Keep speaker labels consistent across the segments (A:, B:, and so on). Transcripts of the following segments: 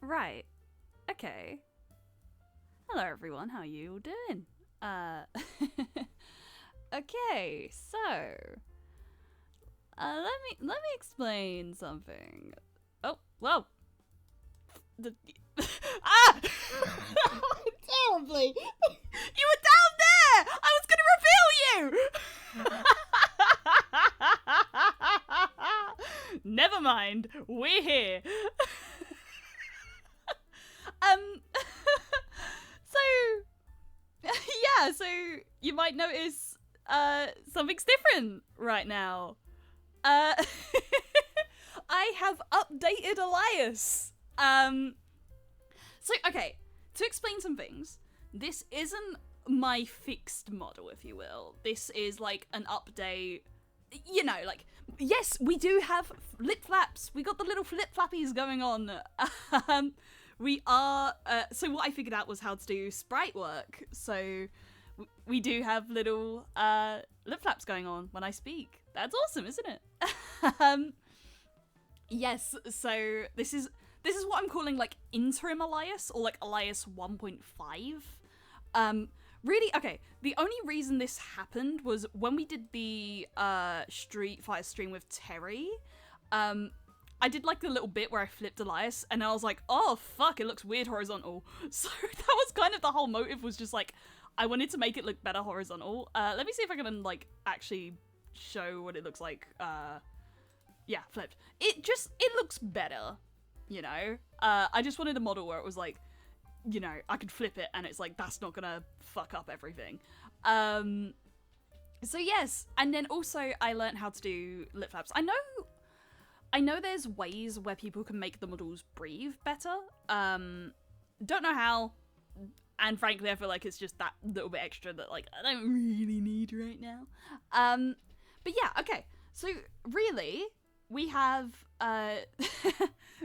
A: Right. Okay. Hello everyone, how you all doing? Okay, so let me explain something. Oh, whoa. The ah! Terribly. You were down there. I was gonna reveal you. Never mind. We're here. So yeah, so you might notice something's different right now. Uh I have updated Elias. So okay, to explain some things, this isn't my fixed model, if you will. This is like an update. You know, like, yes, we do have lip flaps. We got the little flip flappies going on. We are, so what I figured out was how to do sprite work. So we do have little lip flaps going on when I speak. That's awesome, isn't it? Yes, so this is what I'm calling like interim Elias, or like Elias 1.5. Really, okay, the only reason this happened was when we did the Street Fighter stream with Terry. I did like the little bit where I flipped Elias, and I was like, oh fuck, it looks weird horizontal. So that was kind of the whole motive, was just like, I wanted to make it look better horizontal. Let me see if I can like actually show what it looks like. Yeah, flipped. It looks better, you know? I just wanted a model where it was like, you know, I could flip it and it's like, that's not gonna fuck up everything. So yes, and then also I learned how to do lip flaps. I know there's ways where people can make the models breathe better. Don't know how, and frankly I feel like it's just that little bit extra that like I don't really need right now. But yeah, okay. So really, we have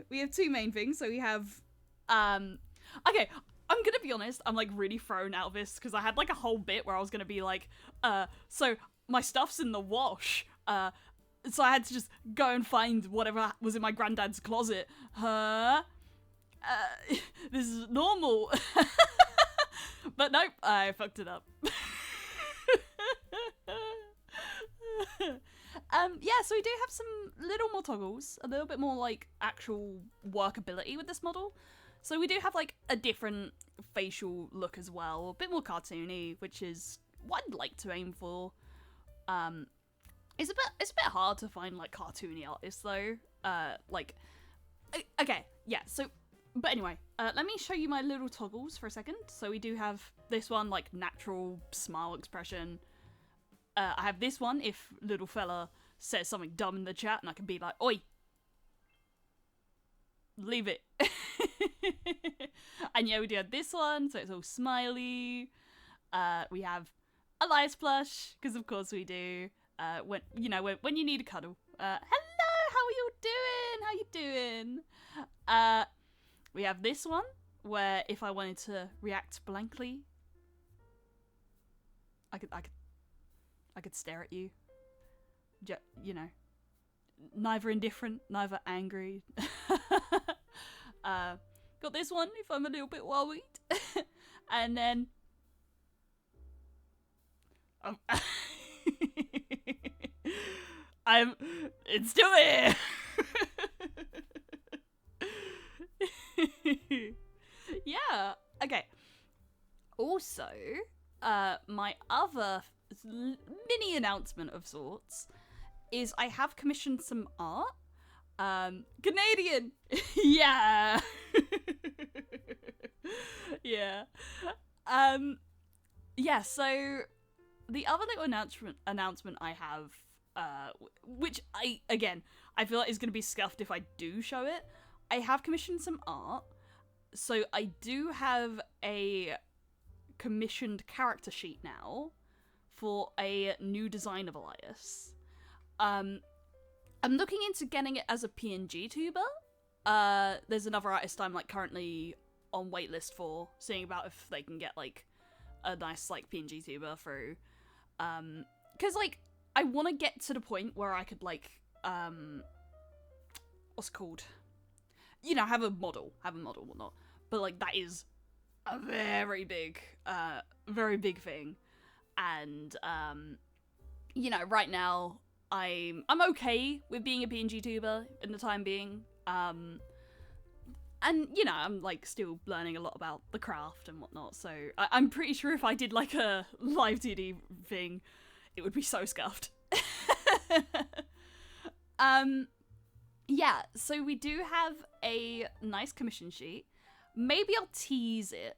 A: we have two main things. So we have okay, I'm gonna be honest, I'm like really thrown out of this because I had like a whole bit where I was gonna be like, so my stuff's in the wash, so I had to just go and find whatever was in my granddad's closet. This is normal. But nope, I fucked it up. Yeah, so we do have some little more toggles, a little bit more like actual workability with this model. So we do have like a different facial look as well, a bit more cartoony, which is what I'd like to aim for. It's a bit hard to find like cartoony artists though. Okay, yeah. So, but anyway, let me show you my little toggles for a second. So we do have this one, like natural smile expression. I have this one if little fella says something dumb in the chat and I can be like, oi, leave it. And yeah, we do have this one, so it's all smiley. We have Elias plush, because of course we do. When you need a cuddle. Hello, how are you doing? We have this one where if I wanted to react blankly, I could stare at you. You know, neither indifferent, neither angry. Got this one if I'm a little bit worried. And then it's still here. Yeah, okay. Also, my other mini announcement of sorts is I have commissioned some art. Canadian! Yeah! Yeah. Yeah, so the other little announcement I have, which I feel like is going to be scuffed if I do show it. I have commissioned some art, so I do have a commissioned character sheet now for a new design of Elias. I'm looking into getting it as a PNG tuber. There's another artist I'm like currently on waitlist for, seeing about if they can get like a nice like PNG tuber through. Because like I want to get to the point where I could like what's it called? you know, have a model, whatnot. But like that is a very big thing. And you know, right now I'm okay with being a PNG tuber in the time being. And, you know, I'm, like, still learning a lot about the craft and whatnot, so I'm pretty sure if I did, like, a live 2D thing, it would be so scuffed. Yeah, so we do have a nice commission sheet. Maybe I'll tease it.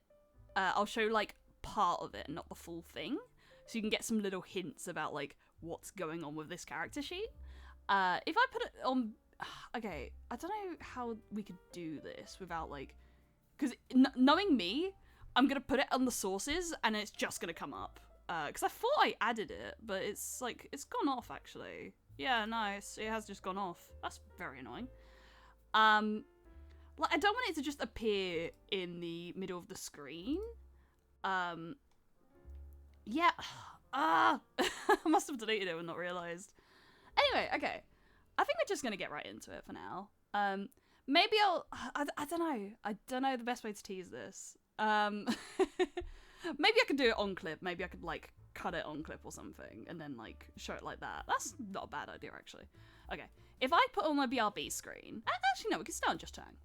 A: I'll show, like, part of it and not the full thing, so you can get some little hints about, like, what's going on with this character sheet. If I put it on... Okay, I don't know how we could do this without, like... Because knowing me, I'm going to put it on the sources and it's just going to come up. Because I thought I added it, but it's, like, it's gone off, actually. Yeah, no, it has just gone off. That's very annoying. Like, I don't want it to just appear in the middle of the screen. Yeah. I must have deleted it and not realised. Anyway, okay. I think we're just going to get right into it for now. Maybe I don't know. I don't know the best way to tease this. Maybe I could do it on clip. Maybe I could, like, cut it on clip or something and then, like, show it like that. That's not a bad idea, actually. Okay. If I put on my BRB screen... Actually, no, we can start on Just Tang.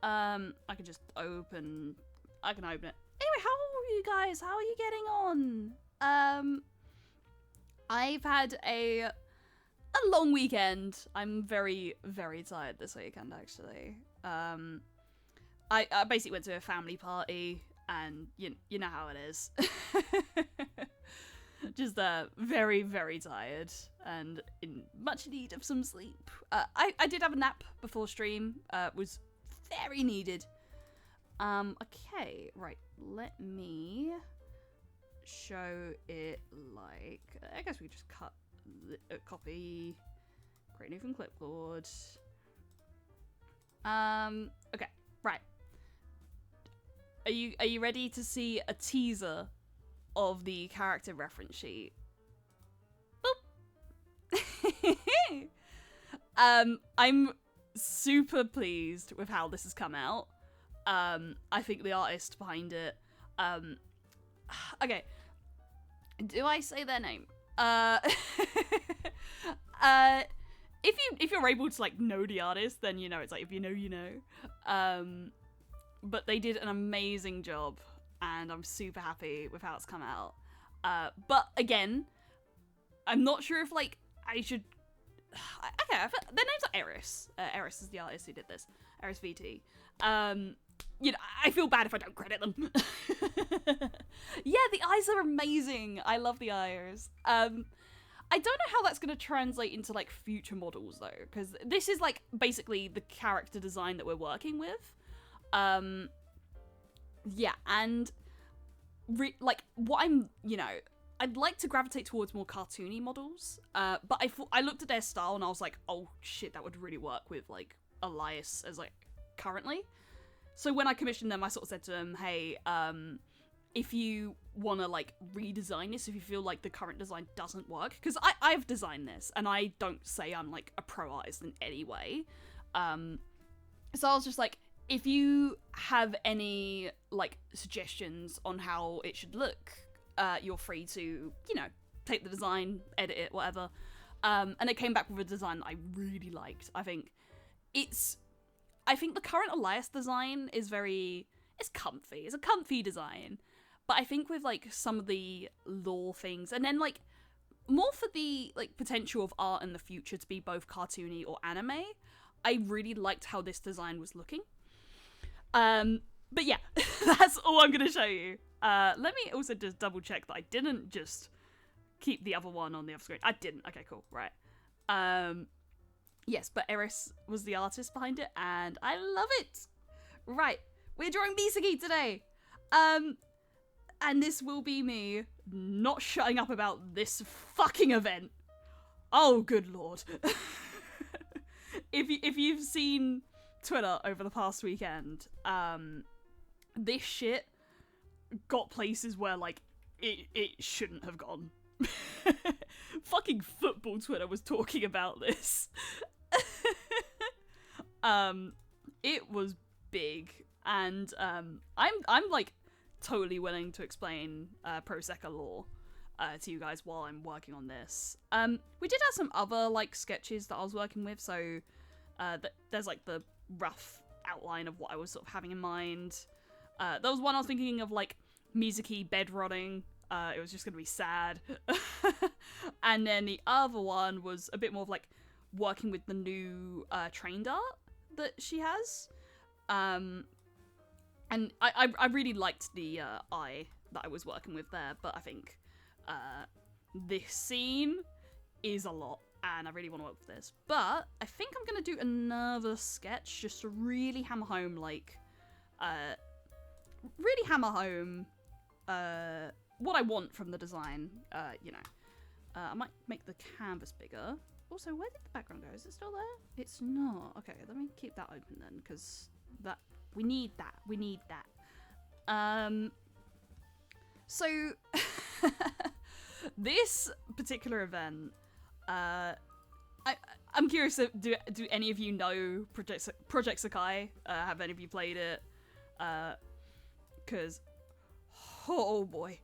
A: I can just open... I can open it. Anyway, how are you guys? How are you getting on? I've had a long weekend. I'm very, very tired this weekend, actually. I basically went to a family party, and you know how it is. Just very, very tired, and in much need of some sleep. I did have a nap before stream. Was very needed. Okay, right. Let me show it like... I guess we just cut... copy, create new from clipboard. Okay, right. Are you ready to see a teaser of the character reference sheet? Boop. I'm super pleased with how this has come out. I think the artist behind it. Okay. Do I say their name? If you're able to, like, know the artist, then you know. It's like, if you know, you know. But they did an amazing job, and I'm super happy with how it's come out. But again, I'm not sure if, like, I should... Okay, their names are Eris. Eris is the artist who did this. Eris VT. You know, I feel bad if I don't credit them. Yeah, the eyes are amazing. I love the eyes. I don't know how that's going to translate into, like, future models, though, because this is, like, basically the character design that we're working with. Yeah, and, like, what I'm, you know, I'd like to gravitate towards more cartoony models, but I looked at their style and I was like, oh, shit, that would really work with, like, Elias as, like, currently. So when I commissioned them, I sort of said to them, hey, if you want to, like, redesign this, if you feel like the current design doesn't work, because I've designed this, and I don't say I'm, like, a pro artist in any way. So I was just like, if you have any, like, suggestions on how it should look, you're free to, you know, take the design, edit it, whatever. And it came back with a design that I really liked. I think the current Elias design is it's comfy. It's a comfy design. But I think with, like, some of the lore things, and then, like, more for the, like, potential of art in the future to be both cartoony or anime, I really liked how this design was looking. But yeah, that's all I'm going to show you. Let me also just double check that I didn't just keep the other one on the other screen. I didn't. Okay, cool. Right. Yes, but Eris was the artist behind it, and I love it. Right. We're drawing Misagi today. And this will be me not shutting up about this fucking event. Oh, good lord. If you've seen Twitter over the past weekend, this shit got places where, like, it shouldn't have gone. Fucking football Twitter was talking about this. It was big, and I'm like totally willing to explain Pro Secca lore to you guys while I'm working on this. We did have some other like sketches that I was working with, so there's like the rough outline of what I was sort of having in mind. There was one I was thinking of, like Mizuki bed rotting. It was just gonna be sad. And then the other one was a bit more of like working with the new trained art that she has. And I really liked the eye that I was working with there, but I think this scene is a lot, and I really want to work with this. But I think I'm gonna do another sketch just to really hammer home, like, what I want from the design. You know, I might make the canvas bigger. Also, where did the background go? Is it still there? It's not. Okay, let me keep that open then, because we need that. We need that. So this particular event, I'm curious. Do any of you know Project Sakai? Have any of you played it? Because oh boy.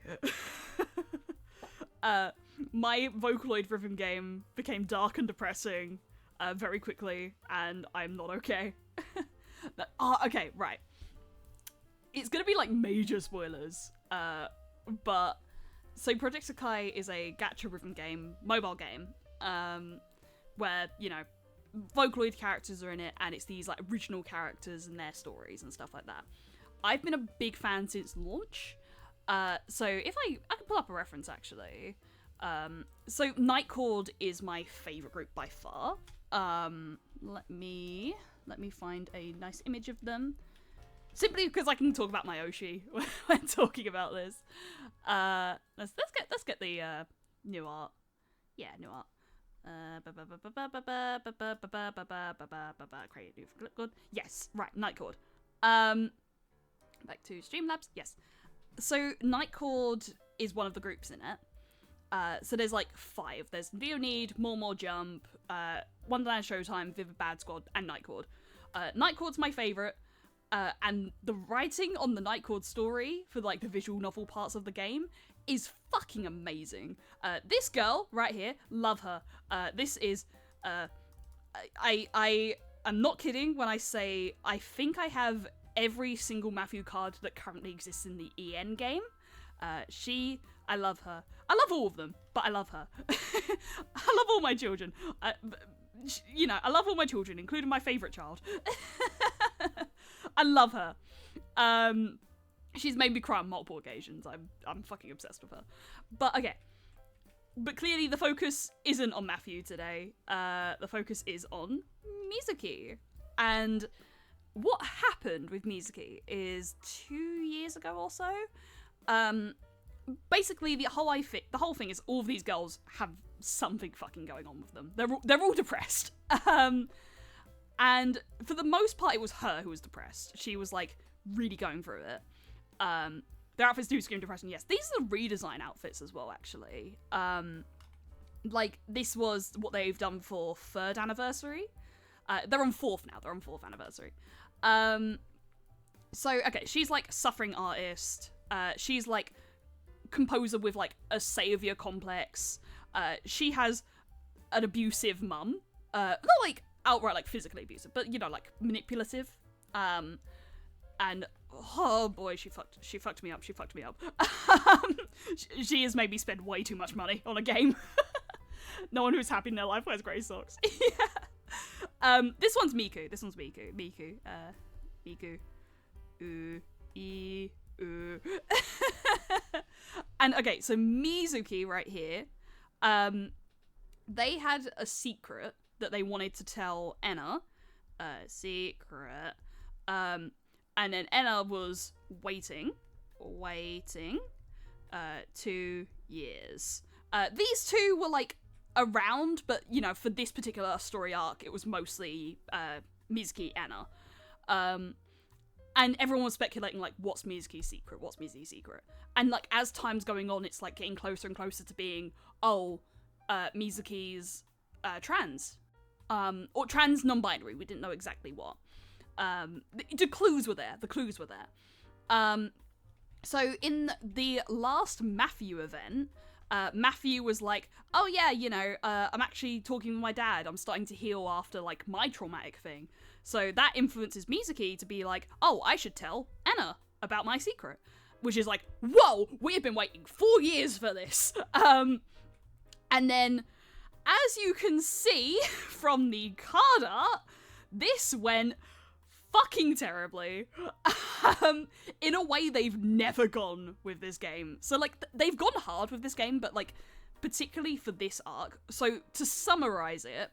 A: My Vocaloid rhythm game became dark and depressing very quickly, and I'm not okay. Okay, right. It's gonna be like major spoilers, but so Project Sakai is a gacha rhythm game, mobile game, where, you know, Vocaloid characters are in it, and it's these like original characters and their stories and stuff like that. I've been a big fan since launch. So if I can pull up a reference actually. So Night Chord is my favorite group by far. Let me find a nice image of them. Simply because I can talk about my Oshi when talking about this. Let's get the new art. Yeah, new art. Create new good. Yes, right, Night Chord. Back to Streamlabs. Yes. So Night Chord is one of the groups in it. So there's like 5. There's Neo Need, More Jump, Wonderland Showtime, Vivid Bad Squad, and Night Chord. Night Chord's my favorite, and the writing on the Night Chord story for like the visual novel parts of the game is fucking amazing. This girl right here, love her. This is I am not kidding when I say I think I have every single Matthew card that currently exists in the EN game. I love her. I love all of them, but I love her. I love all my children. You know, I love all my children, including my favorite child. I love her. She's made me cry on multiple occasions. I'm fucking obsessed with her. But okay. But clearly the focus isn't on Matthew today. The focus is on Mizuki. And what happened with Mizuki is 2 years ago or so. Basically, the whole thing is all of these girls have something fucking going on with them. They're all depressed. And for the most part, it was her who was depressed. She was like really going through it. Their outfits do scream depression. Yes, these are redesign outfits as well, actually. Like this was what they've done for 3rd anniversary. They're on 4th now. They're on 4th anniversary. So okay, she's like suffering artist. She's like composer with like a savior complex. She has an abusive mum. Not like outright like physically abusive, but you know, like manipulative. And oh boy, she fucked me up. She fucked me up. She has made me spend way too much money on a game. No one who's happy in their life wears grey socks. Yeah. This one's Miku. Miku. Ooh. And okay, so Mizuki right here, they had a secret that they wanted to tell Enna. Secret. And then Enna was waiting 2 years. These two were like around, but you know, for this particular story arc, it was mostly Mizuki, Enna. And everyone was speculating, like, what's Mizuki's secret? What's Mizuki's secret? And, like, as time's going on, it's, like, getting closer and closer to being, Mizuki's trans. or trans non-binary. We didn't know exactly what. The clues were there. So in the last Matthew event, Matthew was like, oh yeah, you know, I'm actually talking with my dad. I'm starting to heal after, like, my traumatic thing. So that influences Mizuki to be like, oh, I should tell Anna about my secret. Which is like, whoa, we have been waiting 4 years for this. And then, as you can see from the card art, this went fucking terribly. In a way they've never gone with this game. So, like, they've gone hard with this game, but, like, particularly for this arc. So, to summarize it,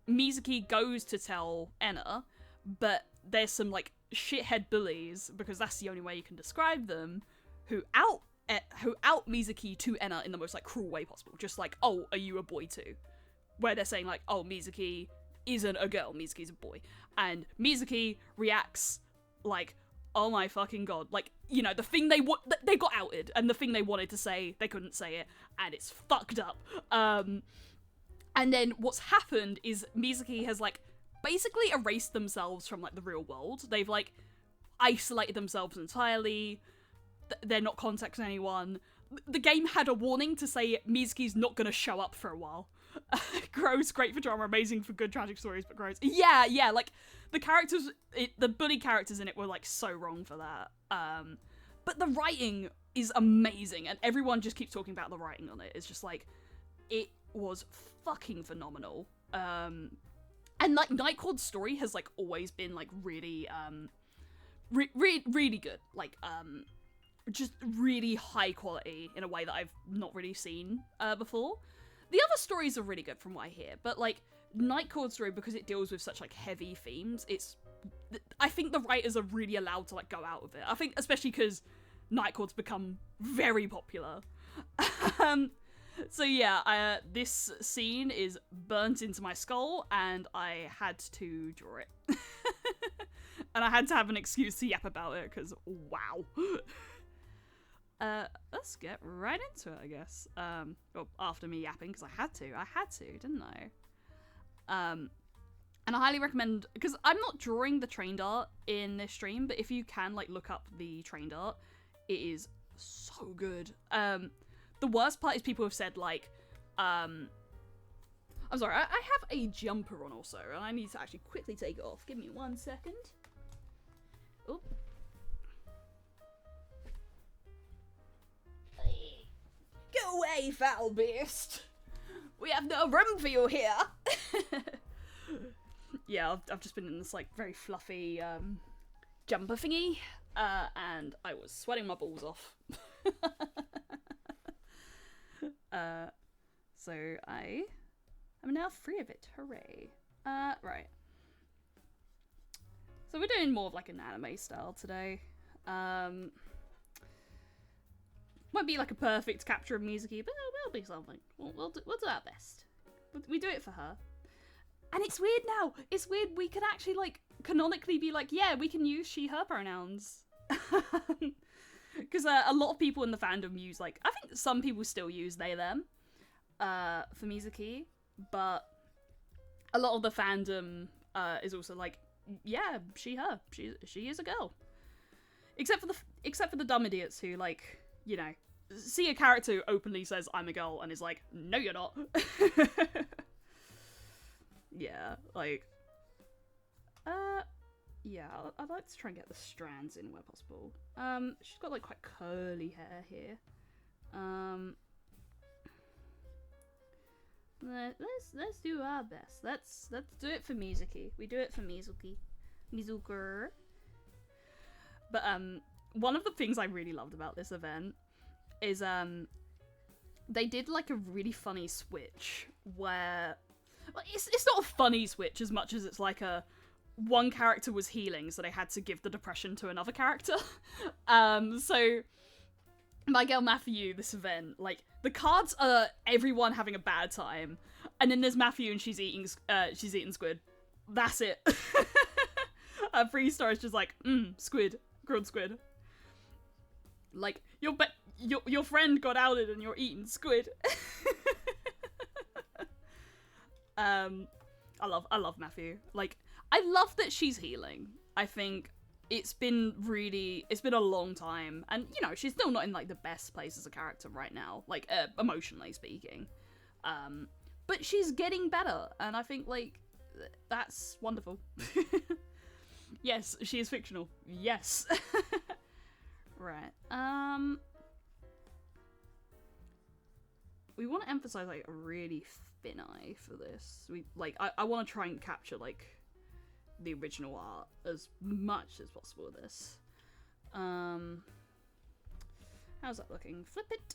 A: Mizuki goes to tell Enna, but there's some, like, shithead bullies, because that's the only way you can describe them, who out Mizuki to Enna in the most, like, cruel way possible. Just like, oh, are you a boy too? Where they're saying, like, oh, Mizuki isn't a girl, Mizuki's a boy. And Mizuki reacts like, oh my fucking god. Like, you know, the thing they got outed, and the thing they wanted to say, they couldn't say it, and it's fucked up. And then what's happened is Mizuki has, like, basically erased themselves from, like, the real world. They've, like, isolated themselves entirely. They're not contacting anyone. The game had a warning to say Mizuki's not gonna show up for a while. Gross, great for drama, amazing for good tragic stories, but gross. Yeah, like, the characters, the bully characters in it were, like, so wrong for that. But the writing is amazing, and everyone just keeps talking about the writing on it. It's just, like, it was fucking phenomenal. And, like, Nightcrawler's story has, like, always been, like, really, really good. Like, just really high quality in a way that I've not really seen, before. The other stories are really good from what I hear, but, like, Nightcrawler's story, because it deals with such, like, heavy themes, I think the writers are really allowed to, like, go out with it. I think, especially because Nightcrawler's become very popular. So yeah, this scene is burnt into my skull, and I had to draw it. And I had to have an excuse to yap about it, because wow. Let's get right into it, I guess. Well, after me yapping, because I had to, didn't I? And I highly recommend, because I'm not drawing the trained art in this stream, but if you can, like, look up the trained art, it is so good. The worst part is people have said, like, I'm sorry, I have a jumper on also, and I need to actually quickly take it off. Give me 1 second. Oop. Go away, foul beast! We have no room for you here! Yeah, I've just been in this, like, very fluffy, jumper thingy, and I was sweating my balls off. So I am now free of it. Hooray. Right. So we're doing more of, like, an anime style today. Won't be, like, a perfect capture of Mizuki, but it'll be something. We'll do our best. We do it for her. And it's weird now. It's weird we can actually, like, canonically be like, yeah, we can use she, her pronouns. Because a lot of people in the fandom use, like, I think some people still use they, them, for Mizuki, but a lot of the fandom, is also like, yeah, she, her, she is a girl. Except for the dumb idiots who, like, you know, see a character who openly says, I'm a girl, and is like, no, you're not. Yeah, like, yeah, I'd like to try and get the strands in where possible. She's got, like, quite curly hair here. Let's do our best. Let's do it for Mizuki. We do it for Mizuki. Mizuker. But, one of the things I really loved about this event is, they did, like, a really funny switch where, well, it's not a funny switch as much as it's like one character was healing, so they had to give the depression to another character. So my girl Matthew, this event, like, the cards are everyone having a bad time, and then there's Matthew and she's eating squid. That's it. Her freestar is just like, squid, grilled squid. Like, your friend got outed and you're eating squid. I love Matthew. Like, I love that she's healing. I think it's been a long time, and you know, she's still not in like the best place as a character right now, like emotionally speaking. But she's getting better, and I think like that's wonderful. Yes, she is fictional. Yes. Right. We want to emphasize like a really thin eye for this. I want to try and capture like the original art as much as possible with this. How's that looking? Flip it.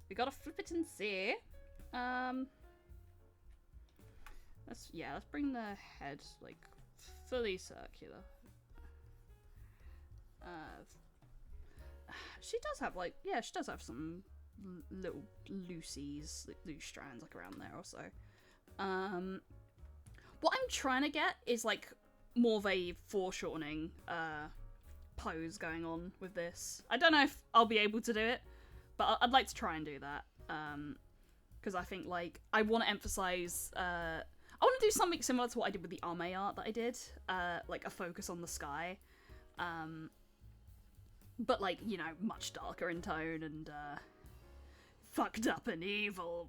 A: We gotta flip it and see. Let's bring the head like fully circular. She does have like, she does have some little loose strands like around there also. What I'm trying to get is like more of a foreshortening pose going on with this. I don't know if I'll be able to do it, but I'd like to try and do that. Because I think like I want to emphasize I want to do something similar to what I did with the Ame art that I did, like a focus on the sky, but like, you know, much darker in tone and fucked up and evil.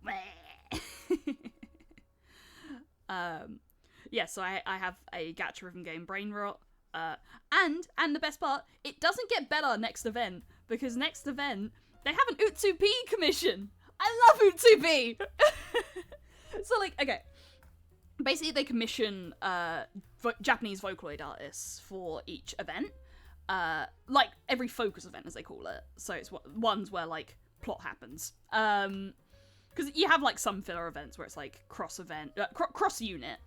A: Yeah, so I have a gacha rhythm game, Brain Rot, and the best part, it doesn't get better next event, because next event they have an Utsup commission. I love Utsup. So like, okay, basically they commission Japanese Vocaloid artists for each event, like every focus event as they call it. So it's ones where like plot happens, because you have like some filler events where it's like cross unit,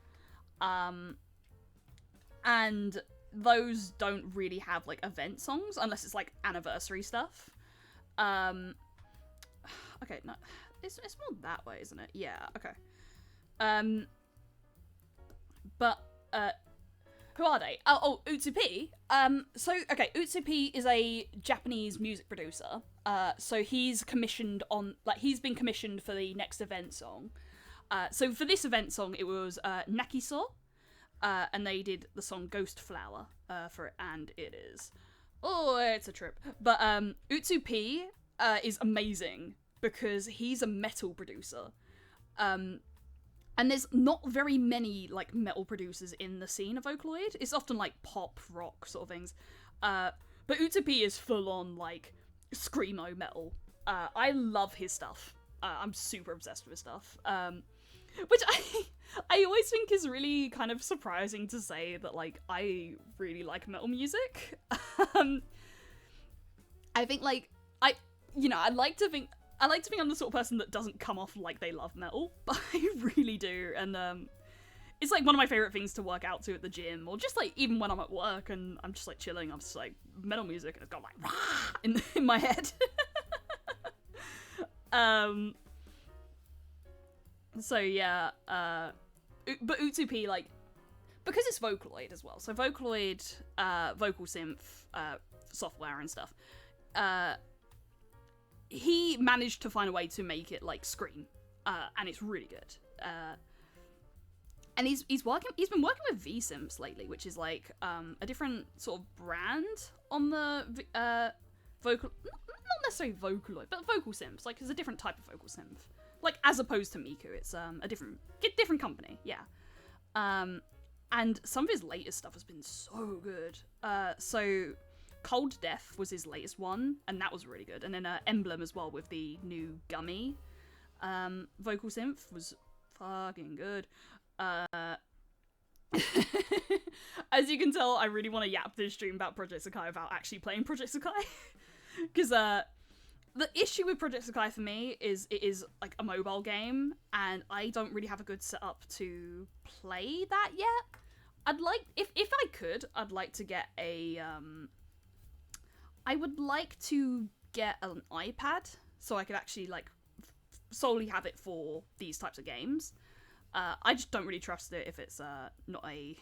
A: and those don't really have like event songs unless it's like anniversary stuff. Okay, no, it's more that way, isn't it? Yeah, okay. But who are they? Oh, Utsup. So okay, Utsup is a Japanese music producer. So he's been commissioned for the next event song. So for this event song, it was Nakiso, and they did the song Ghost Flower for it, and it's a trip. But Utsup is amazing because he's a metal producer. And there's not very many like metal producers in the scene of Vocaloid. It's often like pop rock sort of things. But Utsup is full on like screamo metal. I love his stuff. I'm super obsessed with his stuff. Which I always think is really kind of surprising to say that like I really like metal music. I think like I like to think I'm the sort of person that doesn't come off like they love metal, but I really do, and it's like one of my favorite things to work out to at the gym, or just like even when I'm at work and I'm just like chilling, I'm just like metal music and it's got like rah! in my head. So yeah, but Utsup, like, because it's Vocaloid as well, so Vocaloid, vocal synth, software and stuff, he managed to find a way to make it like scream, and it's really good. And he's been working with V-Simps lately, which is like a different sort of brand on the vocal, not necessarily Vocaloid, but vocal synths. Like, it's a different type of vocal synth, like as opposed to Miku. It's a different company, yeah. And some of his latest stuff has been so good. So Cold Death was his latest one, and that was really good. And then Emblem as well with the new Gummy vocal synth was fucking good. As you can tell, I really want to yap this stream about Project Sakai without actually playing Project Sakai. Because the issue with Project Sakai for me is it is like a mobile game, and I don't really have a good setup to play that yet. I'd like, if I could, I'd like to get a I would like to get an iPad so I could actually like solely have it for these types of games. I just don't really trust it if it's not a,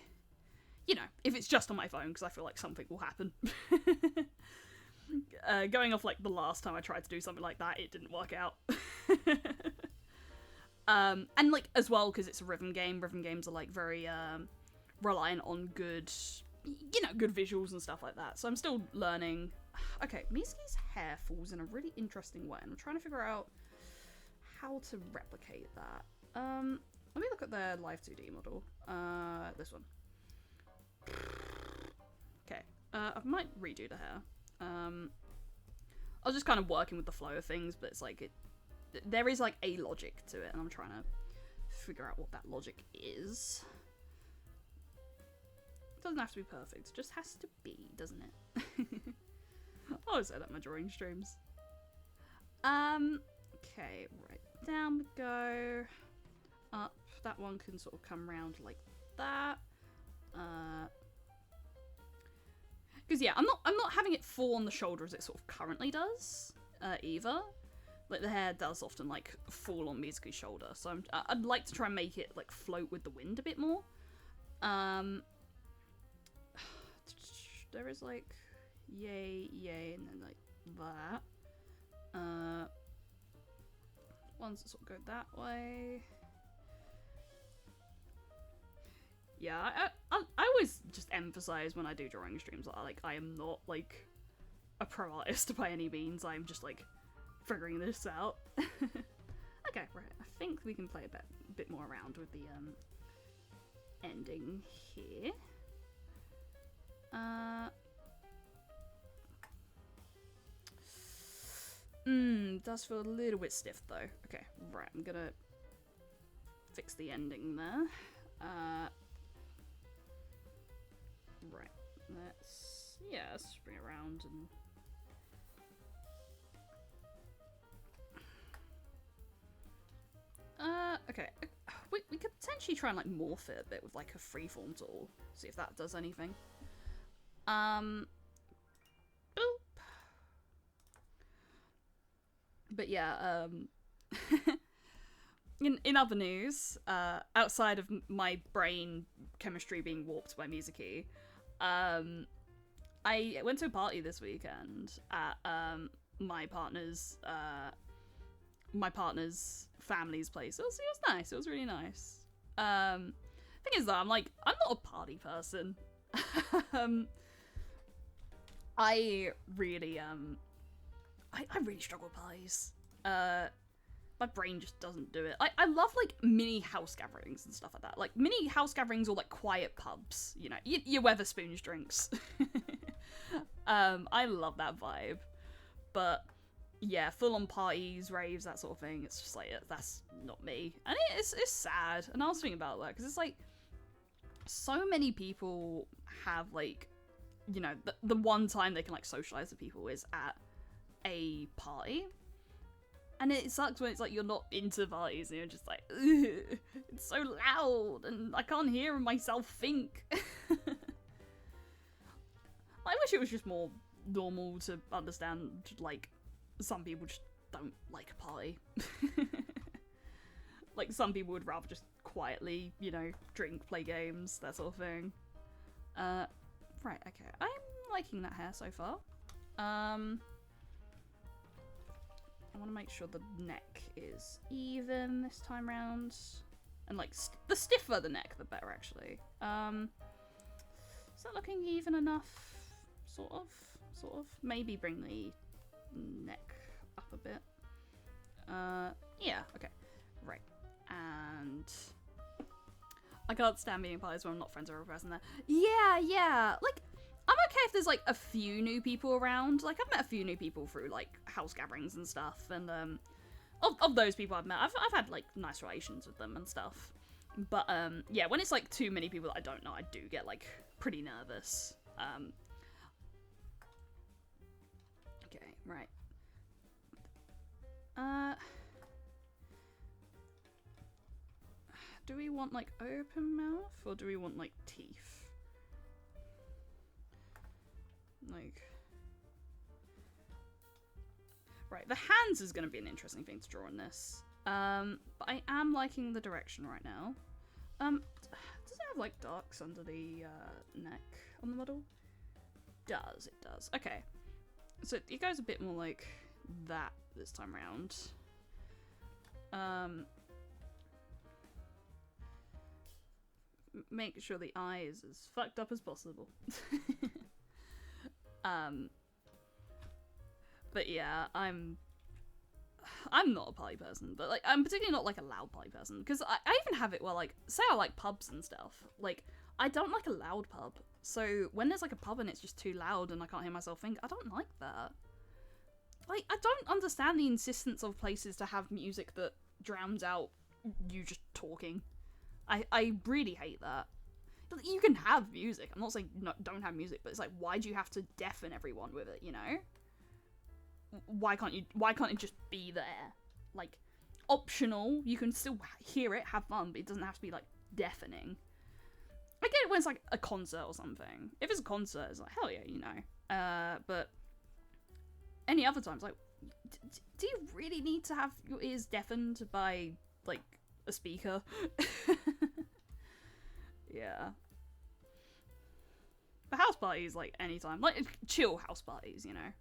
A: if it's just on my phone, because I feel like something will happen. Going off like the last time I tried to do something like that, it didn't work out. And like as well because it's a rhythm game. Rhythm games are like very reliant on good, good visuals and stuff like that. So I'm still learning. Okay, Mizuki's hair falls in a really interesting way, and I'm trying to figure out how to replicate that. Let me look at their live 2D model. This one. Okay, I might redo the hair. I was just kind of working with the flow of things, but it's like there is like a logic to it, and I'm trying to figure out what that logic is. It doesn't have to be perfect, it just has to be, doesn't it? I always say that in my drawing streams. Okay, right, down we go. Up, that one can sort of come round like that. Because yeah, I'm not having it fall on the shoulder as it sort of currently does, either. Like the hair does often like fall on Mizuki's shoulder, so I'd like to try and make it like float with the wind a bit more. There is like yay, and then like that. Ones that sort of go that way. Yeah, I always just emphasize when I do drawing streams that I am not like a pro artist by any means. I'm just like figuring this out. Okay, right. I think we can play a bit more around with the ending here. Does feel a little bit stiff though. Okay, right. I'm gonna fix the ending there. Right. Let's just bring it around and. Okay. We could potentially try and like morph it a bit with like a freeform tool. See if that does anything. Boop. But yeah, in other news, outside of my brain chemistry being warped by Mizuki, I went to a party this weekend at my partner's family's place. It was nice. It was really nice. Thing is though, I'm not a party person. I really struggle with parties. My brain just doesn't do it. I love like mini house gatherings and stuff like that. Like mini house gatherings or like quiet pubs, your Weatherspoons drinks. I love that vibe. But yeah, full on parties, raves, that sort of thing. It's just like, that's not me. And it's sad. And I was thinking about that because it's like so many people have like, the one time they can like socialize with people is at a party. And it sucks when it's like you're not into parties and you're just like, ugh, it's so loud and I can't hear myself think. I wish it was just more normal to understand, like, some people just don't like a party. Like, some people would rather just quietly, drink, play games, that sort of thing. Right, okay. I'm liking that hair so far. I want to make sure the neck is even this time round. And, like, the stiffer the neck, the better, actually. Is that looking even enough? Sort of. Maybe bring the neck up a bit. Yeah, okay. Right. And I can't stand meeting parties when I'm not friends with a person there. Yeah. Like, I'm okay if there's, like, a few new people around. Like, I've met a few new people through, like, house gatherings and stuff. And, of those people I've met, I've had, like, nice relations with them and stuff. But, yeah, when it's, like, too many people that I don't know, I do get, like, pretty nervous. Okay, right. Do we want, like, open mouth? Or do we want, like, teeth? Like... Right, the hands is going to be an interesting thing to draw in this. But I am liking the direction right now. Does it have, like, darks under the, neck on the model? It does. Okay. So it goes a bit more like that this time around. make sure the eye is as fucked up as possible. But yeah, I'm not a party person, but like I'm particularly not like a loud party person, because I even have it where like, say I like pubs and stuff, like I don't like a loud pub, so when there's like a pub and it's just too loud and I can't hear myself think, I don't like that. Like, I don't understand the insistence of places to have music that drowns out you just talking. I really hate that. You can have music, I'm not saying no, don't have music, but it's like, why do you have to deafen everyone with it, you know? Why can't it just be there? Like, optional, you can still hear it, have fun, but it doesn't have to be like deafening. I get it when it's like a concert or something. If it's a concert, it's like, hell yeah, you know. But any other times, like, do you really need to have your ears deafened by like a speaker? Yeah. But house parties, like, anytime, like chill house parties, you know.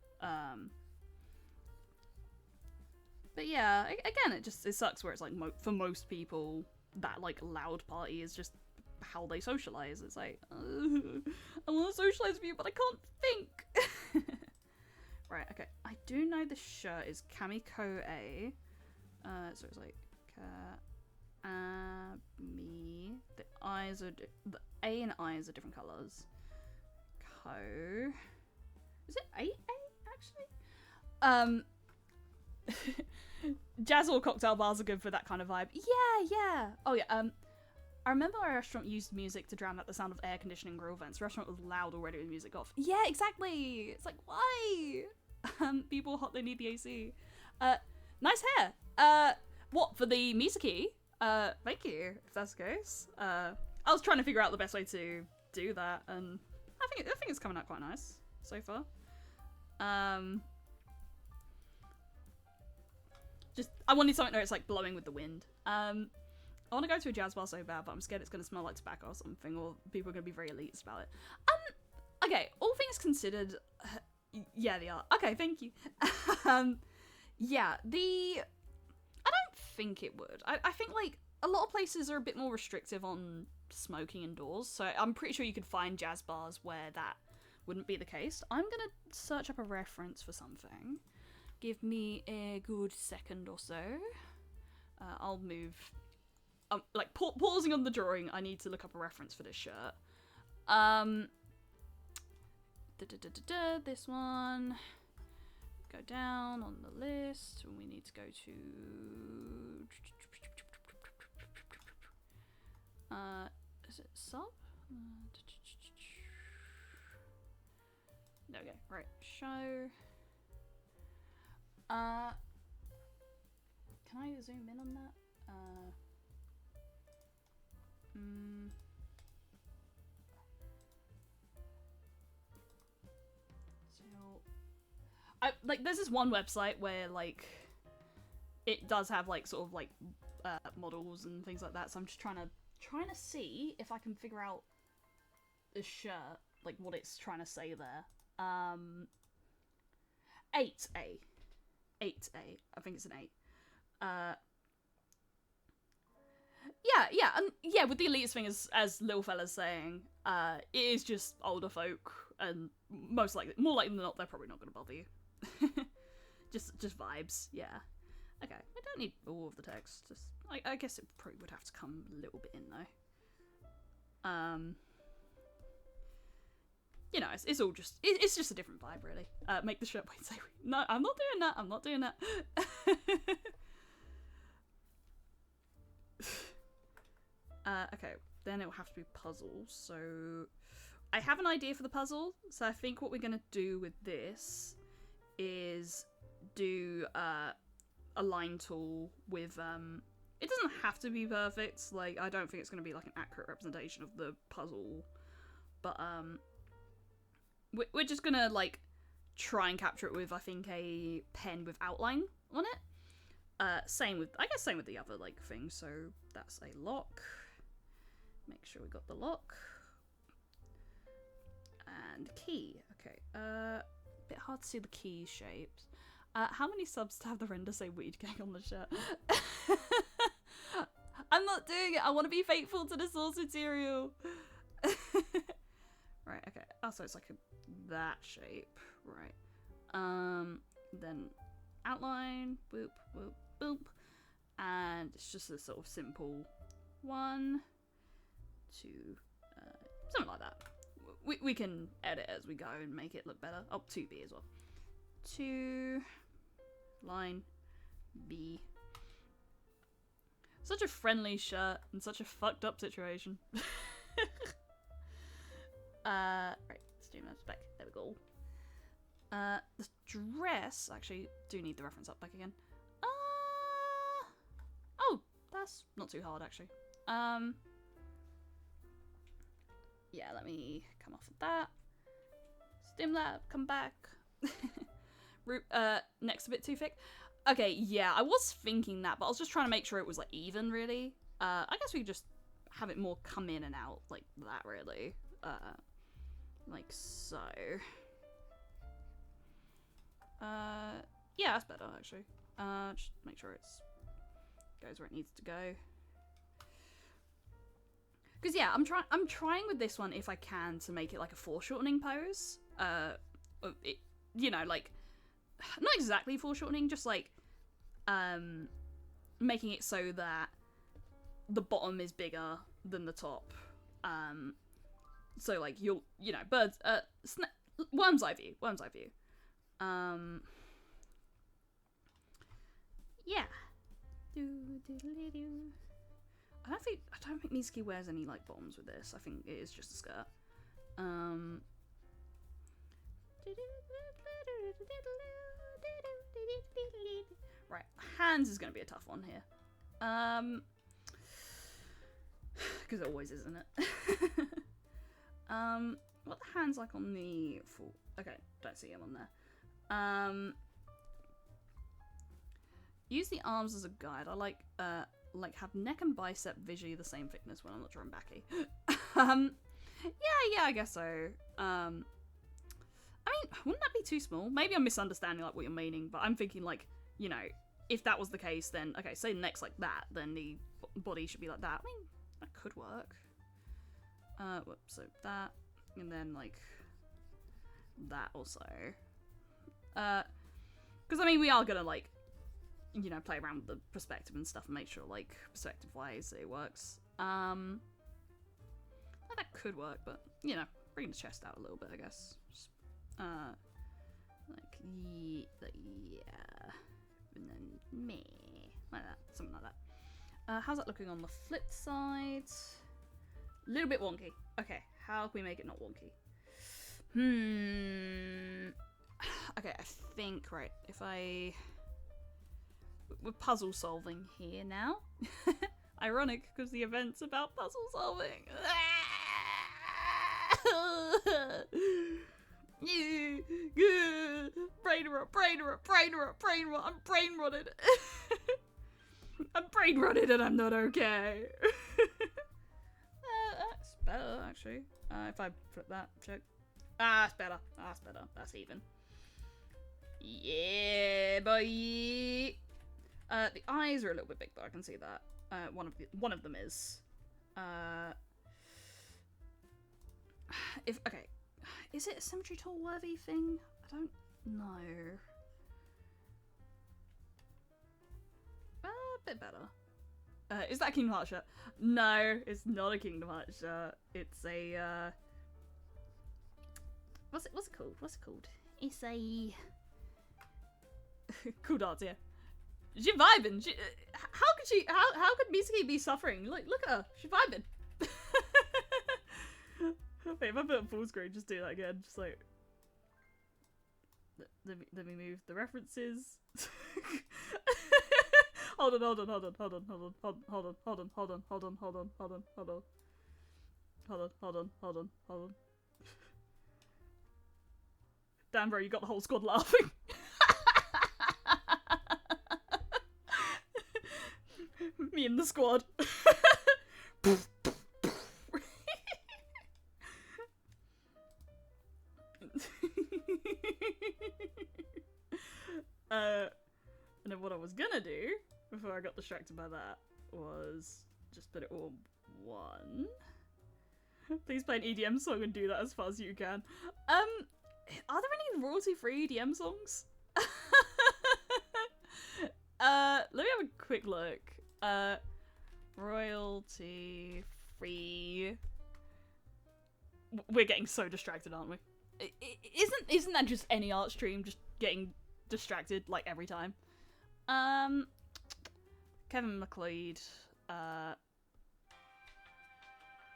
A: But yeah, again, it sucks where it's like for most people that like loud party is just how they socialize. It's like, I want to socialize with you, but I can't think. Right, okay. I do know the shirt is Kamiko A. So it's like me. The eyes are the A and eyes are different colors. Co. Is it A actually? Jazz or cocktail bars are good for that kind of vibe. Yeah. Oh yeah. I remember our restaurant used music to drown out the sound of air conditioning grill vents. The restaurant was loud already with music off. Yeah, exactly. It's like, why? People hot, they need the AC. Nice hair. What, for the Misaki? Thank you, if that's the case. I was trying to figure out the best way to do that, and I think it's coming out quite nice so far. Just, I wanted something where it's like blowing with the wind. I want to go to a jazz bar so bad, but I'm scared it's going to smell like tobacco or something, or people are going to be very elitist about it. Okay, all things considered, yeah, they are. Okay, thank you. Yeah, I don't think it would. I think, like, a lot of places are a bit more restrictive on smoking indoors, so I'm pretty sure you could find jazz bars where that wouldn't be the case. I'm gonna search up a reference for something. Give me a good second or so. I'll move... like, pausing on the drawing, I need to look up a reference for this shirt. This one. Go down on the list, and we need to go to... is it sub? There we go. Right, show. Can I zoom in on that? Like, there's this one website where, like, it does have, like, sort of, like, models and things like that, so I'm just trying to see if I can figure out the shirt, like, what it's trying to say there. 8A. 8A. I think it's an 8. Yeah, and yeah, with the elitist thing, as Little Fella's saying, it is just older folk, and most likely, more likely than not, they're probably not going to bother you. just vibes, yeah. Okay, I don't need all of the text, just, I guess it probably would have to come a little bit in, though. You know, it's all just, it's just a different vibe, really. Make the shirt wait, say, no, I'm not doing that. Okay, then it will have to be puzzles, so I have an idea for the puzzle, so I think what we're gonna do with this is do a line tool with, it doesn't have to be perfect, like, I don't think it's gonna be like an accurate representation of the puzzle, but we're just gonna, like, try and capture it with, I think, a pen with outline on it. Same with the other, like, things, so that's a lock. Make sure we got the lock. And key. Okay, bit hard to see the key shapes. How many subs to have the render say weed gang on the shirt? I'm not doing it. I want to be faithful to the source material. Right, okay. Oh, so it's like that shape. Right. Then outline. Boop, boop, boop. And it's just a sort of simple 1, 2, something like that. We can edit as we go and make it look better. Oh, 2B as well. 2, line, B. Such a friendly shirt in such a fucked up situation. Right, let's do that back. There we go. The dress, actually, do need the reference up back again. Oh, that's not too hard, actually. Yeah, let me come off of that. Stimlab, come back. Neck's a bit too thick. Okay, yeah, I was thinking that, but I was just trying to make sure it was, like, even, really. I guess we could just have it more come in and out like that, really. Like so. Yeah, that's better, actually. Just make sure it's goes where it needs to go. Because yeah, I'm trying with this one if I can to make it like a foreshortening pose. You know, like not exactly foreshortening, just like making it so that the bottom is bigger than the top. So like you know, birds, worm's eye view. Yeah. I don't think Mizuki wears any like bottoms with this. I think it is just a skirt. Right, hands is gonna be a tough one here. Because it always is, isn't it? What the hands like on the full? Okay, don't see him on there. Use the arms as a guide. I like have neck and bicep visually the same thickness when I'm not drawing backy. Yeah, I guess so. I mean, wouldn't that be too small? Maybe I'm misunderstanding like what you're meaning, but I'm thinking like, you know, if that was the case, then okay, say the neck's like that, then the body should be like that. I mean, that could work. Whoops, so that, and then like that also. Because I mean, we are gonna like, you know, play around with the perspective and stuff and make sure like perspective-wise it works. That could work, but you know, bring the chest out a little bit, I guess. Just, like yeah, and then me like that, something like that. How's that looking on the flip side? A little bit wonky. Okay, how can we make it not wonky? Okay, I think, right, if we're puzzle solving here now. Ironic, because the event's about puzzle solving. Brain rot, I'm brain rotted. I'm brain rotted and I'm not okay. That's better, actually. If I flip that, check. That's better. That's even. Yeah, boy. The eyes are a little bit big, though. I can see that. One of them is. Okay, is it a symmetry tool worthy thing? I don't know. A bit better. Is that a Kingdom Hearts shirt? No, it's not a Kingdom Hearts shirt. It's a what's it called? It's a cool dance, yeah. She's vibing. How could Mizuki be suffering? Look at her. She's vibing. Wait, if I put it on full screen, just do that again. Just like let me move the references. Hold on. Damn, bro, you got the whole squad laughing. Me and the squad. And then what I was gonna do before I got distracted by that was just put it all 1. Please play an EDM song and do that as fast as you can. Are there any royalty-free EDM songs? Let me have a quick look. Royalty-free. We're getting so distracted, aren't we? Isn't that just any art stream just getting distracted like every time? Kevin McLeod.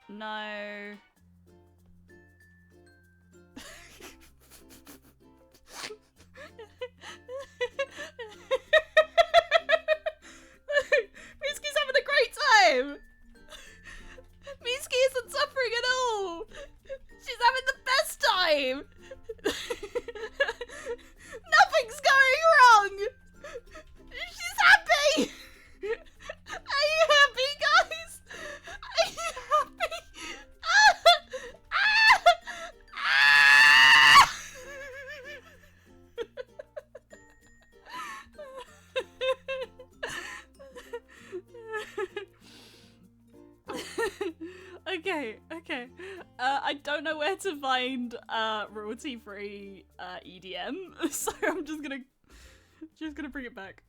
A: No. Mitsuki's having a great time! Mitsuki isn't suffering at all! She's having the best time! Nothing's going wrong! She's happy! Are you happy, guys? Are you happy? Okay. I don't know where to find royalty-free EDM, so I'm just gonna bring it back.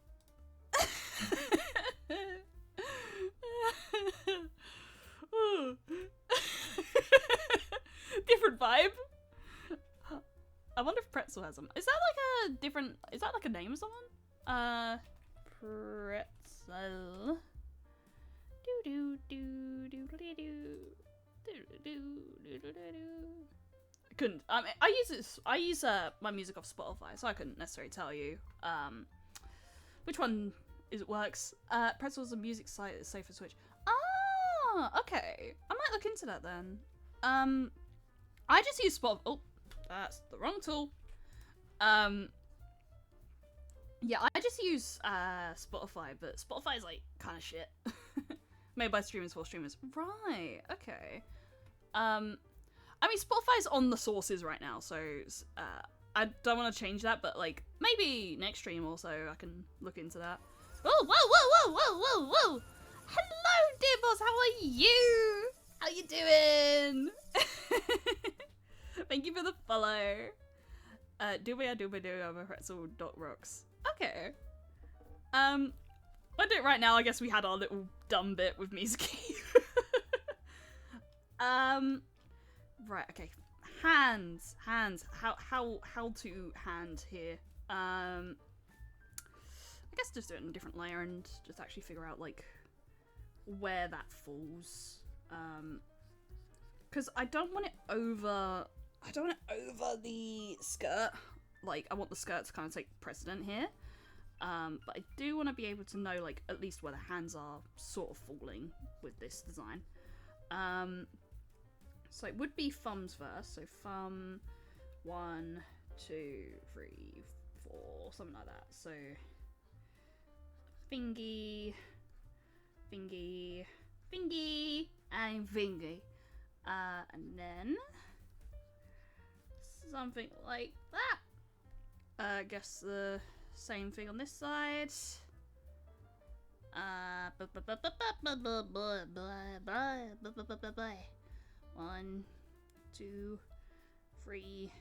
A: Different vibe. I wonder if Pretzel has them. Is that like a name of someone? Pretzel. I couldn't. I use my music off Spotify, so I couldn't necessarily tell you which one works. Pretzel's a music site that's safe for Switch. Ah, okay. I might look into that then. I just use Spotify. Oh, that's the wrong tool. Yeah, I just use Spotify, but Spotify's like kind of shit. Made by streamers for streamers. Right, okay. I mean, Spotify's on the sources right now, so I don't want to change that, but like, maybe next stream also I can look into that. Oh, whoa! Hello, dear boss, how are you? How you doing? Thank you for the follow. Pretzel.rocks. Okay. I'll do it right now. I guess we had our little dumb bit with Mizuki. Right, okay. Hands. How to hand here. I guess just do it in a different layer and just actually figure out like where that falls. Because I don't want it over the skirt. Like, I want the skirt to kind of take precedent here. But I do want to be able to know, like, at least where the hands are sort of falling with this design. So it would be thumbs first. So thumb, 1, 2, 3, 4, something like that. So fingy, and fingy. And then something like that. I guess the same thing on this side. 1, 2, 3.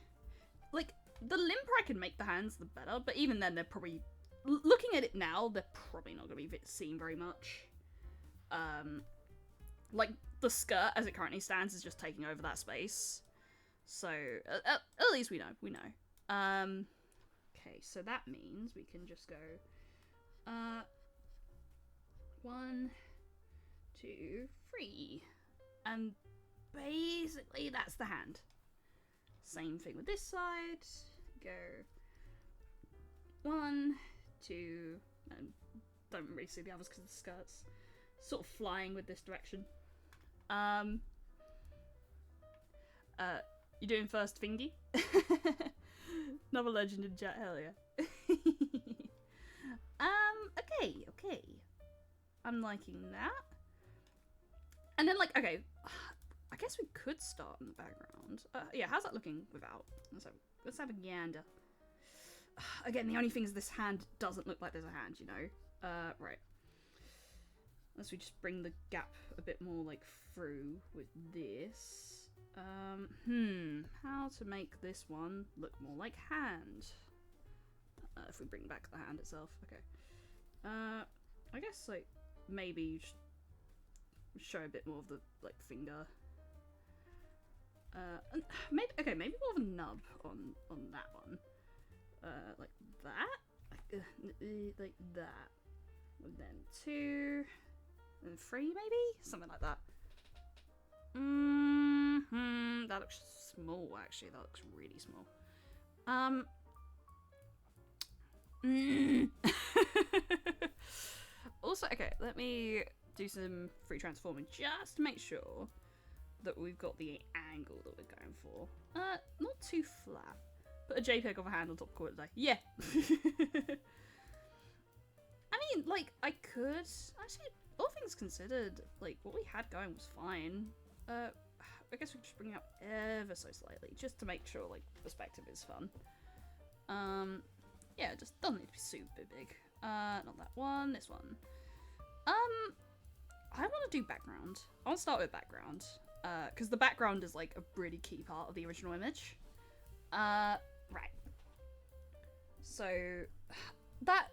A: Like, the limper I can make the hands, the better. But even then, they're probably, looking at it now, they're probably not going to be seen very much. Like, the skirt, as it currently stands, is just taking over that space. So, at least we know. Okay, so that means we can just go 1, 2, 3. And basically that's the hand. Same thing with this side. Go 1, 2, and don't really see the others because the skirt's sort of flying with this direction. You doing first fingy? Another legend in chat, hell yeah. Okay. I'm liking that. And then, like, okay, I guess we could start in the background. Yeah, how's that looking without? Let's have a gander. Again, the only thing is this hand doesn't look like there's a hand, you know? Right. Unless we just bring the gap a bit more like through with this. How to make this one look more like hand? If we bring back the hand itself, okay. I guess like maybe just show a bit more of the like finger. And maybe more of a nub on that one. Like that, like that, and then 2, and 3 maybe, something like that. That looks small, actually. That looks really small. Also, okay, let me do some free transforming just to make sure that we've got the angle that we're going for. Not too flat. Put a JPEG of a hand on top of quarter day. Yeah. I mean, like, I could actually, all things considered, like what we had going was fine. I guess we could just bring it up ever so slightly, just to make sure, like, perspective is fun. Yeah, it just doesn't need to be super big. Not that one, this one. I want to do background. I want to start with background, because the background is, like, a really key part of the original image. Right. So, that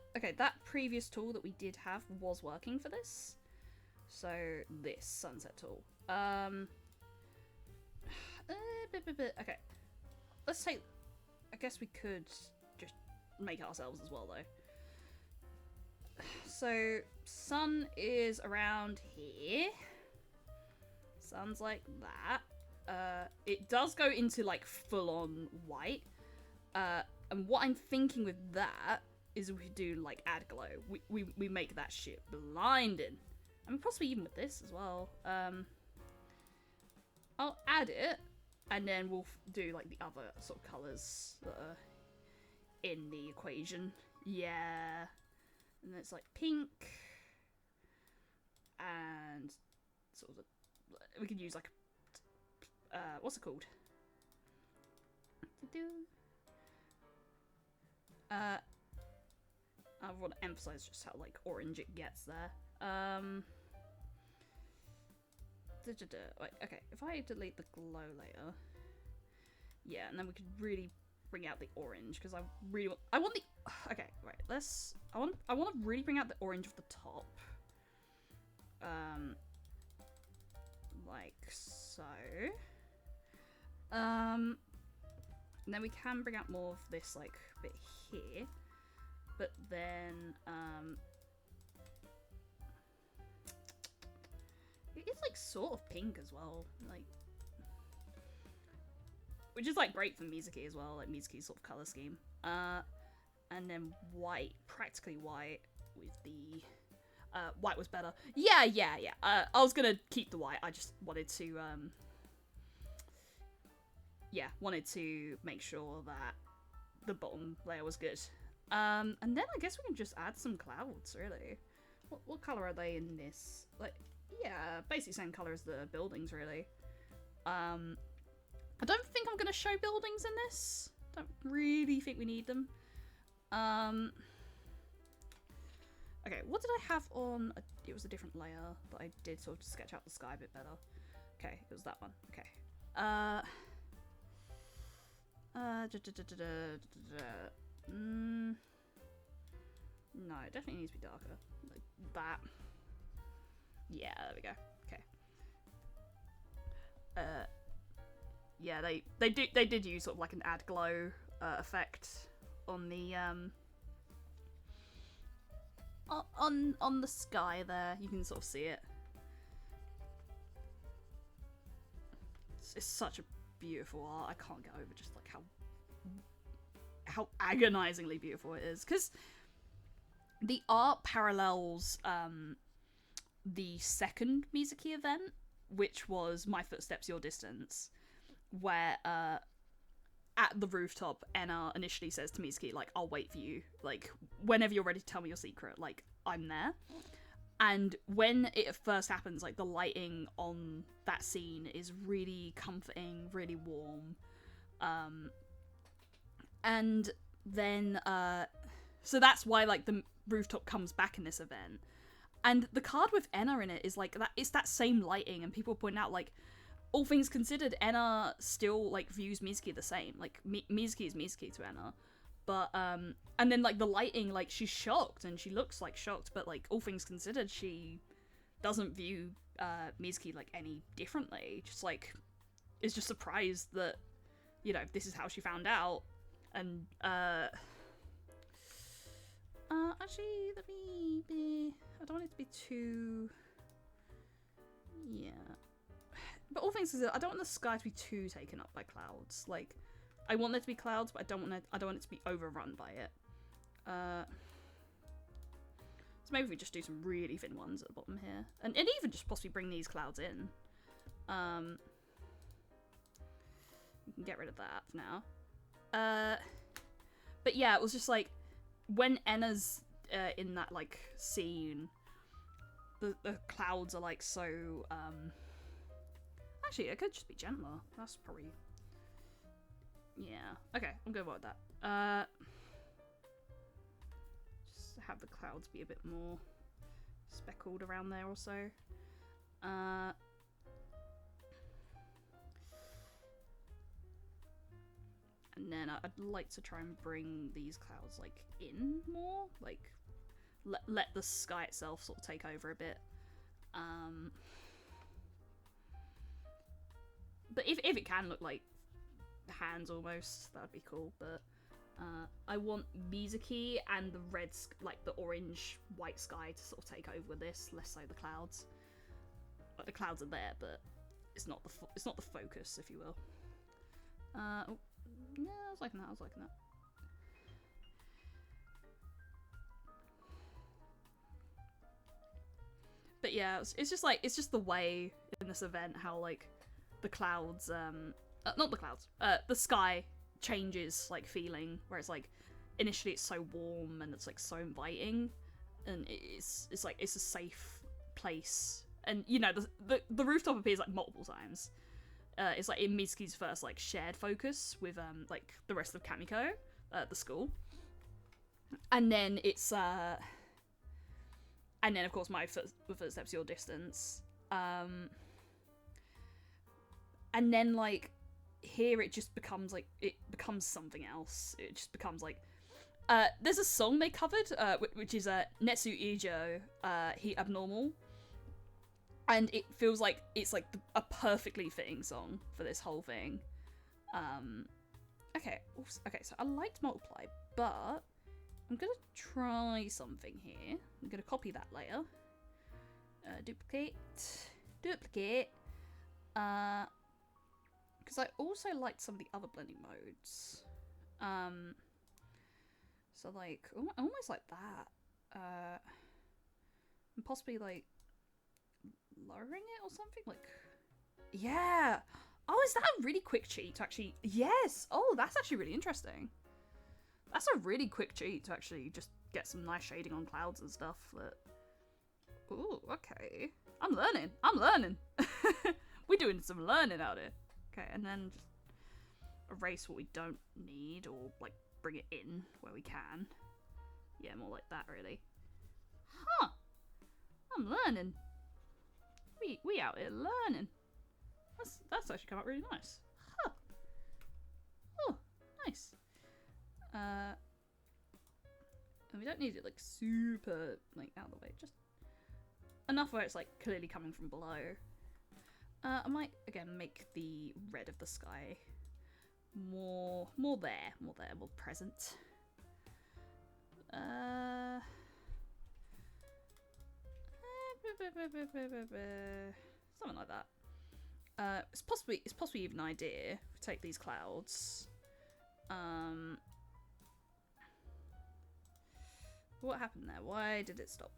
A: previous tool that we did have was working for this. So, this sunset tool. Okay. Let's take... I guess we could just make it ourselves as well, though. So, sun is around here. Sun's like that. It does go into, like, full-on white. And what I'm thinking with that is we do, like, add glow. We make that shit blinding. I mean, possibly even with this as well. I'll add it, and then we'll do, like, the other sort of colours that are in the equation. Yeah. And it's, like, pink. And sort of, we could use, like, what's it called? I want to emphasize just how, like, orange it gets there. Wait, okay, if I delete the glow layer, yeah, and then we could really bring out the orange, because I want the, okay, right, I want to really bring out the orange of the top, like so, and then we can bring out more of this, like, bit here, but then, it is, like, sort of pink as well, like, which is, like, great for Mizuki as well, like, Mizuki's sort of colour scheme. And then white, practically white, with the, white was better. Yeah. I was gonna keep the white, I just wanted to, wanted to make sure that the bottom layer was good. And then I guess we can just add some clouds, really. What colour are they in this? Like, yeah, basically same colour as the buildings, really. I don't think I'm gonna show buildings in this. Don't really think we need them. Okay, what did I have on? It was a different layer that I did sort of sketch out the sky a bit better. Okay, it was that one. Okay. No, it definitely needs to be darker. Like that. Yeah, there we go. Okay. Yeah, they did use sort of like an add glow effect on the on the sky there. You can sort of see it. It's such a beautiful art. I can't get over just like how agonizingly beautiful it is, because the art parallels the second Mizuki event, which was My Footsteps, Your Distance, where at the rooftop, Enna initially says to Mizuki, like, I'll wait for you, like, whenever you're ready to tell me your secret, like, I'm there. And when it first happens, like, the lighting on that scene is really comforting, really warm. And then, so that's why, like, the rooftop comes back in this event. And the card with Enna in it is like that. It's that same lighting, and people point out like, all things considered, Enna still like views Mizuki the same. Like Mizuki is Mizuki to Enna, but and then like the lighting, like she's shocked and she looks like shocked, but like all things considered, she doesn't view Mizuki like any differently. Just like is just surprised that, you know, this is how she found out. And actually, let me be. I don't want it to be too. Yeah. But all things considered, I don't want the sky to be too taken up by clouds. Like, I want there to be clouds, but I don't want it to be overrun by it. So maybe we just do some really thin ones at the bottom here, and even just possibly bring these clouds in. We can get rid of that for now. But yeah, it was just like when Enna's in that like scene, the clouds are like so. Actually, it could just be gentler. That's probably... Yeah. Okay, I'm good with that. Just have the clouds be a bit more speckled around there or so. And then I'd like to try and bring these clouds, like, in more. Like, let the sky itself sort of take over a bit. But if it can look like hands almost, that'd be cool. But I want Mizuki and the red, like the orange white sky to sort of take over this, less so the clouds. Like the clouds are there, but it's not the focus, if you will. Oh, yeah, I was liking that. But yeah, it's just the way in this event how like the clouds, not the clouds, the sky changes like feeling, where it's like initially it's so warm and it's like so inviting, and it's like it's a safe place, and you know the rooftop appears like multiple times. It's like in Mizuki's first like shared focus with like the rest of Kamiko at the school, and then it's and then of course my footsteps your distance. And then, like, here it just becomes, like, it becomes something else. It just becomes, like... there's a song they covered, which is Netsu Ijo, Heat Abnormal. And it feels like it's, like, a perfectly fitting song for this whole thing. Okay, so I liked Multiply, but I'm gonna try something here. I'm gonna copy that layer. Duplicate. Because I also liked some of the other blending modes. So like, almost like that. And possibly like lowering it or something? Like, yeah. Oh, is that a really quick cheat to actually... Yes! Oh, that's actually really interesting. That's a really quick cheat to actually just get some nice shading on clouds and stuff. That... Ooh, okay. I'm learning. We're doing some learning out here. Okay, and then just erase what we don't need, or like bring it in where we can. Yeah, more like that, really. Huh. I'm learning. We out here learning. That's actually come out really nice. Huh. Oh, nice. And we don't need it like super like out of the way, just enough where it's like clearly coming from below. I might again make the red of the sky more present. Something like that. It's possibly even an idea. If we take these clouds. What happened there? Why did it stop?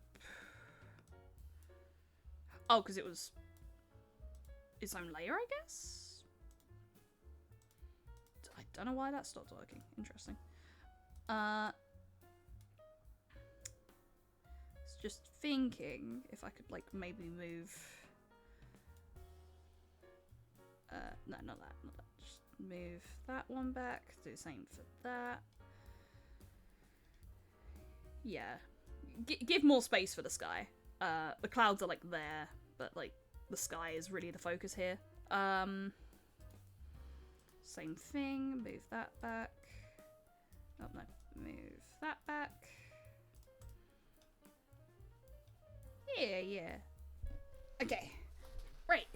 A: Oh, because it was its own layer, I guess? I don't know why that stopped working. Interesting. Just thinking if I could, like, maybe move... no, not that. Just move that one back. Do the same for that. Yeah. Give more space for the sky. the clouds are like there, but like the sky is really the focus here. Same thing, move that back. Oh no, move that back. Yeah. Okay, right.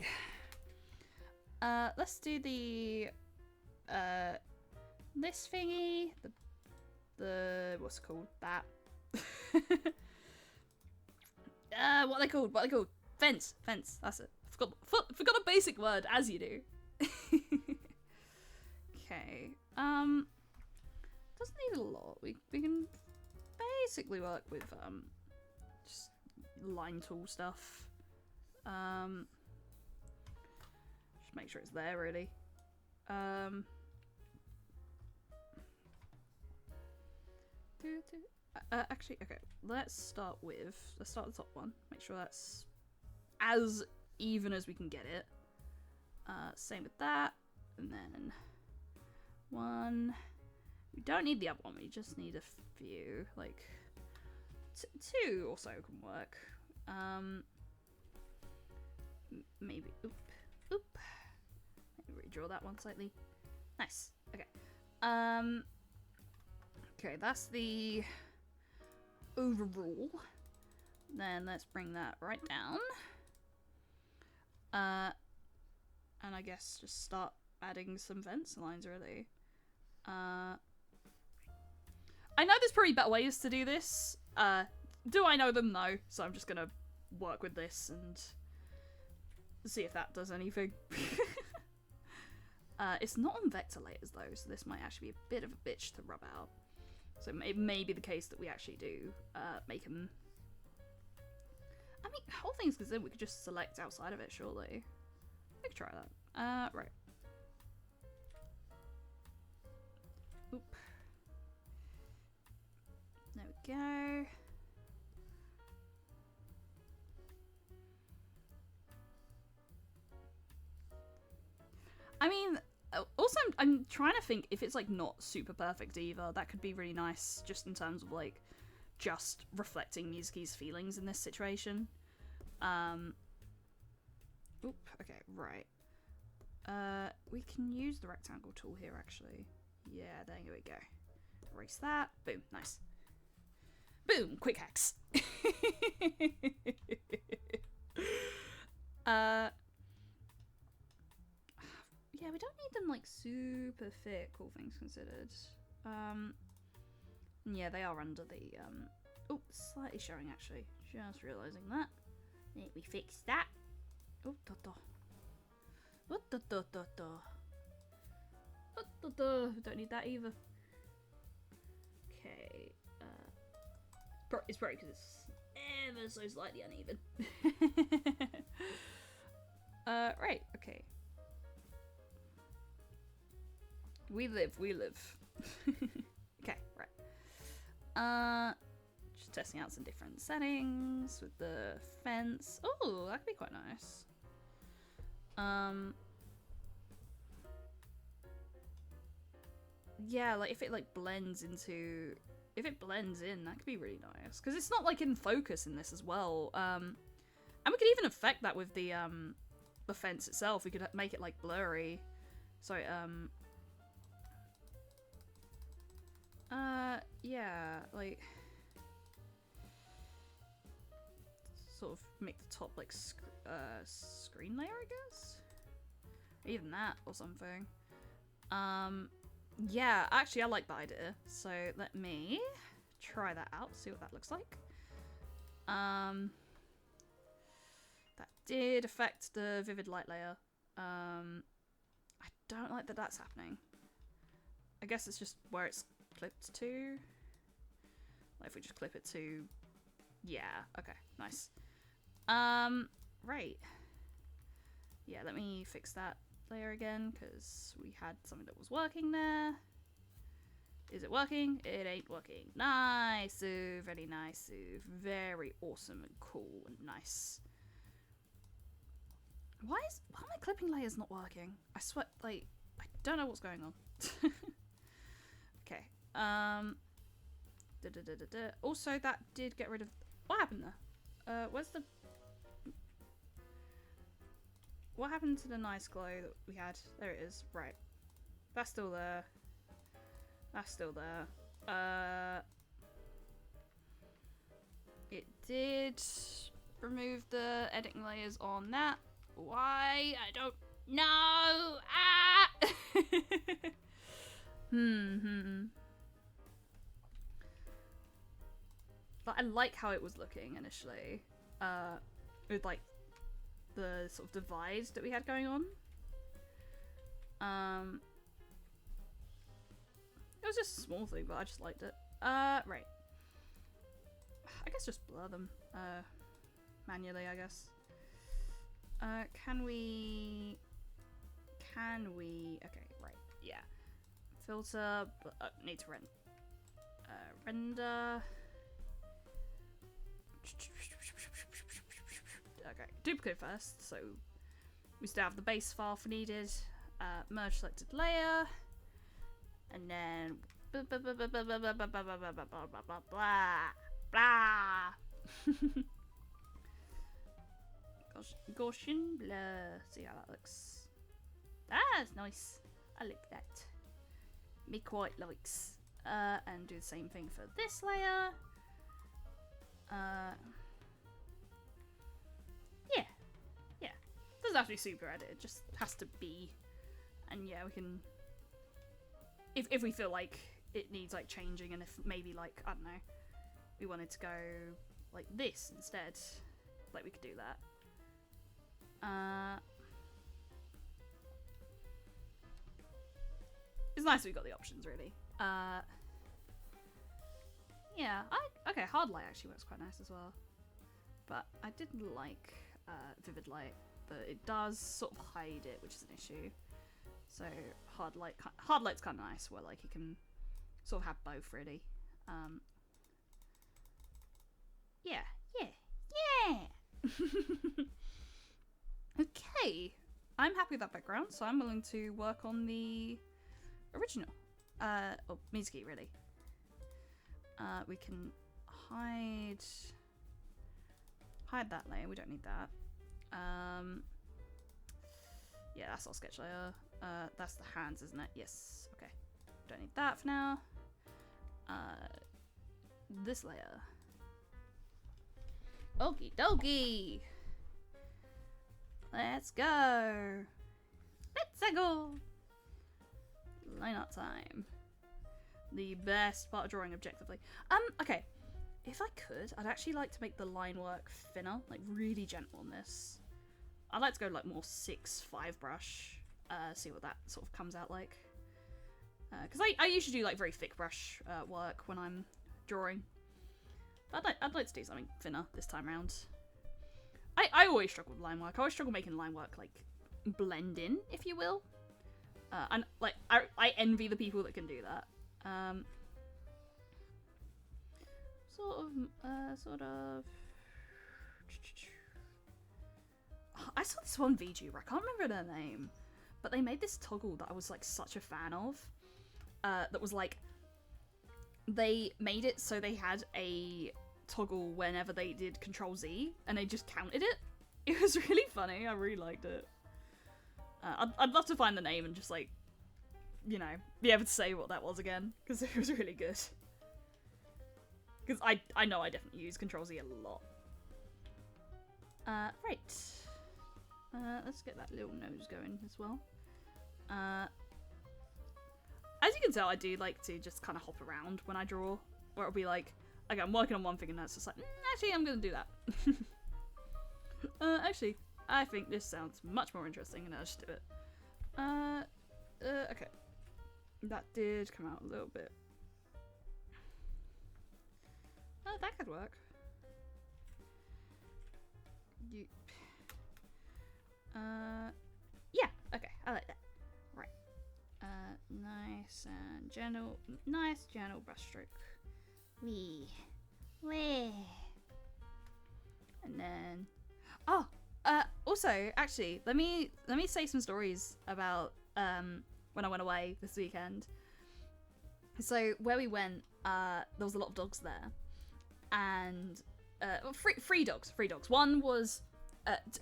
A: Let's do the this thingy, the what's it called? That. What are they called? Fence. That's it. Forgot a basic word, as you do. Okay. Doesn't need a lot. We can basically work with just line tool stuff. Just make sure it's there really. Actually, okay. Let's start the top one. Make sure that's as even as we can get it. Same with that, and then one. We don't need the other one. We just need a few, like two or so can work. Maybe. Oop. Maybe redraw that one slightly. Nice. Okay. Okay, that's the overall. Then let's bring that right down. And I guess just start adding some fence lines really. I know there's probably better ways to do this. Do I know them? No. So I'm just gonna work with this and see if that does anything. It's not on vector layers though, so this might actually be a bit of a bitch to rub out. So it may be the case that we actually do make them. I mean, whole thing's considered, we could just select outside of it, surely. We could try that. Right. Oop. There we go. I mean, also I'm trying to think if it's like not super perfect either. That could be really nice, just in terms of like just reflecting Mizu5's feelings in this situation. Oop. Okay. Right. We can use the rectangle tool here, actually. Yeah, there we go. Erase that. Boom. Nice. Boom. Quick hacks. Yeah, we don't need them like super thick, all things considered. Yeah, they are under the oh, slightly showing actually. Just realizing that. Let me fix that. Oh, don't need that either. Okay. It's probably because it's ever so slightly uneven. Right. Okay. We live. Okay, right. Just testing out some different settings with the fence. Oh, that could be quite nice. Yeah, like if it like blends into, if it blends in, that could be really nice. Because it's not like in focus in this as well. And we could even affect that with the fence itself. We could make it like blurry. So yeah, like sort of make the top like screen layer, I guess, or even that or something. Yeah, actually I like the idea, so let me try that out, see what that looks like. That did affect the vivid light layer. I don't like that that's happening. I guess it's just where it's clipped to. Like if we just clip it to, yeah, okay, nice. Right. Yeah, let me fix that layer again, because we had something that was working there. Is it working? It ain't working. Nice, very nice, very awesome and cool and nice. Why are my clipping layers not working? I swear, like, I don't know what's going on. Okay. Also, that did get rid of. What happened there? Where's the... What happened to the nice glow that we had? There it is. Right. That's still there. That's still there. It did remove the editing layers on that. Why? I don't know. Ah! But I like how it was looking initially. With like the sort of divide that we had going on. It was just a small thing, but I just liked it. Right. I guess just blur them. Manually, I guess. Can we... Okay, right. Yeah. Filter, need to render. Okay, duplicate first, so we still have the base file if needed. Merge selected layer, and then blah. Gaussian blur. See how that looks. That's nice. I like that. Me quite likes. And do the same thing for this layer. Yeah. Doesn't have to be super edited, it just has to be. And yeah, we can... If we feel like it needs like changing, and if maybe like, I don't know, we wanted to go like this instead, like we could do that. It's nice we've got the options, really. Yeah, okay, hard light actually works quite nice as well. But I didn't like vivid light, but it does sort of hide it, which is an issue. So hard light's kind of nice, where like you can sort of have both, really. Yeah. Okay, I'm happy with that background, so I'm willing to work on the original, or Mizu5 really. We can hide that layer. We don't need that. Yeah, that's our sketch layer. That's the hands, isn't it? Yes. Okay. Don't need that for now. This layer. Okie dokie. Let's go. Let's go. Line art time. The best part of drawing objectively. Okay. If I could, I'd actually like to make the line work thinner, like really gentle on this. I'd like to go like more 6-5 brush, see what that sort of comes out like. Because I usually do like very thick brush work when I'm drawing. But I'd like to do something thinner this time around. I always struggle with line work. I always struggle making line work like blend in, if you will. And like I envy the people that can do that. Sort of. I saw this one VTuber, I can't remember their name, but they made this toggle that I was like such a fan of. That was like, they made it so they had a toggle whenever they did Control Z, and they just counted it. It was really funny. I really liked it. I'd love to find the name and just like, you know, be able to say what that was again, because it was really good. Because I know I definitely use Control Z a lot. Right. Let's get that little nose going as well. As you can tell, I do like to just kind of hop around when I draw, where it'll be like, okay, I'm working on one thing and that's just like, actually, I'm gonna do that. Actually, I think this sounds much more interesting, and I'll just do it. Okay. That did come out a little bit. Oh, that could work. Yeah, okay, I like that. Right. Nice and gentle brush stroke. Wee. And then, also, actually, let me say some stories about when I went away this weekend. So where we went, there was a lot of dogs there, and three dogs. One was,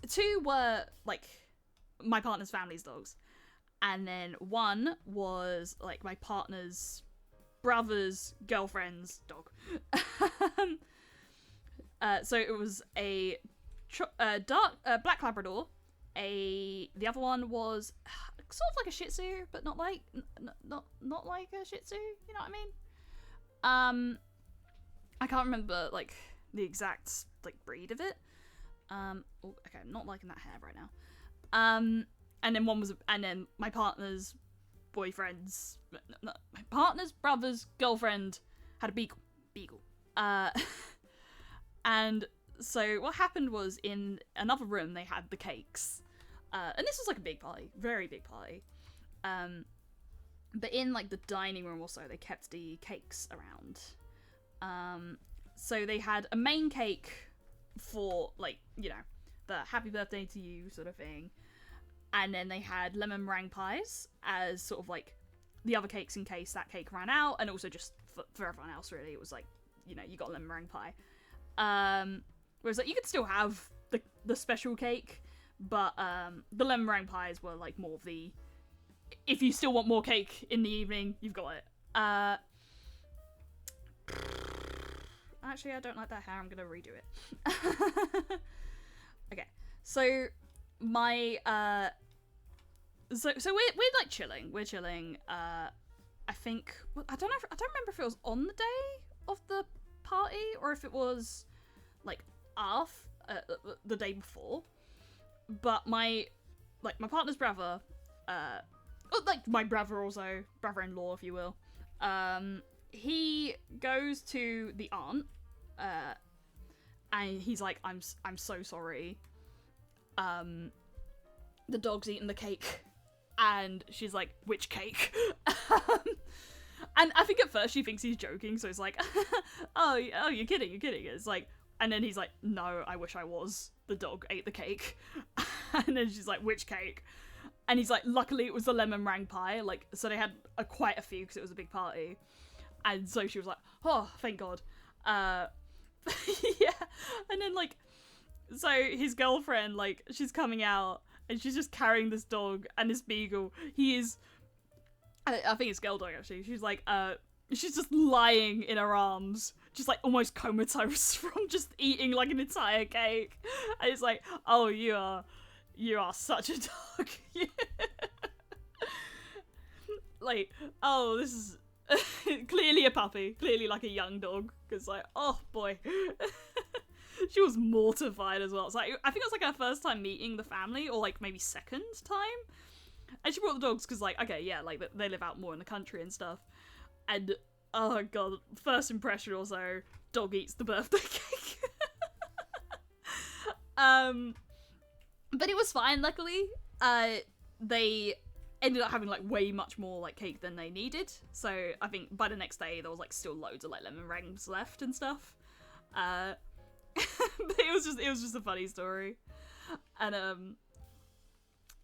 A: two were like my partner's family's dogs, and then one was like my partner's brother's girlfriend's dog. So it was a black Labrador. The other one was sort of like a Shih Tzu, but not like not like a Shih Tzu. You know what I mean? I can't remember like the exact like breed of it. Okay, I'm not liking that hair right now. And then my partner's boyfriend's, my partner's brother's girlfriend had a beagle. And so what happened was in another room they had the cakes. And this was like a big party, very big party. But in like the dining room also they kept the cakes around. So they had a main cake for like, you know, the happy birthday to you sort of thing. And then they had lemon meringue pies as sort of like the other cakes in case that cake ran out. And also just for everyone else really, it was like, you know, you got lemon meringue pie. Whereas like you could still have the special cake, but the lemon meringue pies were like more of the, if you still want more cake in the evening, you've got it. Actually, I don't like that hair. I'm gonna redo it. Okay, so my so we're like chilling. We're chilling. I think I don't remember if it was on the day of the party or if it was like the day before. But my partner's brother, like my brother also, brother-in-law if you will, he goes to the aunt, and he's like, I'm so sorry. The dog's eaten the cake, and she's like, which cake? And I think at first she thinks he's joking, so it's like, oh, you're kidding. It's like, and then he's like, no, I wish I was. The dog ate the cake. And then she's like, which cake? And he's like, luckily it was the lemon meringue pie. Like, so they had quite a few because it was a big party. And so she was like, oh, thank God. Yeah. And then like, so his girlfriend, like, she's coming out and she's just carrying this dog and this beagle. He is, I think it's girl dog actually. She's like, she's just lying in her arms, just like almost comatose from just eating like an entire cake. And it's like, oh, you are such a dog. Like, oh, this is clearly a puppy, clearly like a young dog. Because like, oh boy. She was mortified as well. It's like, I think it was like her first time meeting the family, or like maybe second time. And she brought the dogs because like, okay, yeah, like they live out more in the country and stuff. And oh god, first impression also, dog eats the birthday cake. But it was fine, luckily. They ended up having like way much more like cake than they needed. So I think by the next day there was like still loads of like lemon meringues left and stuff. But it was just a funny story. And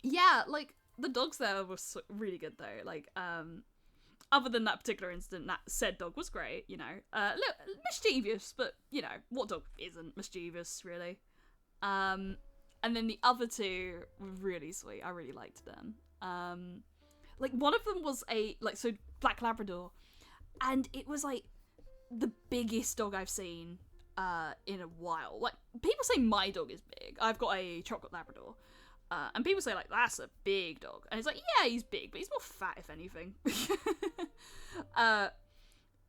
A: yeah, like the dogs there were really good though. Like other than that particular incident, that said dog was great, you know. Look, mischievous, but you know, what dog isn't mischievous really? And then the other two were really sweet. I really liked them. Like one of them was so Black Labrador, and it was like the biggest dog I've seen in a while. Like people say my dog is big. I've got a chocolate Labrador. And people say, like, that's a big dog. And it's like, yeah, he's big, but he's more fat, if anything.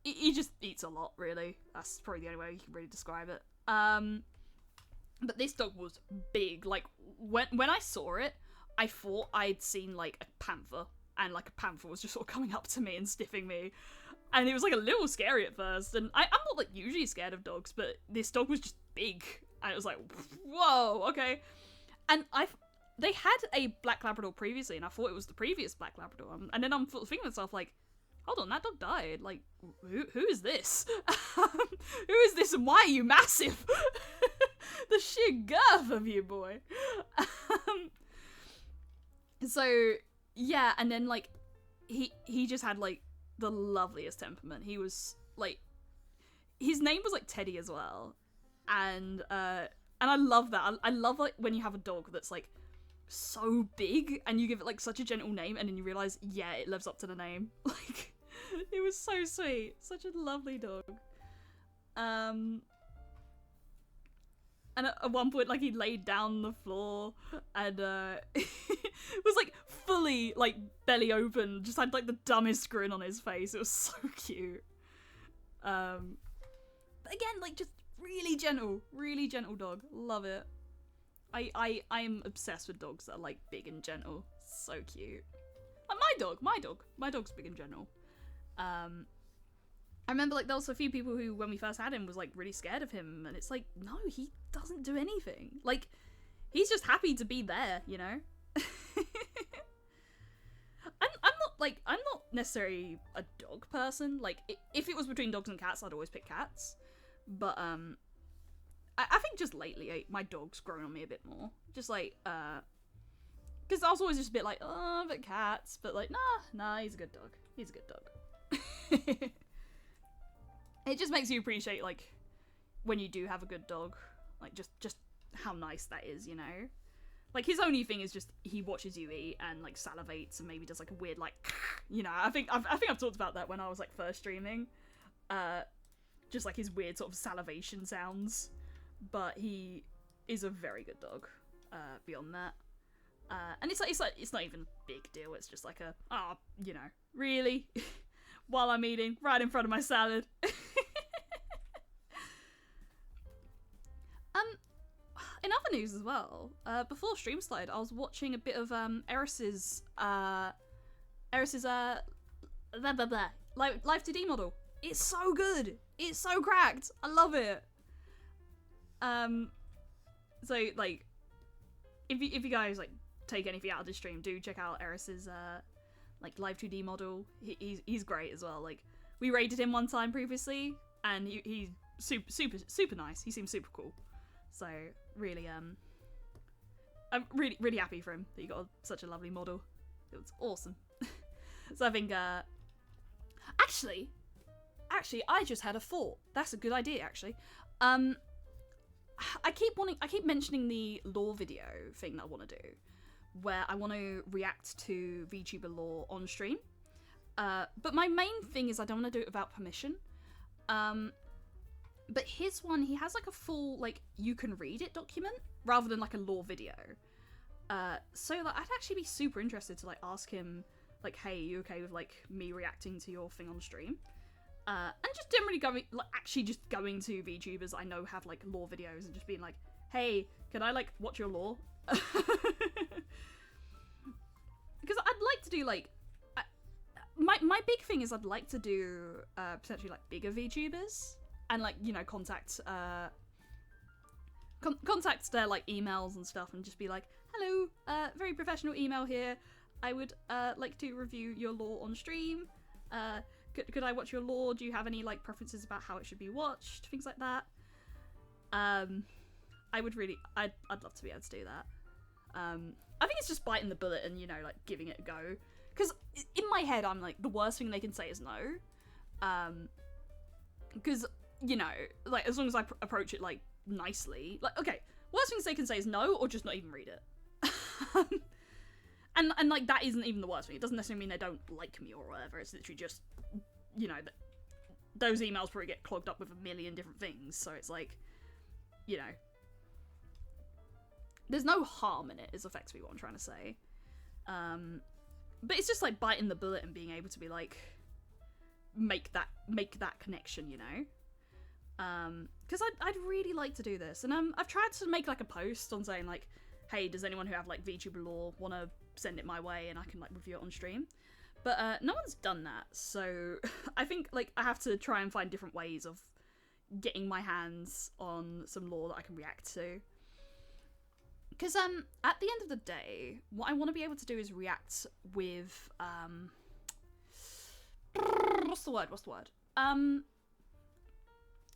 A: He just eats a lot, really. That's probably the only way you can really describe it. But this dog was big. Like, when I saw it, I thought I'd seen, like, a panther. And, like, a panther was just sort of coming up to me and sniffing me. And it was, like, a little scary at first. And I'm not, like, usually scared of dogs, but this dog was just big. And it was like, whoa, okay. And they had a Black Labrador previously, and I thought it was the previous Black Labrador. And then I'm thinking to myself, like, hold on, that dog died. Like, who is this? Who is this, and why are you massive? The sheer girth of you, boy. So, yeah, and then, like, he just had, like, the loveliest temperament. He was, like, his name was, like, Teddy as well. And I love that. I love like when you have a dog that's like so big and you give it like such a gentle name and then you realize, yeah, it lives up to the name. Like, it was so sweet. Such a lovely dog. And at one point, like, he laid down on the floor and was like fully like belly open, just had like the dumbest grin on his face. It was so cute. But again, like, just really gentle dog. Love it. I'm obsessed with dogs that are like big and gentle. So cute. Like my dog's big and gentle. I remember like there was a few people who, when we first had him, was like really scared of him, and it's like, no, he doesn't do anything. Like, he's just happy to be there, you know. I'm not necessarily a dog person. Like, if it was between dogs and cats, I'd always pick cats. But I think just lately, my dog's grown on me a bit more. Just like because I was always just a bit like, oh, but cats. But like, nah, he's a good dog. He's a good dog. It just makes you appreciate, like, when you do have a good dog, like, just how nice that is, you know? Like, his only thing is just he watches you eat and, like, salivates and maybe does, like, a weird, like, you know, I think I've talked about that when I was, like, first streaming. Just, like, his weird sort of salivation sounds. But he is a very good dog, beyond that. And it's not even a big deal, it's just like you know, really? While I'm eating, right in front of my salad. In other news as well, before stream started, I was watching a bit of Eris's Live 2D model. It's so good. It's so cracked. I love it. So like, if you guys like take anything out of this stream, do check out Eris's like Live 2D model. He's great as well. Like, we raided him one time previously, and he's super nice. He seems super cool. So really, I'm really happy for him that he got such a lovely model. It was awesome. So I think actually, I just had a thought. That's a good idea, actually. I keep mentioning the lore video thing that I want to do, where I want to react to VTuber lore on stream. But my main thing is I don't want to do it without permission. But his one, he has like a full, like, you can read it document, rather than like a lore video. So like, I'd actually be super interested to like ask him, like, hey, you okay with like me reacting to your thing on stream? And just generally just going to VTubers I know have like lore videos and just being like, hey, can I like watch your lore? Because I'd like to do like, my big thing is I'd like to do potentially like bigger VTubers and like, you know, contact their like emails and stuff and just be like, hello, very professional email here. I would like to review your lore on stream. Could I watch your lore? Do you have any like preferences about how it should be watched? Things like that. I'd love to be able to do that. I think it's just biting the bullet and, you know, like giving it a go. Because in my head, I'm like, the worst thing they can say is no. Because, you know, like, as long as I approach it like nicely, like, okay, worst things they can say is no, or just not even read it. And like, that isn't even the worst thing. It doesn't necessarily mean they don't like me or whatever. It's literally just, you know, those emails probably get clogged up with a million different things. So it's like, you know, there's no harm in it, is effectively what I'm trying to say. But it's just like biting the bullet and being able to be like, make that connection, you know? Because I'd really like to do this. And I've tried to make like a post on saying like, hey, does anyone who have like VTuber lore want to send it my way and I can like review it on stream? But no one's done that, so I think like I have to try and find different ways of getting my hands on some lore that I can react to. Because at the end of the day, what I want to be able to do is react with what's the word?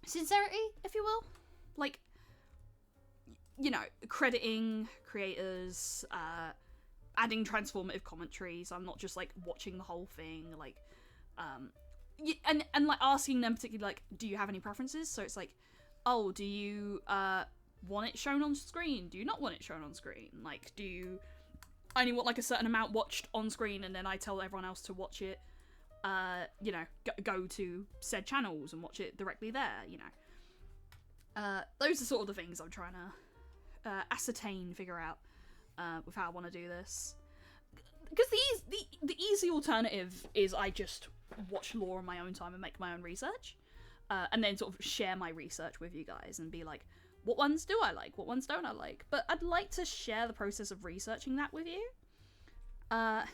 A: Sincerity, if you will. Like, you know, crediting creators, adding transformative commentary, so I'm not just like watching the whole thing, like and like asking them particularly like, do you have any preferences? So it's like, oh, do you want it shown on screen? Do you not want it shown on screen? Like, do you only want like a certain amount watched on screen, and then I tell everyone else to watch it, you know, go to said channels and watch it directly there, you know. Those are sort of the things I'm trying to ascertain, figure out with how I want to do this. Because the easy alternative is I just watch lore on my own time and make my own research, and then sort of share my research with you guys and be like, what ones do I like? What ones don't I like? But I'd like to share the process of researching that with you. Because,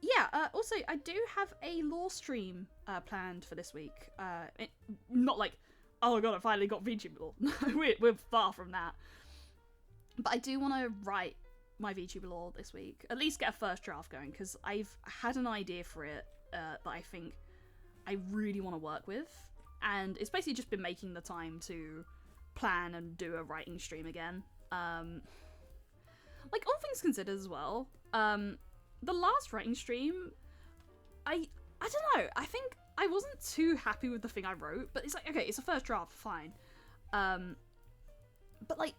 A: yeah, also, I do have a lore stream planned for this week. Not like, oh my god, I finally got VTuber lore. we're far from that. But I do want to write my VTuber lore this week. At least get a first draft going, because I've had an idea for it that I think I really want to work with. And it's basically just been making the time to plan and do a writing stream again. Like, all things considered as well, the last writing stream, I don't know, I think I wasn't too happy with the thing I wrote, but it's like, okay, it's a first draft, fine. But like,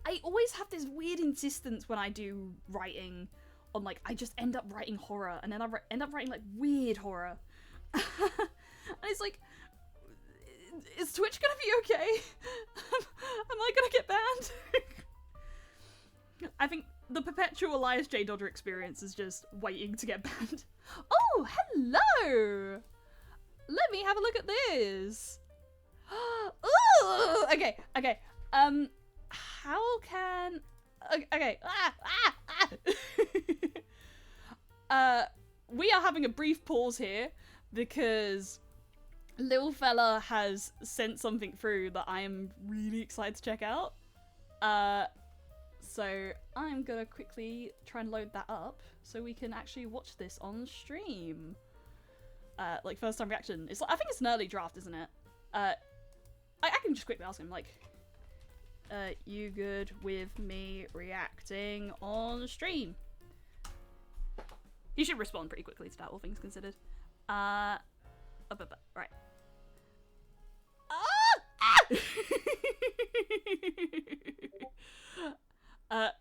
A: I always have this weird insistence when I do writing on, like, I just end up writing horror, and then I end up writing, like, weird horror. And it's like, is Twitch gonna be okay? Am I gonna get banned? I think the perpetual Elias J. Dodder experience is just waiting to get banned. Oh, hello! Let me have a look at this. Ooh, okay. How can... Okay. We are having a brief pause here because little fella has sent something through that I am really excited to check out. So I'm gonna quickly try and load that up so we can actually watch this on stream. Like, first time reaction. It's like, I think it's an early draft, isn't it? I can just quickly ask him, like, you good with me reacting on stream? He should respond pretty quickly to that, all things considered. Right.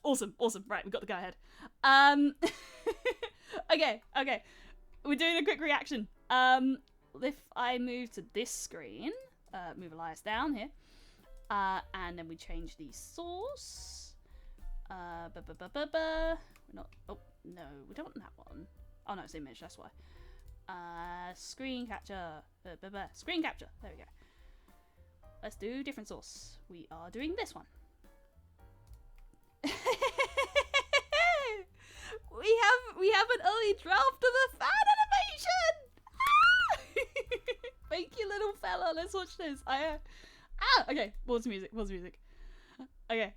A: Awesome. Right, we got the go ahead. Okay. We're doing a quick reaction. If I move to this screen, move Elias down here, and then we change the source. We're not. Oh no, we don't want that one. Oh no, it's image. That's why. Screen capture. Screen capture. There we go. Let's do different source. We are doing this one. we have an early draft of a fan animation. Thank you, little fella. Let's watch this. Okay. Pause music. Okay.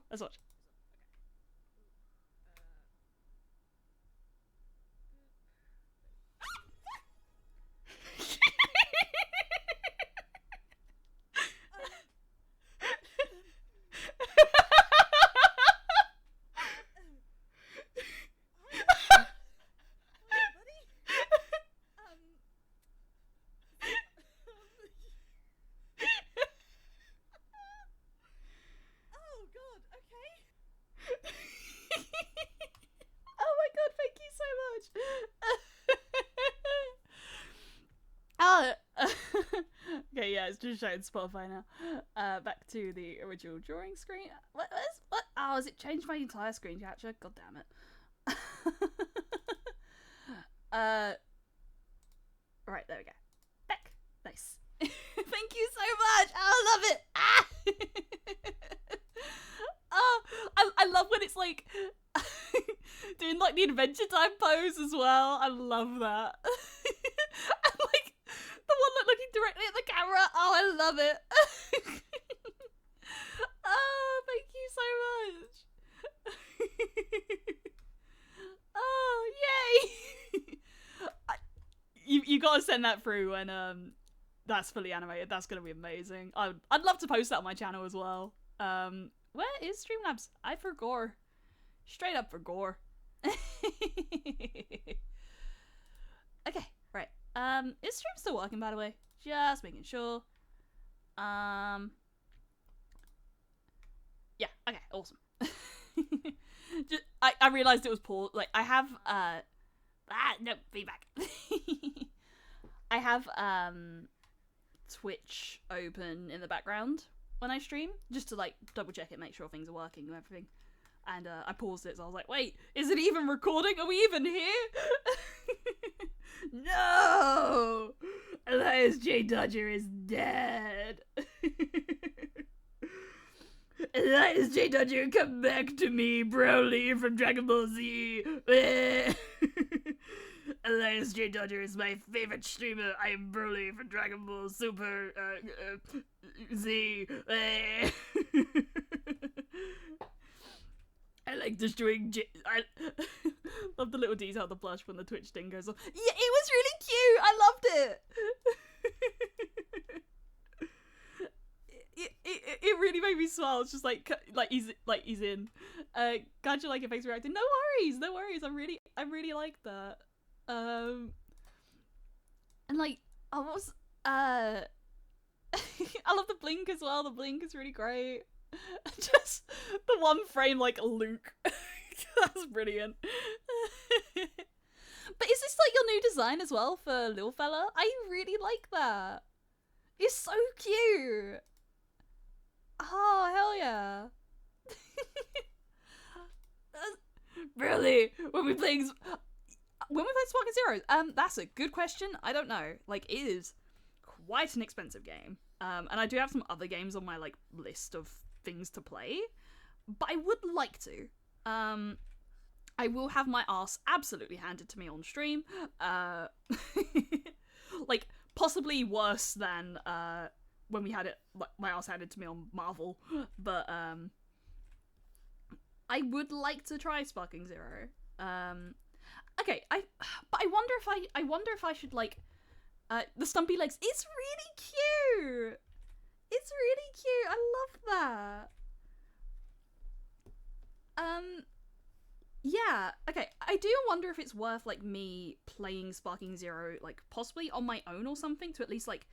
A: Let's watch. Okay, yeah, it's just showing Spotify now. Back to the original drawing screen. What? Oh, has it changed my entire screen capture? God damn it. Right, there we go. Back. Nice. Thank you so much. I love it. Oh, I love when it's like doing like the Adventure Time pose as well. I love that. And like the one looking directly at the camera. Oh, I love it. Oh, thank you so much. Oh, yay. You gotta send that through when that's fully animated. That's gonna be amazing. I'd love to post that on my channel as well. Where is Streamlabs? I for gore. Straight up for gore. Okay, right. Is stream still working, by the way? Just making sure. Yeah, okay, awesome. I realized it was poor. Like, I have, no, feedback. I have, Twitch open in the background when I stream, just to, like, double check it, make sure things are working and everything. And, I paused it, so I was like, wait, is it even recording? Are we even here? No! Elias J. Dodger is dead. Elias J. Dodger, come back to me, Broly from Dragon Ball Z. Elias J. Dodger is my favorite streamer. I am Broly from Dragon Ball Super Z. I like destroying I love the little detail of the blush when the Twitch thing goes off. Yeah, it was really cute. I loved it. It really made me smile. It's just like he's in. Glad you like it. Thanks for reacting. No worries. I really like that. And like I was I love the blink as well. The blink is really great. Just the one frame like Luke. That's brilliant. But is this like your new design as well for little fella? I really like that. It's so cute. Oh, hell yeah. Really? When we play Sparking Zeroes? That's a good question. I don't know. Like, it is quite an expensive game. And I do have some other games on my, like, list of things to play. But I would like to. I will have my ass absolutely handed to me on stream. Like, possibly worse than, when we had it, my ass handed to me on Marvel, but I would like to try Sparking Zero. Okay, but I wonder if I should like, the stumpy legs. It's really cute. It's really cute. I love that. Yeah. Okay, I do wonder if it's worth like me playing Sparking Zero like possibly on my own or something to at least like.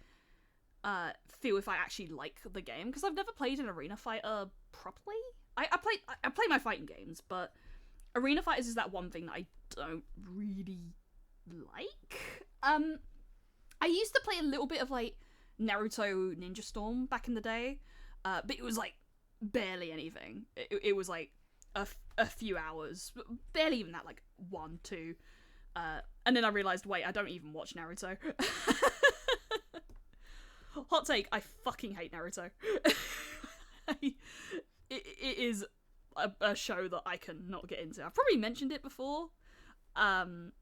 A: Feel if I actually like the game, because I've never played an arena fighter properly. I play my fighting games, but arena fighters is that one thing that I don't really like. I used to play a little bit of like Naruto Ninja Storm back in the day, but it was like barely anything. It was like a few hours, barely even that, like 1, 2, and then I realized, wait, I don't even watch Naruto. Hot take, I fucking hate Naruto. It is a show that I cannot get into. I've probably mentioned it before. And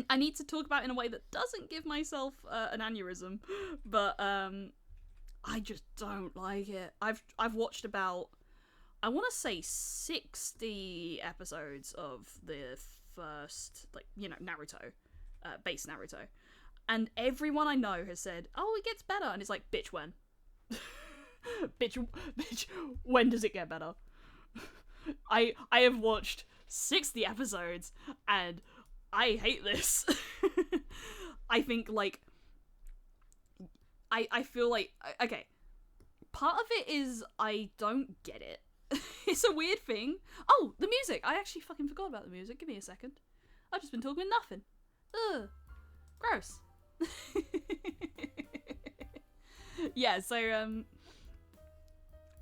A: I need to talk about it in a way that doesn't give myself an aneurysm. But I just don't like it. I've watched about, I want to say 60 episodes of the first, like, you know, Naruto. Base Naruto. And everyone I know has said, oh, it gets better. And it's like, bitch, when? bitch, when does it get better? I have watched 60 episodes and I hate this. I think, like, I feel like, okay, part of it is I don't get it. It's a weird thing. Oh, the music. I actually fucking forgot about the music. Give me a second. I've just been talking with nothing. Ugh. Gross. Yeah, so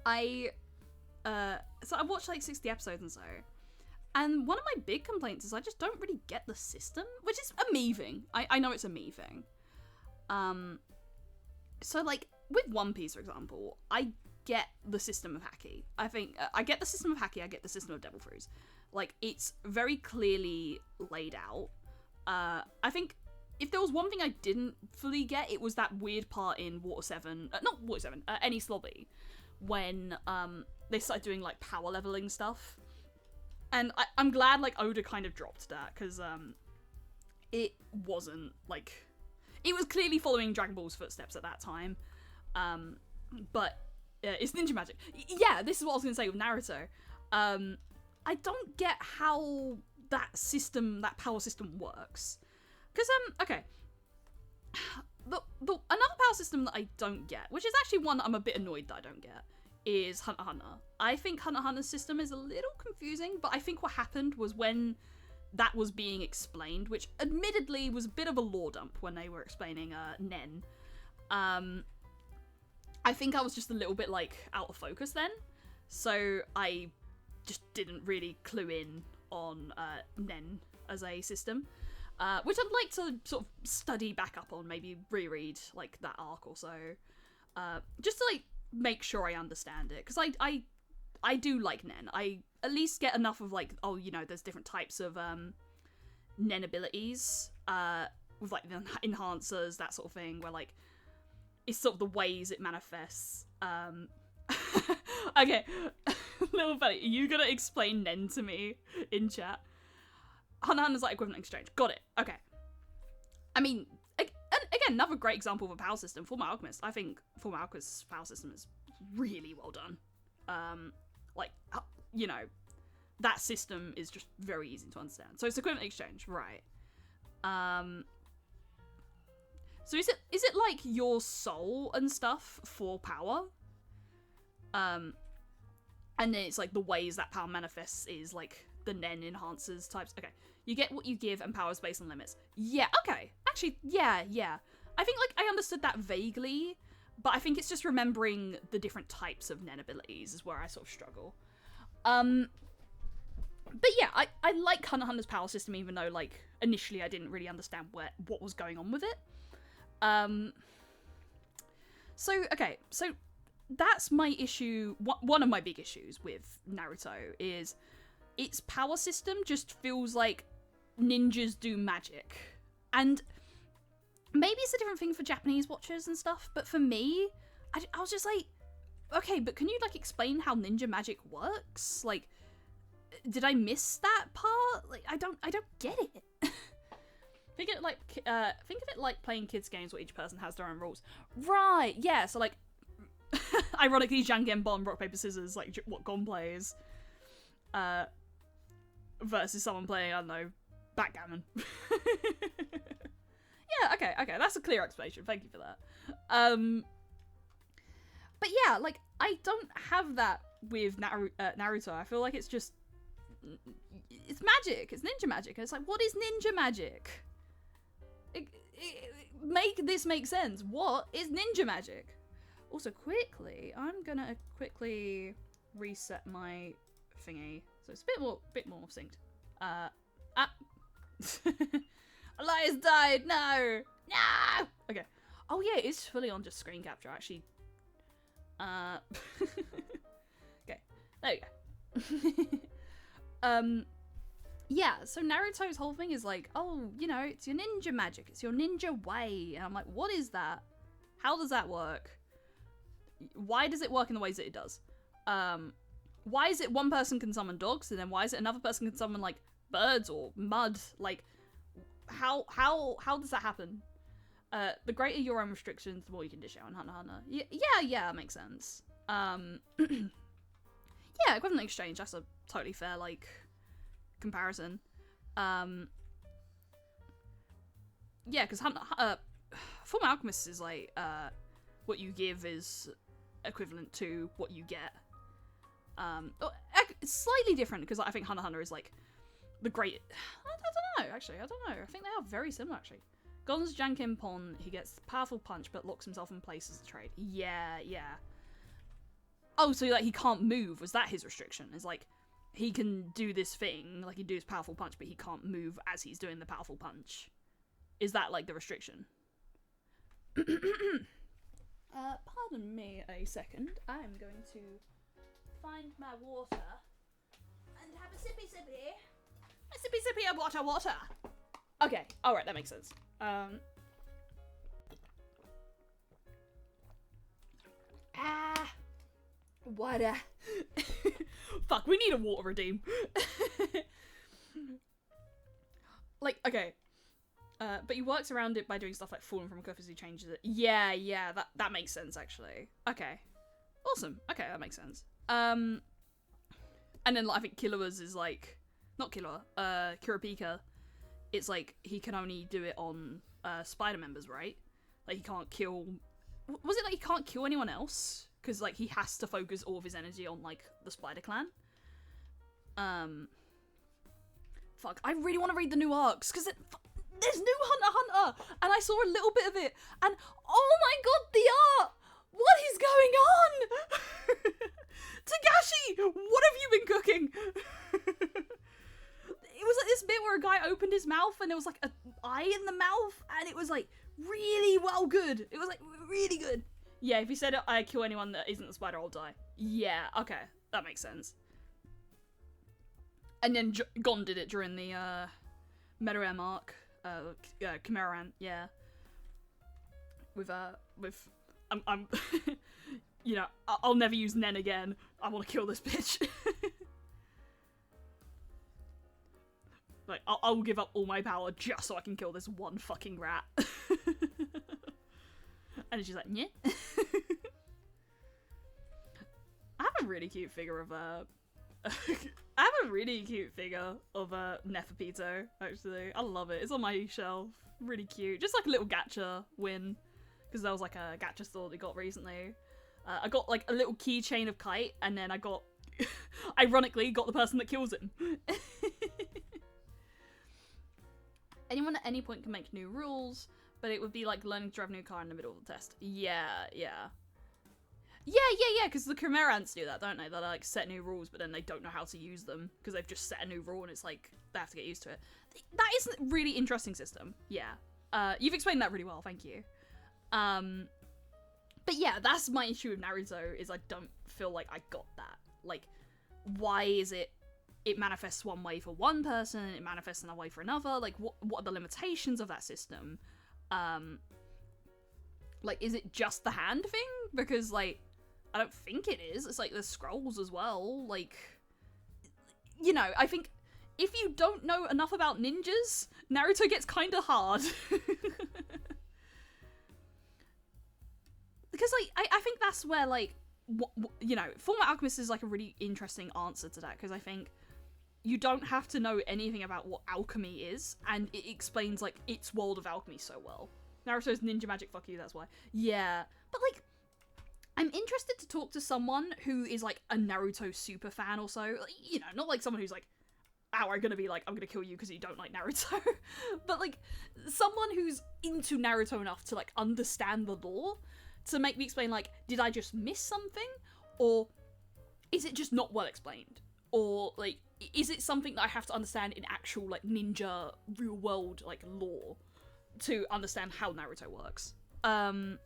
A: I watched like 60 episodes and so, and one of my big complaints is I just don't really get the system, which is a me thing. I know it's a me thing. So like with One Piece, for example, I get the system of Haki. I think I get the system of Haki. I get the system of Devil Fruits. Like, it's very clearly laid out. I think if there was one thing I didn't fully get, it was that weird part in Water 7, not Water 7, Enies Lobby, when they started doing like power leveling stuff. And I'm glad like Oda kind of dropped that, because it wasn't like, it was clearly following Dragon Ball's footsteps at that time. But it's ninja magic. Yeah, this is what I was going to say with Naruto. I don't get how that system, that power system works. Because, okay, another power system that I don't get, which is actually one that I'm a bit annoyed that I don't get, is Hunter x Hunter. I think Hunter x Hunter's system is a little confusing, but I think what happened was when that was being explained, which admittedly was a bit of a lore dump when they were explaining Nen. I think I was just a little bit like out of focus then, so I just didn't really clue in on Nen as a system, which I'd like to sort of study back up on, maybe reread like that arc or so, just to like make sure I understand it, because I do like Nen. I at least get enough of like, oh, you know, there's different types of Nen abilities with like the enhancers, that sort of thing, where like it's sort of the ways it manifests. Okay, little funny. Are you gonna explain Nen to me in chat? Hunter x Hunter's like equivalent exchange. Got it. Okay. I mean, again, another great example of a power system. Fullmetal Alchemist. I think Fullmetal Alchemist's power system is really well done. Like, you know, that system is just very easy to understand. So it's equivalent exchange, right? So is it like your soul and stuff for power? And then it's like the ways that power manifests is like the Nen enhancers types. Okay, you get what you give and power is based on limits. Yeah, okay. Actually, yeah. I think like I understood that vaguely, but I think it's just remembering the different types of Nen abilities is where I sort of struggle. But yeah, I like Hunter x Hunter's power system, even though like initially I didn't really understand what was going on with it. So that's my issue. One of my big issues with Naruto is its power system just feels like ninjas do magic. And maybe it's a different thing for Japanese watchers and stuff, but for me, I was just like, okay, but can you like explain how ninja magic works? Like, did I miss that part? Like, I don't get it. Think of it like playing kids games where each person has their own rules. Right, yeah, so like, ironically, Jangenbon, rock, paper, scissors, like what Gon plays, versus someone playing, I don't know, backgammon. Yeah, okay, that's a clear explanation, thank you for that. But yeah, like, I don't have that with Naruto. I feel like it's just, it's magic, it's ninja magic, and it's like, what is ninja magic? Make this make sense. What is ninja magic? Also, I'm gonna quickly reset my thingy so it's a bit more synced. Elias died. No. Okay. Oh yeah, it is fully on just screen capture actually. Okay, there you go. Yeah, so Naruto's whole thing is like, oh, you know, it's your ninja magic, it's your ninja way, and I'm like, what is that? How does that work? Why does it work in the ways that it does? Why is it one person can summon dogs, and then why is it another person can summon like birds or mud? Like, how does that happen? The greater your own restrictions, the more you can dish out on Hunter x Hunter. Yeah, that makes sense. Yeah, equivalent exchange, that's a totally fair, like, comparison. Yeah, because Fullmetal Alchemist is like, what you give is equivalent to what you get. It's slightly different, because I think Hunter x Hunter is like the great... I don't know, actually. I don't know. I think they are very similar, actually. Gon's Jankenpon, he gets powerful punch, but locks himself in place as a trade. Yeah. Oh, so like he can't move. Was that his restriction? It's like, he can do this thing, like he do his powerful punch, but he can't move as he's doing the powerful punch. Is that like the restriction? Pardon me a second. I'm going to find my water and have a sippy. A sippy of water. Okay, alright, that makes sense. Water. Fuck, we need a water redeem. Like, okay. But he works around it by doing stuff like falling from a cliff as he changes it. Yeah, that makes sense, actually. Okay. Awesome. Okay, that makes sense. And then like, I think Killua's is like, not Killua, Kurapika, it's like, he can only do it on, spider members, right? Like, he can't kill was it like he can't kill anyone else? Because, like, he has to focus all of his energy on, like, the Spider Clan. Fuck, I really want to read the new arcs, because there's new Hunter x Hunter, and I saw a little bit of it, and oh my god, the art! What is going on? Tagashi, what have you been cooking? It was like this bit where a guy opened his mouth, and there was like an eye in the mouth, and it was like really well good. It was like really good. Yeah, if you said I kill anyone that isn't the spider, I'll die. Yeah, okay, that makes sense. And then Gon did it during the Meruem arc, Chimeran, yeah. With I'm you know, I'll never use Nen again. I want to kill this bitch. Like, I'll give up all my power just so I can kill this one fucking rat. And she's like, yeah. I have a really cute figure of Neferpito, actually. I love it. It's on my shelf. Really cute. Just like a little gacha win. Because there was like a gacha store that got recently. I got like a little keychain of Kite, and then I got, ironically, got the person that kills him. Anyone at any point can make new rules, but it would be like learning to drive a new car in the middle of the test. Yeah, because the Chimerans do that, don't they? They like set new rules, but then they don't know how to use them, because they've just set a new rule, and it's like, they have to get used to it. That is a really interesting system, yeah. You've explained that really well, thank you. But yeah, that's my issue with Naruto, is I don't feel like I got that. Like, why is it manifests one way for one person, and it manifests another way for another? Like, what are the limitations of that system? Like, is it just the hand thing? Because, like, I don't think it is. It's like there's scrolls as well. Like, you know, I think if you don't know enough about ninjas, Naruto gets kind of hard. Because, like, I think that's where, like, you know, Fullmetal Alchemist is, like, a really interesting answer to that, because I think you don't have to know anything about what alchemy is, and it explains, like, its world of alchemy so well. Naruto's ninja magic, fuck you, that's why. Yeah, but, like, I'm interested to talk to someone who is, like, a Naruto super fan or so. Like, you know, not, like, someone who's, like, I'm gonna be like, I'm gonna kill you because you don't like Naruto. But, like, someone who's into Naruto enough to, like, understand the lore, to make me explain, like, did I just miss something? Or is it just not well explained? Or, like, is it something that I have to understand in actual, like, ninja real world, like, lore to understand how Naruto works? But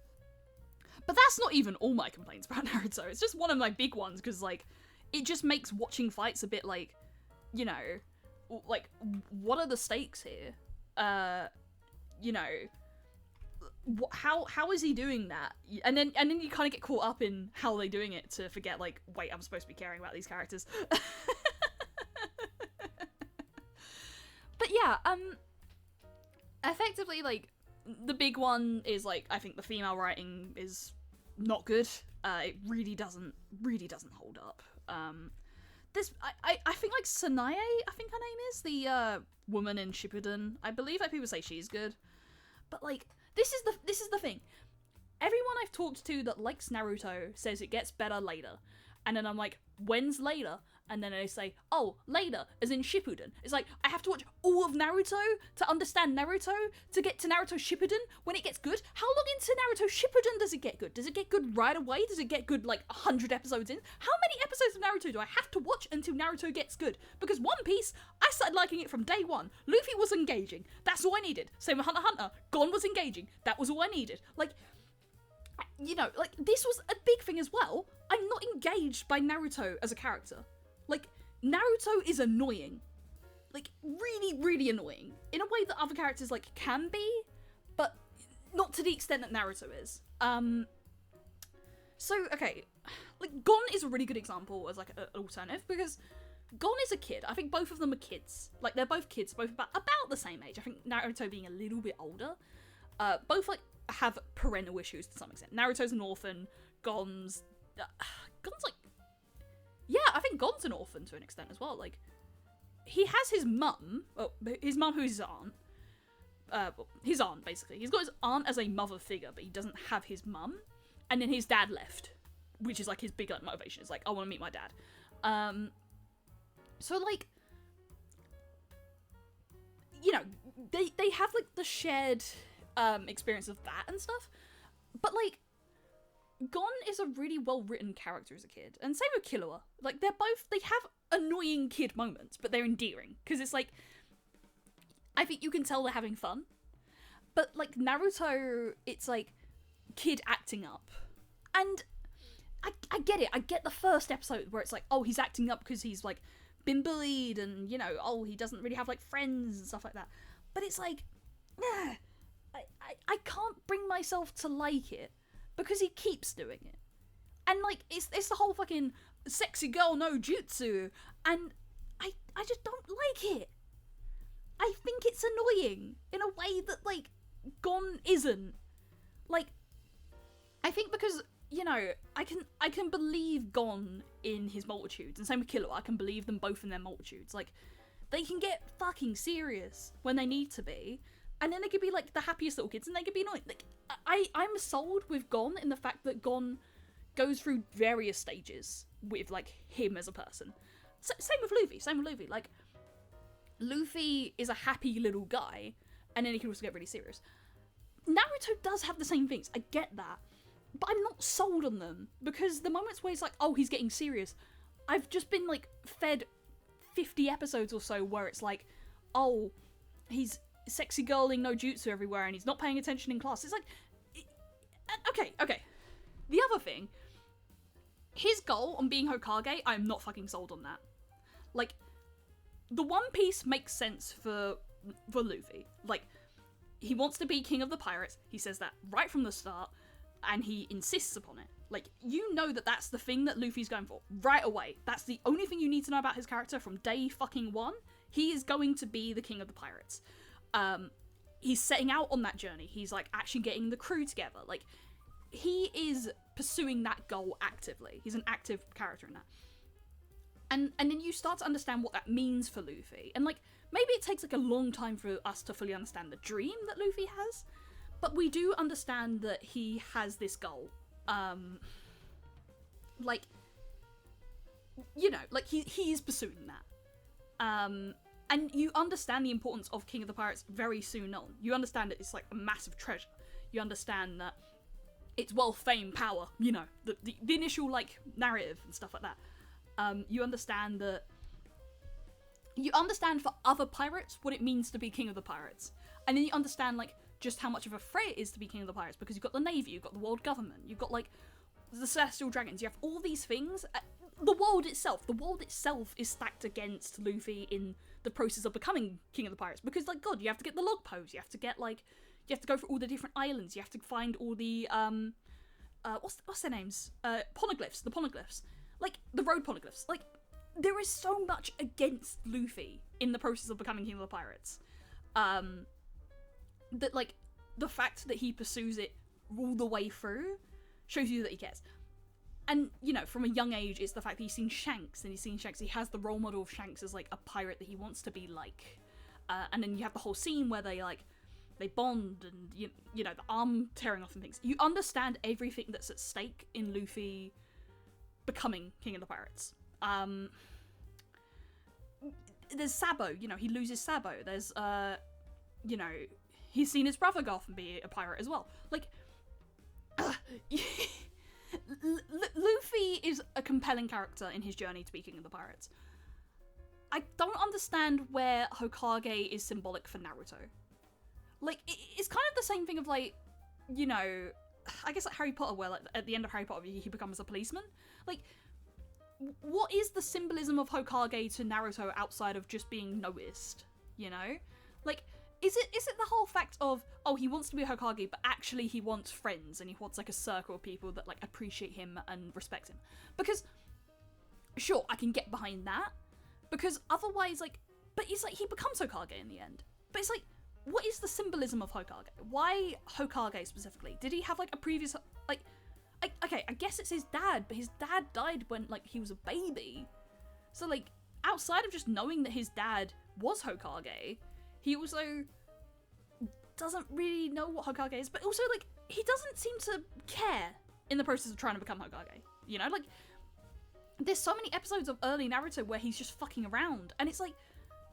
A: that's not even all my complaints about Naruto. It's just one of my big ones, because, like, it just makes watching fights a bit, like, you know, like, what are the stakes here? You know, how is he doing that? And then you kind of get caught up in how they're doing it to forget, like, wait, I'm supposed to be caring about these characters. But yeah, effectively, like, the big one is, like, I think the female writing is not good. It really doesn't hold up. I think, like, Sanae, I think her name is, the woman in Shippuden. I believe that people say she's good, but, like, this is the thing. Everyone I've talked to that likes Naruto says it gets better later, and then I'm like, when's later? And then they say, oh, later, as in Shippuden. It's like, I have to watch all of Naruto to understand Naruto, to get to Naruto Shippuden when it gets good? How long into Naruto Shippuden does it get good? Does it get good right away? Does it get good, like, 100 episodes in? How many episodes of Naruto do I have to watch until Naruto gets good? Because One Piece, I started liking it from day one. Luffy was engaging. That's all I needed. Same with Hunter x Hunter. Gon was engaging. That was all I needed. Like, you know, like, this was a big thing as well. I'm not engaged by Naruto as a character. Like, Naruto is annoying. Like, really, really annoying. In a way that other characters, like, can be, but not to the extent that Naruto is. So, okay, like, Gon is a really good example as, like, an alternative, because Gon is a kid. I think both of them are kids. Like, they're both kids, both about the same age. I think Naruto being a little bit older. Both, like, have parental issues to some extent. Naruto's an orphan. Gon's like, yeah, I think Gon's an orphan to an extent as well. Like, he has his mum, who's his aunt, his aunt, basically. He's got his aunt as a mother figure, but he doesn't have his mum. And then his dad left, which is, like, his big, like, motivation. It's like, I want to meet my dad. So, like, you know, they have, like, the shared experience of that and stuff. But, like, Gon is a really well-written character as a kid. And same with Killua. Like, they have annoying kid moments, but they're endearing. Because it's, like, I think you can tell they're having fun. But, like, Naruto, it's, like, kid acting up. And I get it. I get the first episode where it's like, oh, he's acting up because he's, like, been bullied and, you know, oh, he doesn't really have, like, friends and stuff like that. But it's like, I can't bring myself to like it because he keeps doing it. And, like, it's the whole fucking sexy girl no jutsu. And I just don't like it. I think it's annoying in a way that, like, Gon isn't. Like, I think because, you know, I can believe Gon in his multitudes, and same with Killua, I can believe them both in their multitudes. Like, they can get fucking serious when they need to be, and then they could be, like, the happiest little kids, and they could be annoying. Like, I'm sold with Gon in the fact that Gon goes through various stages with, like, him as a person. Same with Luffy. Like, Luffy is a happy little guy, and then he can also get really serious. Naruto does have the same things, I get that. But I'm not sold on them, because the moments where it's like, oh, he's getting serious, I've just been, like, fed 50 episodes or so where it's like, oh, he's sexy girling no jutsu everywhere and he's not paying attention in class. It's like, okay. The other thing, his goal on being Hokage, I'm not fucking sold on that. Like, the One Piece makes sense for Luffy. Like, he wants to be king of the pirates, he says that right from the start, and he insists upon it. Like, you know that that's the thing that Luffy's going for right away. That's the only thing you need to know about his character from day fucking one. He is going to be the king of the pirates. He's setting out on that journey. He's, like, actually getting the crew together. Like, he is pursuing that goal actively. He's an active character in that. And then you start to understand what that means for Luffy. And, like, maybe it takes, like, a long time for us to fully understand the dream that Luffy has. But we do understand that he has this goal. Like, you know, like, he is pursuing that. And you understand the importance of King of the Pirates very soon on. You understand that it's, like, a massive treasure. You understand that it's wealth, fame, power, you know, the initial, like, narrative and stuff like that. You understand that... You understand for other pirates what it means to be King of the Pirates. And then you understand, like, just how much of a threat it is to be King of the Pirates, because you've got the Navy, you've got the world government, you've got, like, the Celestial Dragons, you have all these things. The world itself is stacked against Luffy in the process of becoming King of the Pirates, because, like, God, you have to get the log posts, you have to get, like, you have to go through all the different islands, you have to find all the, what's their names? The poneglyphs. Like, the road poneglyphs. Like, there is so much against Luffy in the process of becoming King of the Pirates. That, like, the fact that he pursues it all the way through shows you that he cares. And, you know, from a young age, it's the fact that he's seen Shanks, he has the role model of Shanks as, like, a pirate that he wants to be like. And then you have the whole scene where they bond and, you know, the arm tearing off and things. You understand everything that's at stake in Luffy becoming King of the Pirates. There's Sabo, you know, he loses Sabo. There's, you know, he's seen his brother go off and be a pirate as well. Like, Luffy is a compelling character in his journey to be King of the Pirates. I don't understand where Hokage is symbolic for Naruto. Like, it's kind of the same thing of, like, you know, I guess like Harry Potter, where, like, at the end of Harry Potter he becomes a policeman. Like, what is the symbolism of Hokage to Naruto outside of just being noticed, you know? Like, is it the whole fact of, oh, he wants to be a Hokage, but actually he wants friends, and he wants, like, a circle of people that, like, appreciate him and respect him? Because, sure, I can get behind that, because otherwise, like, but it's like, he becomes Hokage in the end. But it's like, what is the symbolism of Hokage? Why Hokage specifically? Did he have, like, a previous, like, okay, I guess it's his dad, but his dad died when, like, he was a baby. So, like, outside of just knowing that his dad was Hokage, he also doesn't really know what Hokage is, but also, like, he doesn't seem to care in the process of trying to become Hokage. You know, like, there's so many episodes of early Naruto where he's just fucking around, and it's like,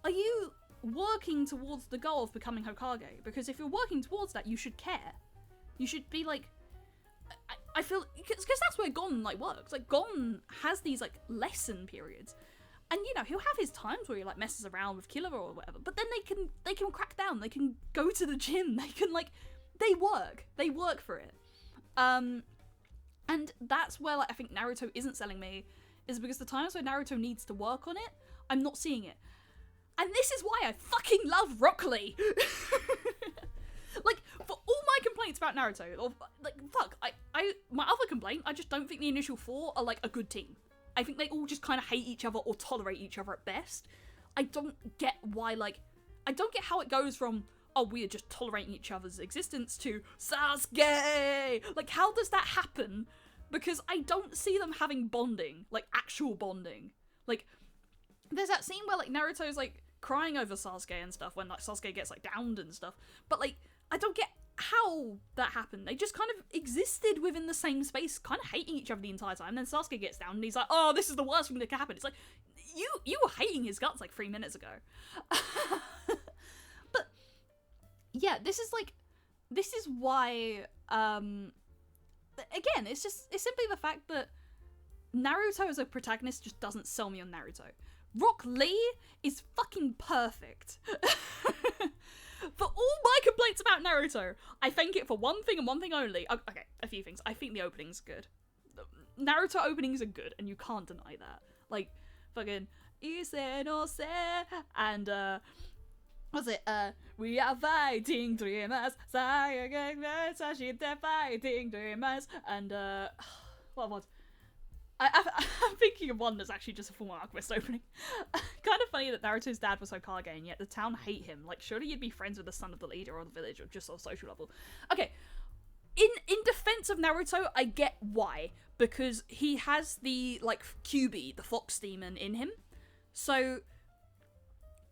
A: are you working towards the goal of becoming Hokage? Because if you're working towards that, you should care. You should be like, I feel, because that's where Gon, like, works. Like, Gon has these, like, lesson periods, and, you know, he'll have his times where he, like, messes around with Killer or whatever, but then they can crack down, they can go to the gym, they can, like, they work for it. And that's where, like, I think Naruto isn't selling me, is because the times where Naruto needs to work on it, I'm not seeing it. And this is why I fucking love Rock Lee! Like, for all my complaints about Naruto, or, like, fuck, my other complaint, I just don't think the initial 4 are, like, a good team. I think they all just kind of hate each other or tolerate each other at best. I don't get why, like, I don't get how it goes from, oh, we are just tolerating each other's existence to Sasuke! Like, how does that happen? Because I don't see them having bonding, like, actual bonding. Like, there's that scene where, like, Naruto's, like, crying over Sasuke and stuff when, like, Sasuke gets, like, downed and stuff. But, like, I don't get how that happened. They just kind of existed within the same space, kind of hating each other the entire time. And then Sasuke gets down and he's like, oh, this is the worst thing that can happen. It's like, you were hating his guts, like, 3 minutes ago. But, yeah, this is why, again, it's simply the fact that Naruto as a protagonist just doesn't sell me on Naruto. Rock Lee is fucking perfect. For all my complaints about Naruto, I thank it for one thing and one thing only. Okay, a few things. I think the opening's good. Naruto openings are good, and you can't deny that. Like, fucking, Ise no se, and, what's it, we are fighting dreamers, fighting dreamers, and, what? I'm thinking of one that's actually just a full Alchemist opening. Kind of funny that Naruto's dad was Hokage and yet the town hate him. Like, surely you'd be friends with the son of the leader or the village or just on social level. Okay, in defense of Naruto, I get why. Because he has the, like, QB, the fox demon in him. So,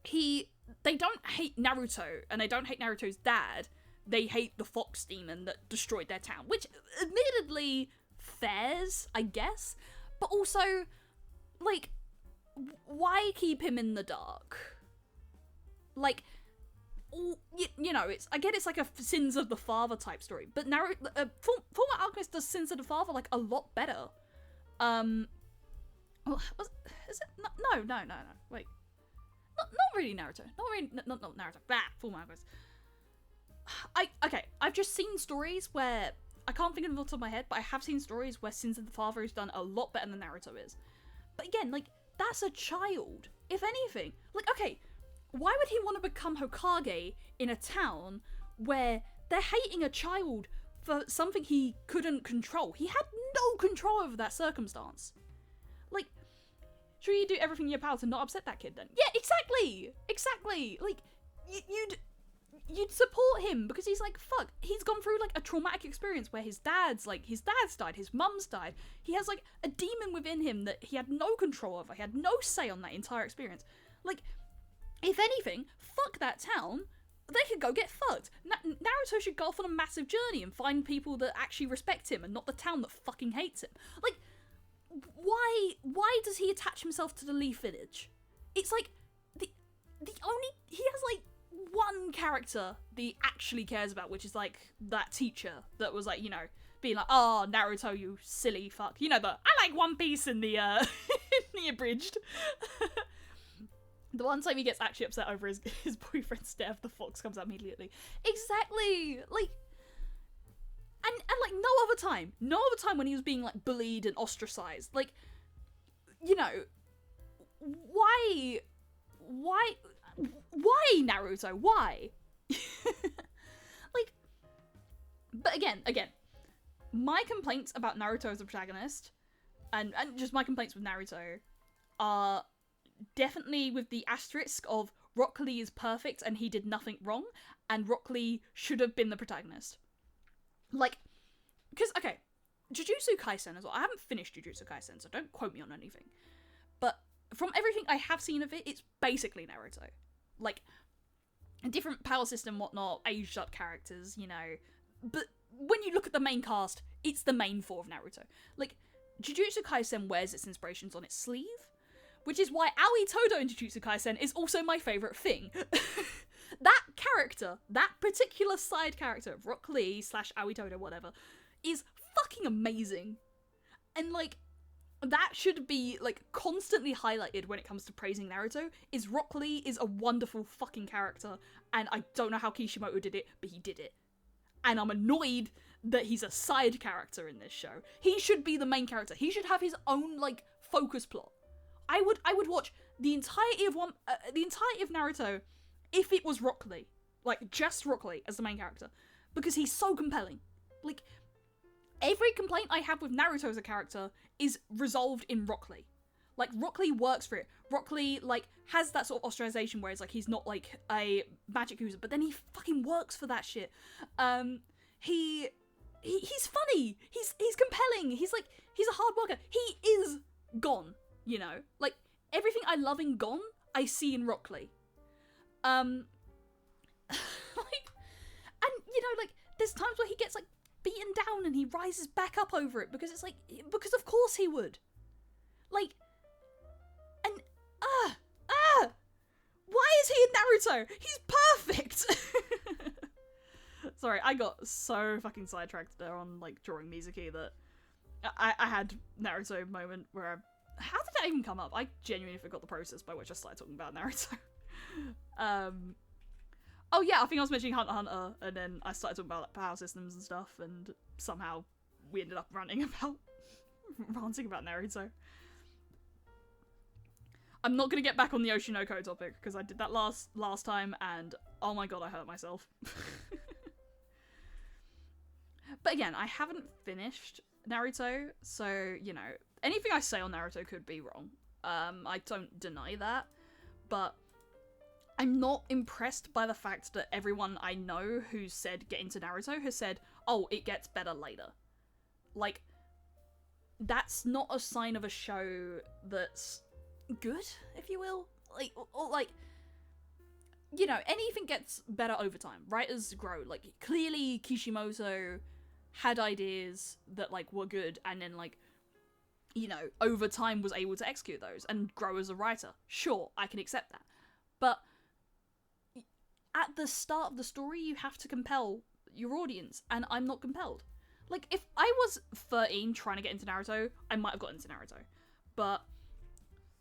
A: they don't hate Naruto and they don't hate Naruto's dad. They hate the fox demon that destroyed their town. Which, admittedly, fairs, I guess. But also, like, why keep him in the dark? Like, you know, I get it's like a Sins of the Father type story, but former Alchemist does Sins of the Father, like, a lot better. Is it? No, wait. Not really Naruto. Not Naruto. Bah, former Alchemist. I've just seen stories where, I can't think of them off the top of my head, but I have seen stories where Sins of the Father is done a lot better than Naruto is. But again, like, that's a child, if anything. Like, okay, why would he want to become Hokage in a town where they're hating a child for something he couldn't control? He had no control over that circumstance. Like, should you do everything in your power to not upset that kid then? Yeah, exactly! Like, you'd support him because he's like, fuck, he's gone through, like, a traumatic experience where his dad's died, his mum's died. He has, like, a demon within him that he had no control over. He had no say on that entire experience. Like, if anything, fuck that town. They could go get fucked. Naruto should go off on a massive journey and find people that actually respect him and not the town that fucking hates him. Like, why does he attach himself to the Leaf Village? It's like, he has, like, one character that he actually cares about, which is, like, that teacher that was, like, you know, being like, oh, Naruto, you silly fuck. You know, I like One Piece in the, in the abridged. The one time he gets actually upset over his boyfriend's death, the fox comes out immediately. Exactly! Like, and like, no other time when he was being, like, bullied and ostracized. Like, you know, why, Naruto? Why? Like, but again, my complaints about Naruto as a protagonist, and just my complaints with Naruto, are definitely with the asterisk of Rock Lee is perfect and he did nothing wrong, and Rock Lee should have been the protagonist. Like, because, okay, Jujutsu Kaisen as well. I haven't finished Jujutsu Kaisen, so don't quote me on anything. But from everything I have seen of it, it's basically Naruto. Like, different power system, whatnot, aged up characters, you know. But when you look at the main cast, it's the main four of Naruto. Like, Jujutsu Kaisen wears its inspirations on its sleeve, which is why Aoi Todo in Jujutsu Kaisen is also my favourite thing. That character, that particular side character, Rock Lee / Aoi Todo, whatever, is fucking amazing. And, like, that should be, like, constantly highlighted when it comes to praising Naruto, is Rock Lee is a wonderful fucking character, and I don't know how Kishimoto did it, but he did it. And I'm annoyed that he's a side character in this show. He should be the main character. He should have his own, like, focus plot. I would watch the entirety of Naruto if it was Rock Lee. Like, just Rock Lee as the main character. Because he's so compelling. Like, every complaint I have with Naruto as a character is resolved in Rock Lee. Like, Rock Lee works for it. Rock Lee, like, has that sort of ostracization where it's like he's not, like, a magic user, but then he fucking works for that shit. He's funny. He's compelling. He's a hard worker. He is Gon, you know? Like, everything I love in Gon, I see in Rock Lee. Like, and, you know, like, there's times where he gets, like, beaten down and he rises back up over it because it's like, because of course he would. Like, and, why is he in Naruto? He's perfect! Sorry, I got so fucking sidetracked there on, like, drawing Mizuki that I had Naruto moment where how did that even come up? I genuinely forgot the process by which I started talking about Naruto. Oh yeah, I think I was mentioning Hunter x Hunter, and then I started talking about, like, power systems and stuff, and somehow we ended up ranting about Naruto. I'm not gonna get back on the Oshinoko topic, because I did that last time, and oh my god, I hurt myself. But again, I haven't finished Naruto, so, you know, anything I say on Naruto could be wrong. I don't deny that, but I'm not impressed by the fact that everyone I know who said get into Naruto has said, oh, it gets better later. Like, that's not a sign of a show that's good, if you will. Like, or like, you know, anything gets better over time. Writers grow. Like, clearly Kishimoto had ideas that, like, were good, and then, like, you know, over time was able to execute those and grow as a writer. Sure, I can accept that. But at the start of the story, you have to compel your audience, and I'm not compelled. Like, if I was 13 trying to get into Naruto, I might have got into Naruto. But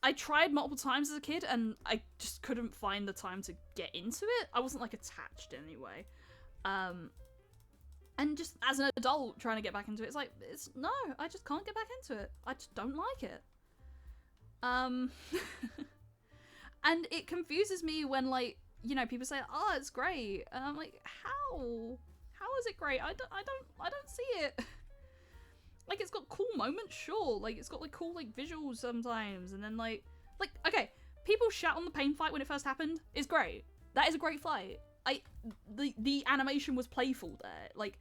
A: I tried multiple times as a kid, and I just couldn't find the time to get into it. I wasn't, like, attached anyway. And just as an adult trying to get back into it, it's like, no, I just can't get back into it. I just don't like it. And it confuses me when, like, you know, people say, oh, it's great. And I'm like, how? How is it great? I don't see it. Like, it's got cool moments, sure. Like, it's got, like, cool, like, visuals sometimes. And then, like, okay, people shout on the pain fight when it first happened. It's great. That is a great fight. The animation was playful there. Like,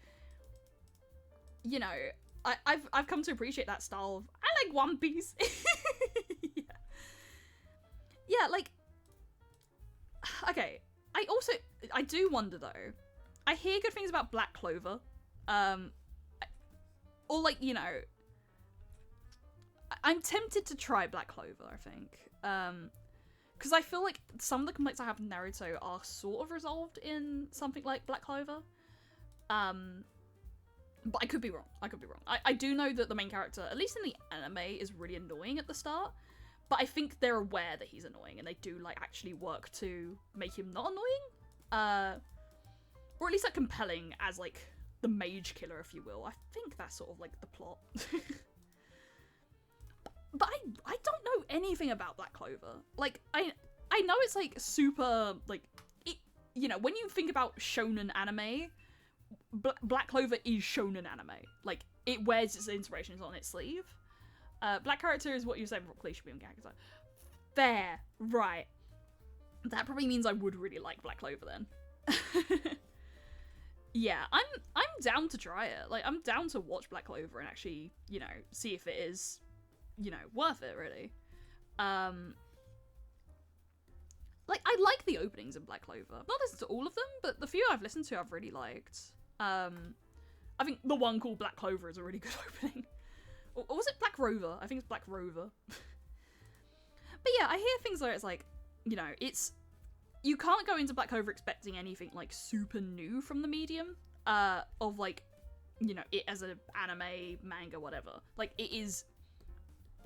A: you know, I've come to appreciate that style of, I like One Piece. Yeah, like, okay, I do wonder though, I hear good things about Black Clover, or, like, you know, I'm tempted to try Black Clover, I think, because I feel like some of the complaints I have with Naruto are sort of resolved in something like Black Clover, but I could be wrong. I do know that the main character, at least in the anime, is really annoying at the start, but I think they're aware that he's annoying, and they do, like, actually work to make him not annoying, or at least, like, compelling as, like, the mage killer, if you will. I think that's sort of, like, the plot. But I don't know anything about Black Clover. Like, I know it's, like, super, like, it, you know, when you think about shonen anime, Black Clover is shonen anime. Like, it wears its inspirations on its sleeve. Black character is what you said Rock Lee should be on character. Fair. Right. That probably means I would really like Black Clover then. Yeah, I'm down to try it. Like, I'm down to watch Black Clover and actually, you know, see if it is, you know, worth it, really. like, I like the openings in Black Clover. I've not listened to all of them, but the few I've listened to I've really liked. I think the one called Black Clover is a really good opening. Or was it Black Rover? I think it's Black Rover. But yeah, I hear things where it's like, you know, you can't go into Black Clover expecting anything like super new from the medium of like, you know, it as an anime, manga, whatever. Like, it is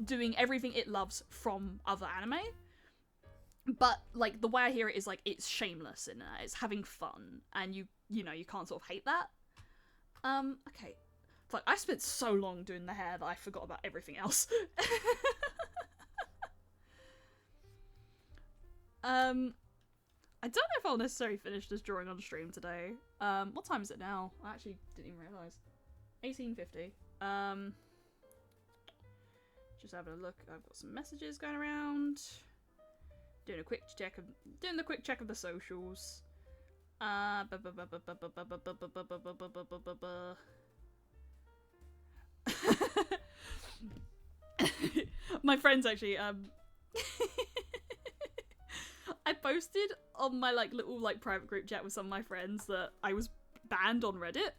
A: doing everything it loves from other anime. But like, the way I hear it is like, it's shameless in it. It's having fun, and you know, you can't sort of hate that. Okay. Like, I spent so long doing the hair that I forgot about everything else. I don't know if I'll necessarily finish this drawing on stream today. What time is it now? I actually didn't even realise. 18:50. Just having a look. I've got some messages going around. Doing the quick check of the socials. My friends actually I posted on my like little like private group chat with some of my friends that I was banned on Reddit.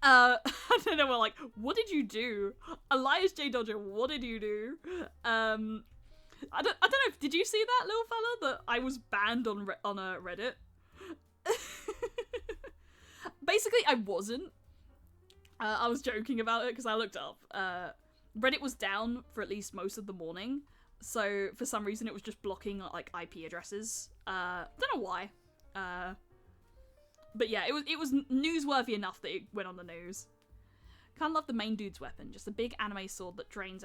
A: And then they were like, "What did you do, Elias J Dodger? What did you do?" I don't know if did you see that, little fella, that I was banned on a Reddit. Basically, I wasn't. I was joking about it because I looked up. Reddit was down for at least most of the morning, so for some reason it was just blocking like IP addresses. Don't know why. But yeah, it was newsworthy enough that it went on the news. Can't love the main dude's weapon, just a big anime sword that drains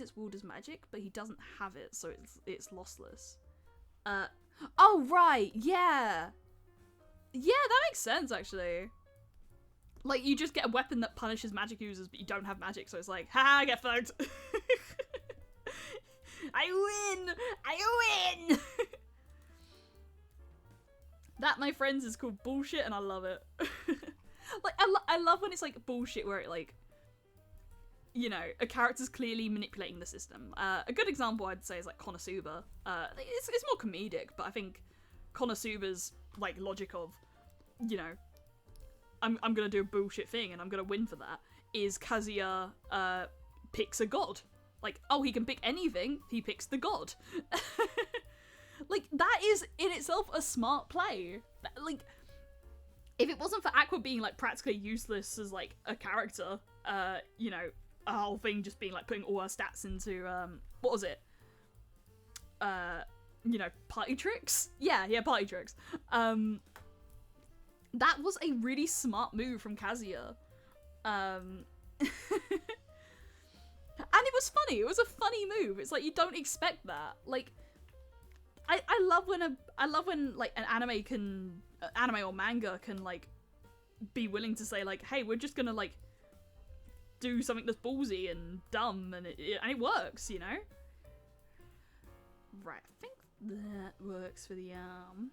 A: its wielder's magic, but he doesn't have it, so it's lossless. Oh right, yeah. Yeah, that makes sense actually. Like, you just get a weapon that punishes magic users, but you don't have magic, so it's like, ha, I get fucked. I win! That, my friends, is called bullshit, and I love it. Like, I love when it's like bullshit where it like, you know, a character's clearly manipulating the system. A good example I'd say is like Konosuba. It's more comedic, but I think Konosuba's like logic of, you know, I'm gonna do a bullshit thing and I'm gonna win for that, is Kazuya picks a god. Like, oh, he can pick anything, he picks the god. Like, that is in itself a smart play. Like, if it wasn't for Aqua being like practically useless as like a character, you know, a whole thing just being like putting all her stats into what was it? You know, party tricks? Yeah, party tricks. That was a really smart move from Kazuya. And it was funny. It was a funny move. It's like, you don't expect that. Like, I love when like an anime or manga can like be willing to say like, hey, we're just gonna like do something that's ballsy and dumb, and it works, you know? Right, I think that works for the arm.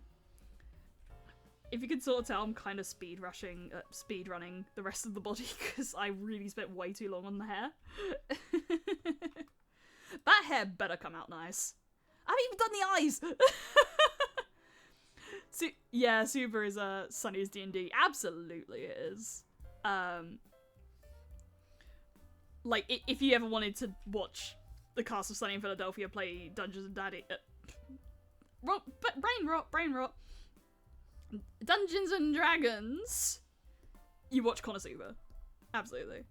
A: If you can sort of tell, I'm kind of speed running the rest of the body because I really spent way too long on the hair. That hair better come out nice. I haven't even done the eyes. Yeah, Super is Sunny's D&D. Absolutely, it is. Like, if you ever wanted to watch the cast of Sunny in Philadelphia play Dungeons and Daddy, brain rot. Dungeons and Dragons, you watch Konosuba. Absolutely.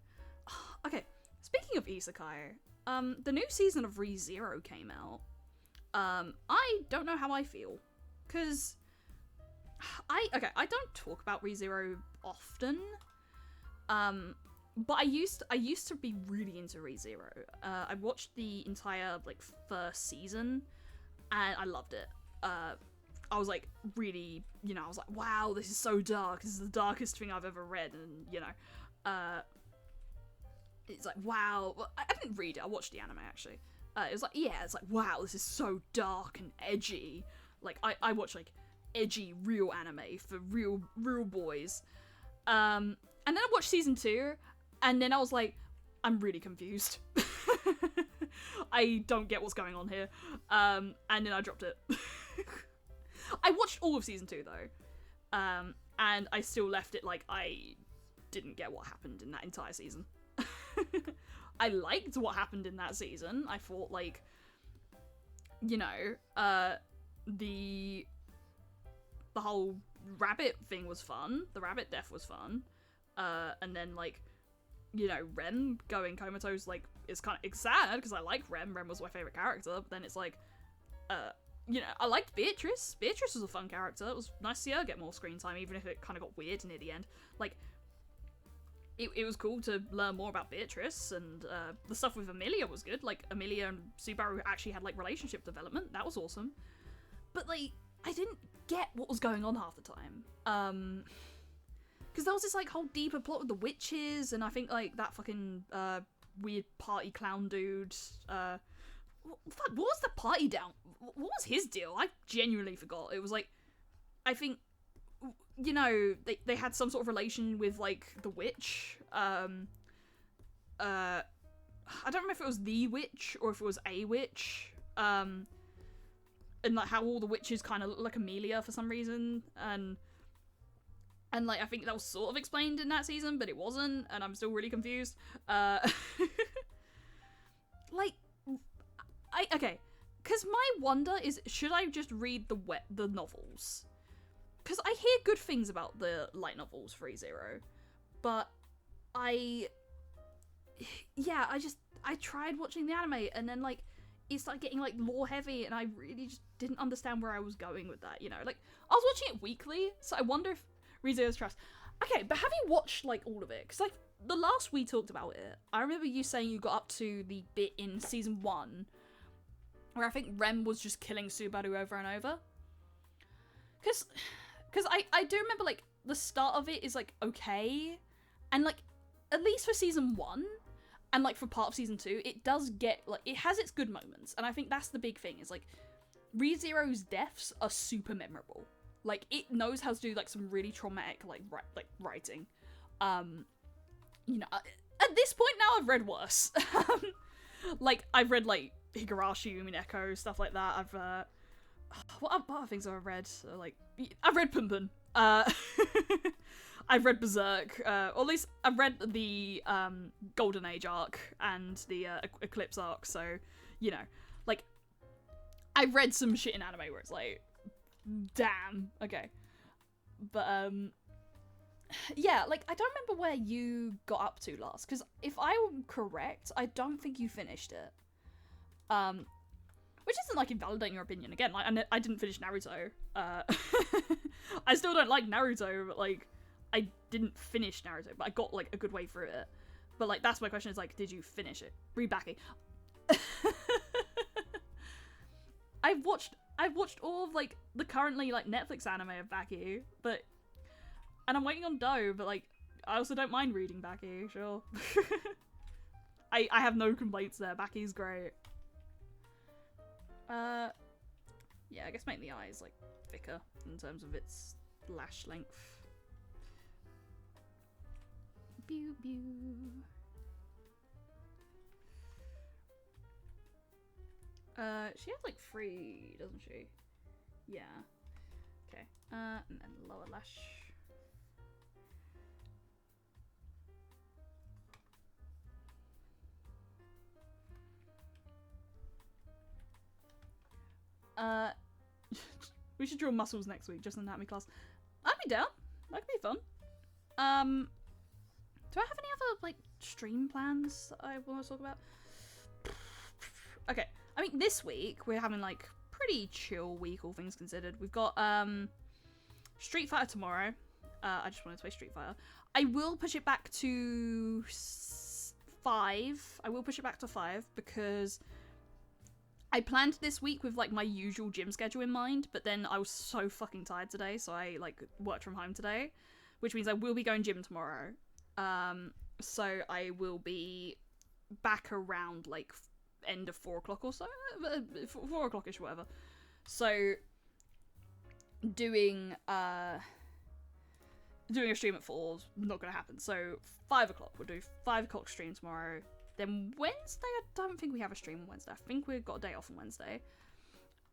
A: Okay, speaking of isekai, the new season of Re:Zero came out. I don't know how I feel, because I don't talk about Re:Zero often, but I used to be really into Re:Zero. I watched the entire like first season, and I loved it. I was like really, you know, I was like, wow, this is so dark. This is the darkest thing I've ever read, and you know, it's like, wow. Well, I didn't read it. I watched the anime actually. It was like, yeah, it's like, wow, this is so dark and edgy. Like, I watch like edgy real anime for real boys. And then I watched season 2, and then I was like, I'm really confused. I don't get what's going on here. And then I dropped it. I watched all of season 2 though, and I still left it like I didn't get what happened in that entire season. I liked what happened in that season. I thought, like, you know, the whole rabbit thing was fun. The rabbit death was fun. And then, like, you know, Rem going comatose, like, it's sad, because I like Rem. Rem was my favourite character, but then it's like, you know, I liked Beatrice. Beatrice was a fun character. It was nice to see her get more screen time, even if it kind of got weird near the end. Like, it was cool to learn more about Beatrice, and the stuff with Amelia was good. Like, Amelia and Subaru actually had, like, relationship development. That was awesome. But, like, I didn't get what was going on half the time. Because there was this, like, whole deeper plot with the witches, and I think, like, that fucking weird party clown dude. What was the party down? What was his deal? I genuinely forgot. It was, like, I think, you know, they had some sort of relation with, like, the witch. I don't remember if it was the witch or if it was a witch. And, like, how all the witches kind of look like Amelia for some reason. And, like, I think that was sort of explained in that season, but it wasn't, and I'm still really confused. Like, okay. Because my wonder is, should I just read the novels? Because I hear good things about the light novels for ReZero, but I tried watching the anime, and then, like, it started getting, like, lore heavy, and I really just didn't understand where I was going with that, you know? Like, I was watching it weekly, so I wonder if ReZero's Trust. Okay, but have you watched, like, all of it? Because, like, the last we talked about it, I remember you saying you got up to the bit in season 1 where I think Rem was just killing Subaru over and over. Because I do remember, like, the start of it is, like, okay, and, like, at least for season 1, and, like, for part of season 2, it does get, like, it has its good moments, and I think that's the big thing, is, like, ReZero's deaths are super memorable. Like, it knows how to do, like, some really traumatic, like, writing. You know, at this point now, I've read worse. Like, I've read, like, Higurashi, Umineko, stuff like that. I've, what other things have I read? Like, I've read Punpun. I've read Berserk, or at least I've read the, Golden Age arc and the, Eclipse arc, so, you know, like, I've read some shit in anime where it's like, damn, okay. But, yeah, like, I don't remember where you got up to last, because if I'm correct, I don't think you finished it. Which isn't, like, invalidating your opinion. Again, like, I didn't finish Naruto. I still don't like Naruto, but, like, I didn't finish Naruto, but I got, like, a good way through it. But, like, that's my question, is, like, did you finish it? Read Baki. I've watched all of, like, the currently, like, Netflix anime of Baki, but, and I'm waiting on Doe, but, like, I also don't mind reading Baki, sure. I have no complaints there. Baki's great. Yeah, I guess make the eyes, like, thicker in terms of its lash length. Pew pew. She has, like, 3, doesn't she? Yeah. Okay. And then lower lash. We should draw muscles next week, just in anatomy class. I'd be down. That could be fun. Do I have any other, like, stream plans that I want to talk about? Okay. I mean, this week, we're having, like, pretty chill week, all things considered. We've got, Street Fighter tomorrow. I just wanted to play Street Fighter. I will push it back to 5. I will push it back to 5, because I planned this week with, like, my usual gym schedule in mind, but then I was so fucking tired today, so I, like, worked from home today, which means I will be going gym tomorrow. So I will be back around, like, end of 4 o'clock or so, 4 o'clock-ish, whatever. So doing a stream at 4 is not gonna happen. So 5 o'clock, we'll do 5 o'clock stream tomorrow. Then Wednesday, I don't think we have a stream on Wednesday. I think we've got a day off on Wednesday.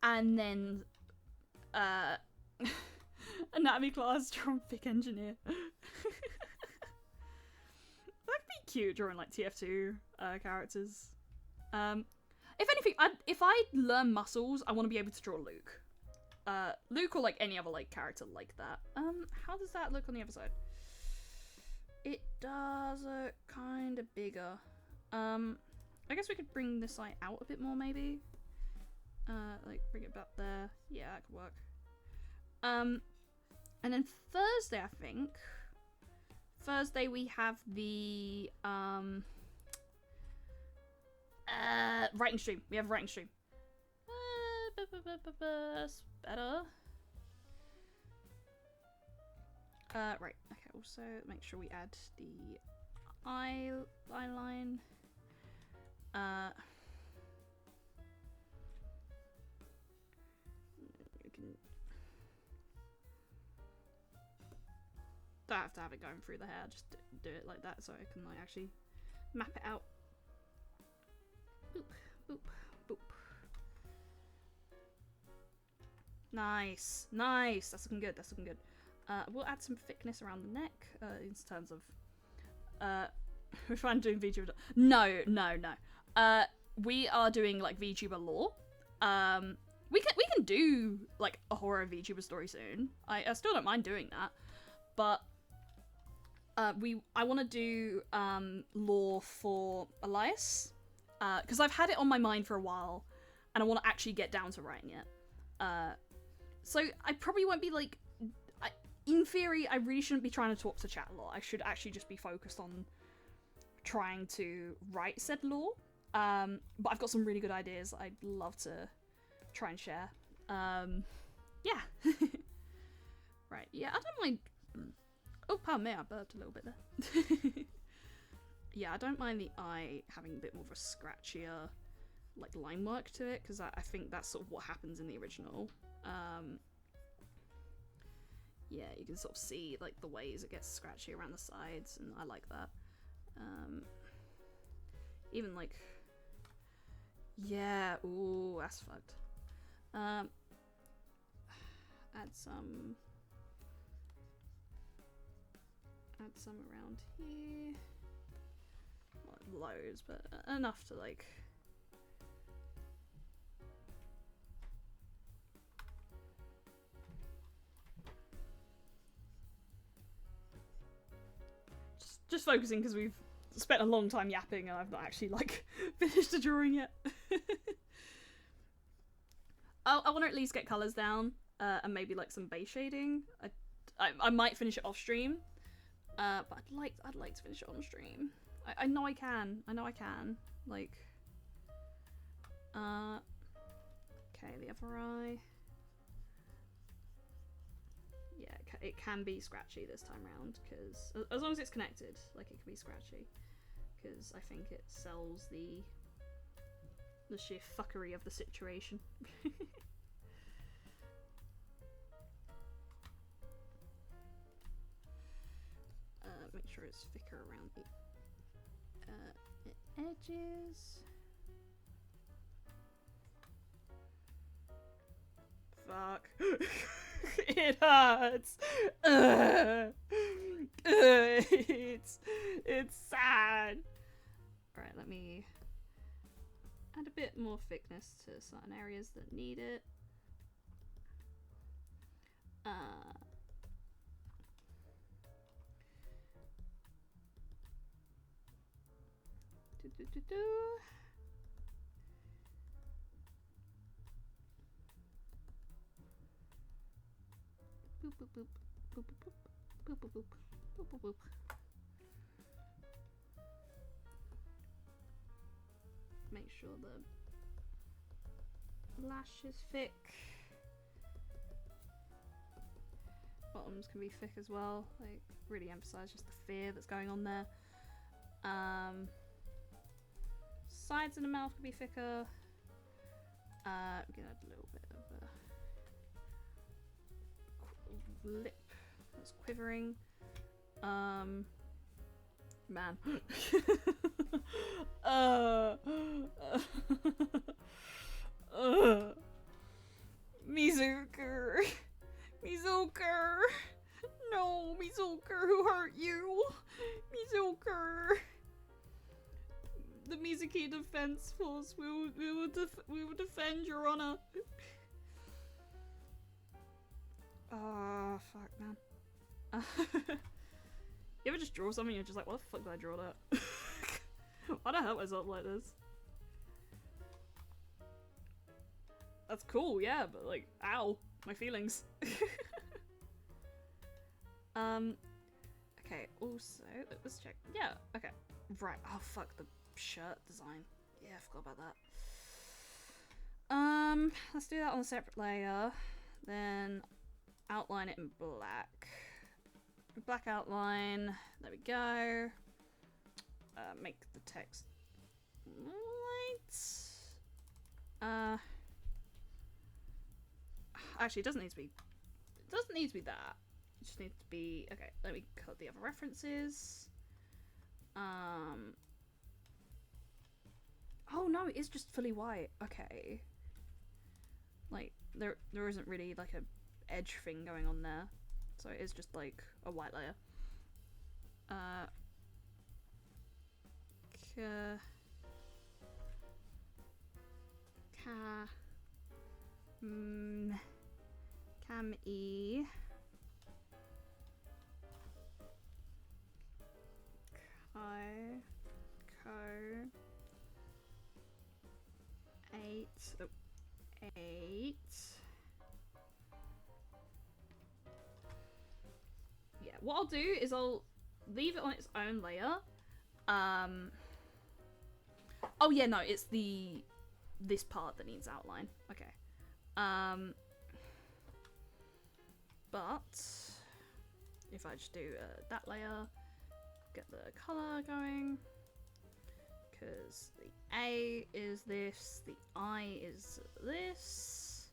A: And then Anatomy class, drawing thick engineer. That'd be cute, drawing like TF2 characters. If anything, if I learn muscles, I want to be able to draw Luke. Luke or like any other like character like that. How does that look on the other side? It does look kind of bigger. I guess we could bring this side out a bit more, maybe. Like bring it back there. Yeah, that could work. And then Thursday, I think. Thursday we have the writing stream. We have a writing stream. Better. Right. Okay. Also, make sure we add the eye line. You can. Don't have to have it going through the hair. Just do it like that, so I can like actually map it out. Boop, boop, boop. Nice, nice. That's looking good. That's looking good. We'll add some thickness around the neck in terms of. If I'm doing VTuber, no. We are doing like VTuber lore. We can do like a horror VTuber story soon. I still don't mind doing that, but I want to do lore for Elias because I've had it on my mind for a while, and I want to actually get down to writing it. So I probably won't be like. In theory, I really shouldn't be trying to talk to chat a lot. I should actually just be focused on trying to write said lore. But I've got some really good ideas I'd love to try and share. Yeah. Right, yeah, I don't mind... Oh, pardon me, I burped a little bit there. Yeah, I don't mind the eye having a bit more of a scratchier, like, line work to it, because I think that's sort of what happens in the original. Yeah, you can sort of see, like, the ways it gets scratchy around the sides, and I like that. Even, like... Yeah, ooh, that's fucked. Add some around here. Not loads, but enough to, like... Just focusing because we've spent a long time yapping and I've not actually, like, finished the drawing yet. I want to at least get colours down and maybe, like, some base shading. I might finish it off stream, but I'd like to finish it on stream. I know I can. I know I can. Like, okay, the other eye. Yeah, it can be scratchy this time round, because as long as it's connected, like, it can be scratchy, because I think it sells the sheer fuckery of the situation. Make sure it's thicker around the edges. Fuck. It hurts. It's sad. Alright, let me add a bit more thickness to certain areas that need it. Boop boop boop boop boop boop boop boop boop boop boop. Make sure the lash is thick. Bottoms can be thick as well. Like, really emphasize just the fear that's going on there. Sides of the mouth can be thicker. We can add a little bit of a lip that's quivering. Man. Mizu5 Mizuka! No, Mizuka, who hurt you? Mizuka! The Mizuki Defense Force, we will defend your honor. Ah, fuck, man. You ever just draw something and you're just like, what the fuck did I draw that? Why did I hurt myself like this? That's cool, yeah, but like, ow, my feelings. Okay, also, let's check. Yeah, okay. Right, oh fuck, the shirt design. Yeah, I forgot about that. Let's do that on a separate layer. Then outline it in black. Black outline, there we go. Make the text light. Actually, it doesn't need to be that. It just needs to be, okay, let me cut the other references. Oh no, it is just fully white. Okay. Like, there isn't really like a edge thing going on there. So it is just like a white layer. Cam E. Co 8. Oh, 8. Yeah, what I'll do is I'll leave it on its own layer. Oh yeah, no, it's this part that needs outline. Okay. But if I just do that layer, get the color going, because the A is this, the I is this,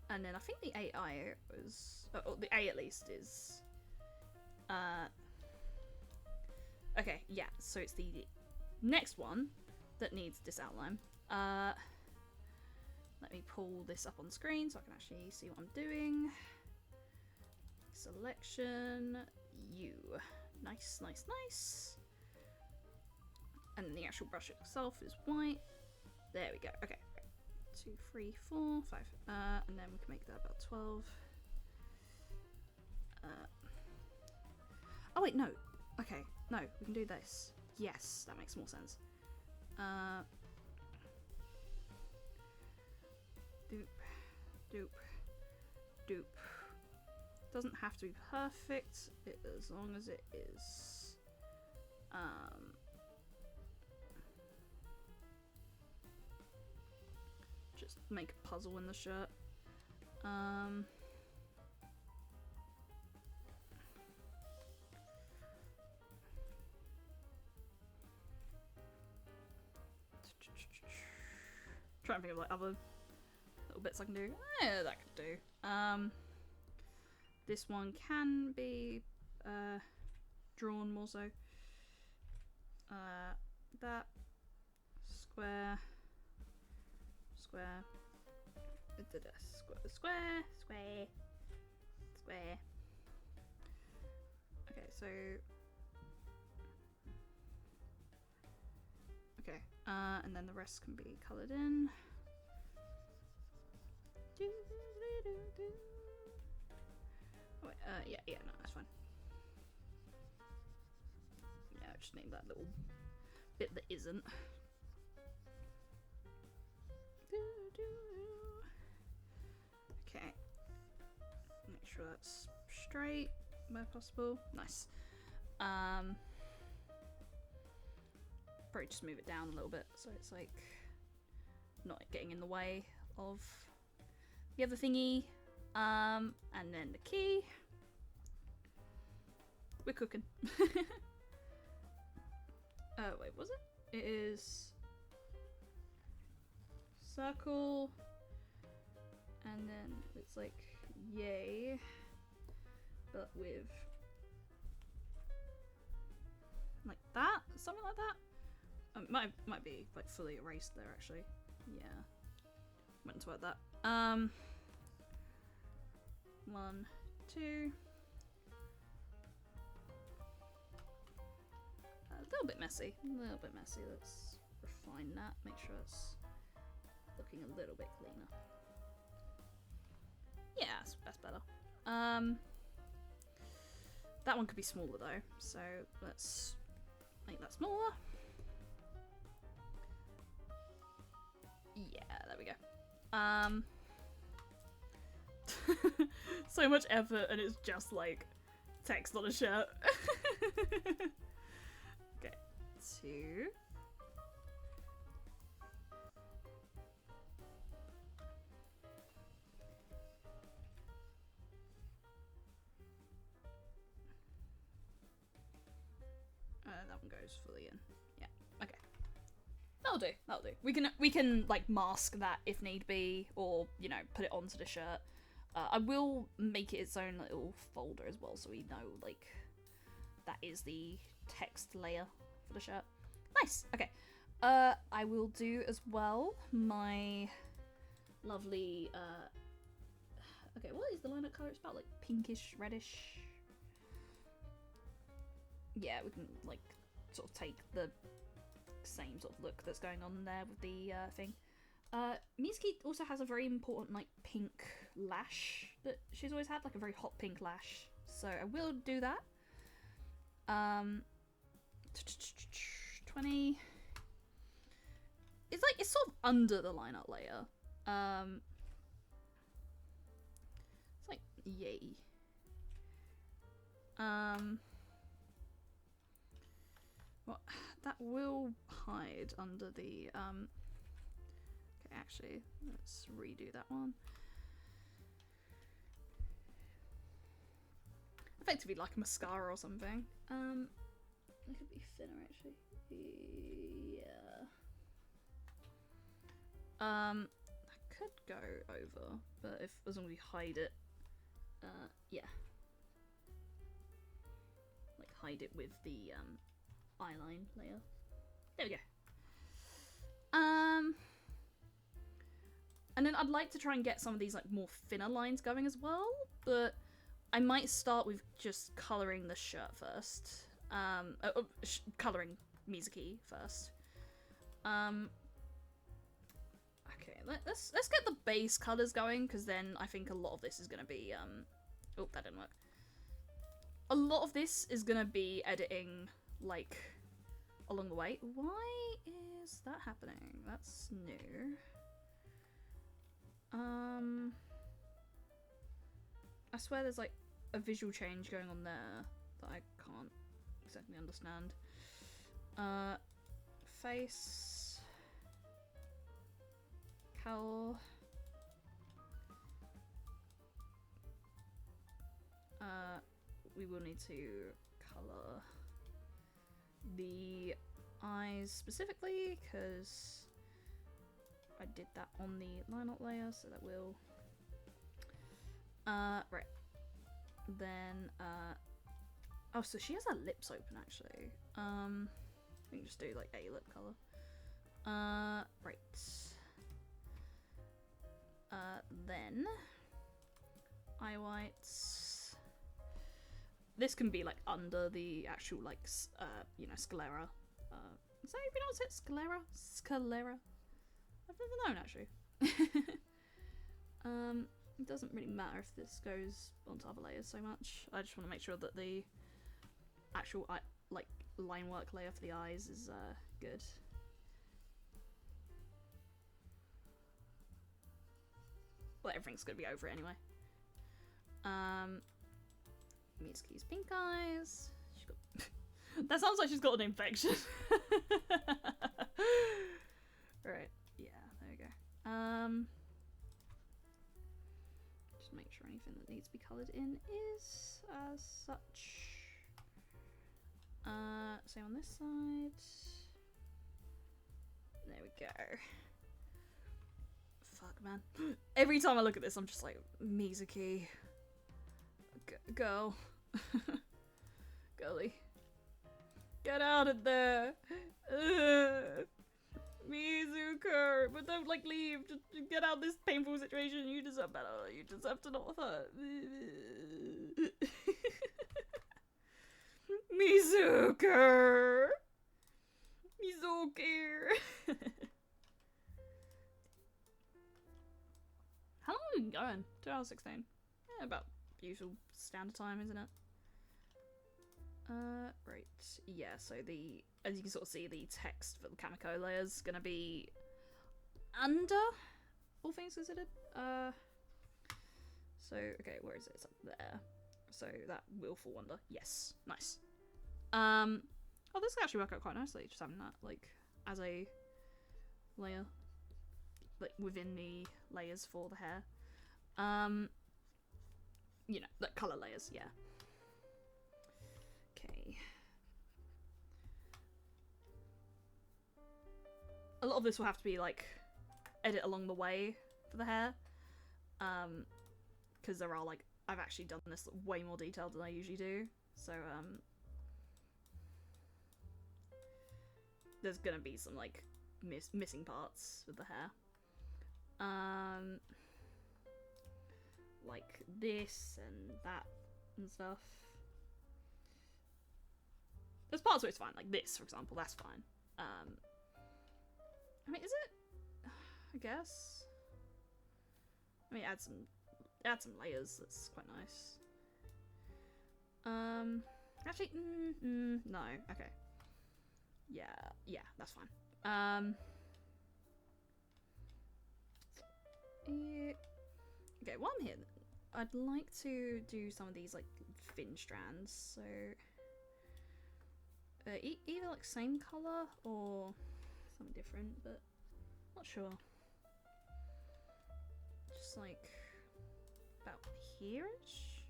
A: and then I think the AI was, or the A at least is, okay, yeah, so it's the next one that needs this outline. Let me pull this up on screen so I can actually see what I'm doing. Selection, U. Nice, nice, nice. And then the actual brush itself is white. There we go. Okay. 2, 3, 4, 5. And then we can make that about 12. Oh wait, no. Okay, no, we can do this. Yes, that makes more sense. Doop, doop, doop. Doesn't have to be perfect as long as it is. Just make a puzzle in the shirt. Try and think of like other little bits I can do. Yeah, that could do. This one can be drawn more so. That square, square, square, square, square. Okay, so okay, and then the rest can be coloured in. Oh, wait, yeah, no, that's fine. Yeah, I just need that little bit that isn't. Okay. Make sure that's straight where possible. Nice. Probably just move it down a little bit so it's like not getting in the way of the other thingy. And then the key. We're cooking. Wait, was it? It is circle, and then it's like yay, but with like that, something like that. Might be like fully erased there actually. Yeah, meant to add that. 1, 2. A little bit messy. Let's refine that. Make sure it's looking a little bit cleaner. Yeah, that's better. That one could be smaller though, so let's make that smaller. Yeah, there we go. So much effort and it's just like text on a shirt. Okay, 2. That one goes fully in. Yeah, okay. That'll do. We can like mask that if need be, or you know, put it onto the shirt. I will make it its own little folder as well, so we know like that is the text layer for the shirt. Nice. Okay. I will do as well my lovely. Okay, what is the lineup color? It's about like pinkish, reddish. Yeah, we can like sort of take the same sort of look that's going on there with the thing. Mizuki also has a very important like pink lash that she's always had, like a very hot pink lash. So I will do that. 20. It's like it's sort of under the lineup layer. It's like yay. Well, that will hide under the okay, actually, let's redo that one. Effectively like a mascara or something. It could be thinner actually. Yeah. That could go over, but if as long as we hide it, yeah. Like hide it with the eyeline layer. There we go. And then I'd like to try and get some of these like more thinner lines going as well, but I might start with just colouring the shirt first. Colouring Mizuki first. Okay, let's get the base colours going, because then I think a lot of this is gonna be oh, that didn't work. A lot of this is gonna be editing like along the way. Why is that happening? That's new. I swear there's like a visual change going on there that I can't exactly understand. Face. Cowl. We will need to colour the eyes specifically, because I did that on the lineup layer, so that will right. Then oh, so she has her lips open actually. We can just do like a lip colour. Right. Then eye whites. This can be like under the actual like you know, sclera. Is that how you pronounce it? Sclera? Sclera? I've never known actually. It doesn't really matter if this goes onto other layers so much. I just want to make sure that the actual like line work layer for the eyes is good. Well, everything's gonna be over it anyway. Mizuki's pink eyes. She's got that sounds like she's got an infection. Right. Yeah, there we go. Just make sure anything that needs to be coloured in is as such. Same on this side. There we go. Fuck, man. Every time I look at this, I'm just like, Mizuki. Girl. Girly. Get out of there. Mizuki. Mizuka, but don't like leave. Just get out of this painful situation. You deserve better. You deserve to not hurt. Mizuka. Mizuki. How long have we been going? 2 hours 16. Yeah, about usual standard time, isn't it? Right. Yeah, so as you can sort of see, the text for the Kamiko layer is gonna be under, all things considered. So, okay, where is it? It's up there. So that will fall under. Yes. Nice. Oh, this will actually work out quite nicely, just having that, like, as a layer. Like, within the layers for the hair. You know, like, colour layers, yeah. Okay. A lot of this will have to be, like, edit along the way for the hair. Because there are, like, I've actually done this way more detailed than I usually do. So, there's gonna be some, like, missing parts with the hair. Like this and that and stuff. There's parts where it's fine, like this, for example, that's fine. I mean, is it? I guess. I mean, add some layers. That's quite nice. Actually, no. Okay. Yeah, that's fine. Yeah. Okay, while I'm here, I'd like to do some of these like thin strands. So either like same color or something different, but not sure. Just like about here-ish.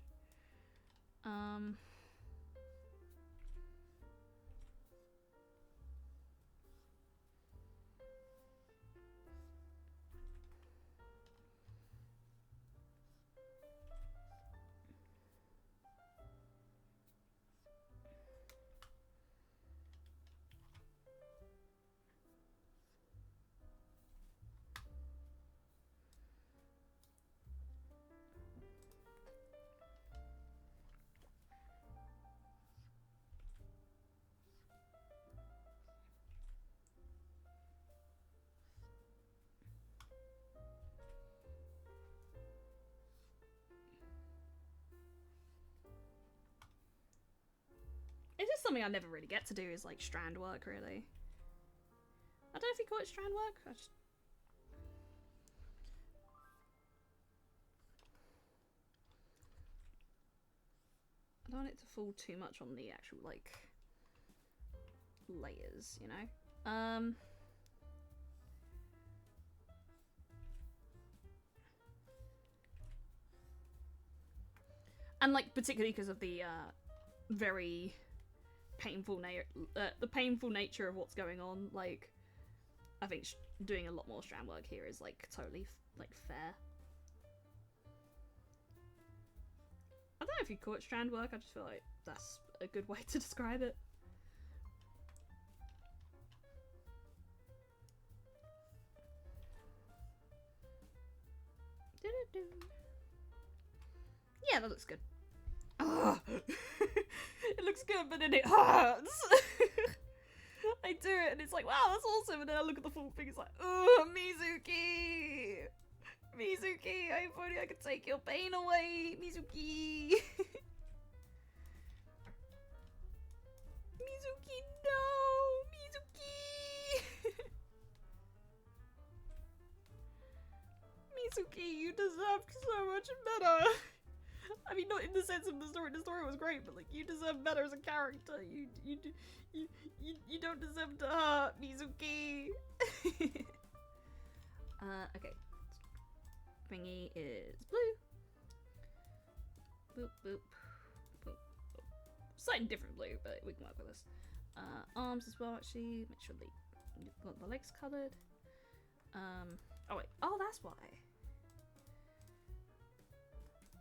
A: It's just something I never really get to do is like strand work, really. I don't know if you call it strand work. I don't want it to fall too much on the actual like layers, you know? And like particularly because of the very painful nature of what's going on, like I think doing a lot more strand work here is like totally like fair. I don't know if you call it strand work, I just feel like that's a good way to describe it. Yeah, that looks good. Ugh. It looks good, but then it hurts. I do it and it's like, wow, that's awesome, and then I look at the full thing, it's like, ugh, Mizuki! Mizuki, if only I could take your pain away, Mizuki! Mizuki, no! Mizuki! Mizuki, you deserved so much better! I mean, not in the sense of the story was great, but like, you deserve better as a character. You don't deserve to hurt, Mizuki! Okay. Thingy is blue. Boop, boop, boop, boop. Slightly different blue, but we can work with this. Arms as well, actually. Make sure you've got the legs coloured. Oh wait, oh that's why.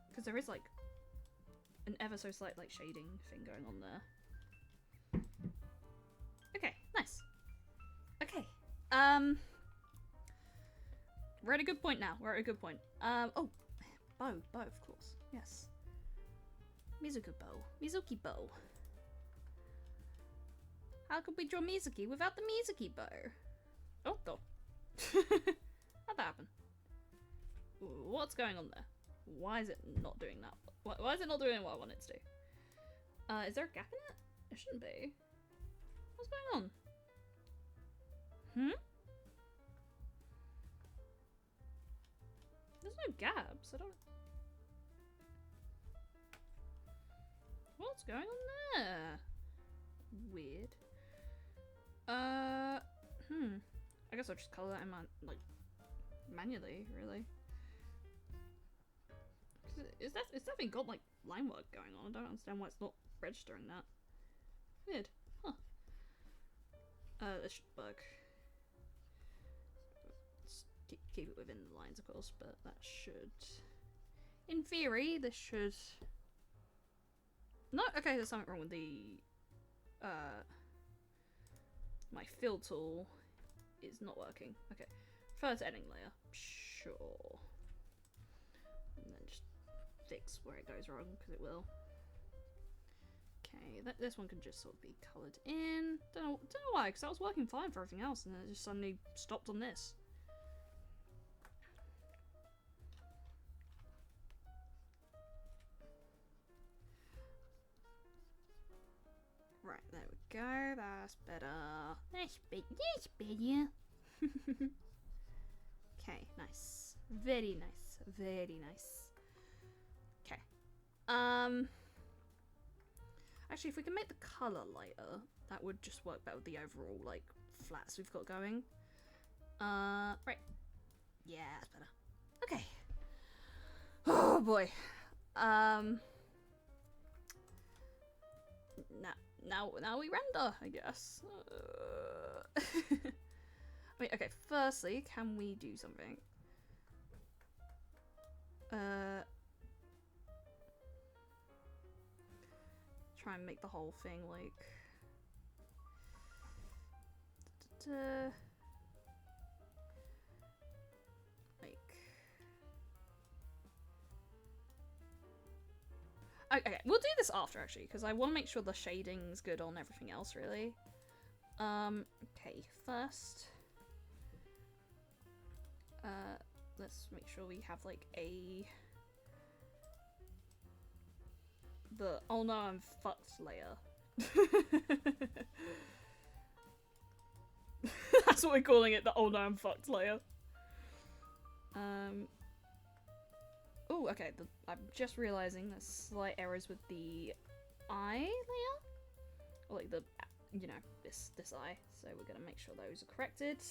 A: Because there is like an ever so slight like shading thing going on there. Okay, nice. Okay, we're at a good point now. We're at a good point. Oh, bow, of course. Yes. Mizuki bow. Mizuki bow. How could we draw Mizuki without the Mizuki bow? Oh, God. How'd that happen? What's going on there? Why is it not doing that? Why is it not doing what I want it to do? Is there a gap in it? It shouldn't be. What's going on? There's no gaps. I don't... What's going on there? Weird. I guess I'll just colour that in my, like, manually, really. It's definitely got, like, line work going on. I don't understand why it's not registering that. Weird. Huh. This should work. Keep it within the lines, of course, but that should... In theory, this should... No, okay, there's something wrong with the... My fill tool is not working. Okay, first editing layer. Sure. And then just fix where it goes wrong, because it will. Okay, this one can just sort of be coloured in. Don't know why, because that was working fine for everything else, and then it just suddenly stopped on this. Right, there we go. That's better. That's better. Okay, nice. Very nice. Very nice. Okay. Actually, if we can make the colour lighter, that would just work better with the overall, like, flats we've got going. Right. Yeah, that's better. Okay. Oh, boy. Now we render, I guess. I mean, okay, firstly, can we do something? Try and make the whole thing, like... Okay, we'll do this after, actually, because I want to make sure the shading's good on everything else, really. Okay, first... let's make sure we have, like, the oh no, I'm fucked layer. That's what we're calling it, the oh no, I'm fucked layer. Oh, okay, I'm just realising there's slight errors with the eye layer. Or like the, you know, this eye. So we're gonna make sure those are corrected.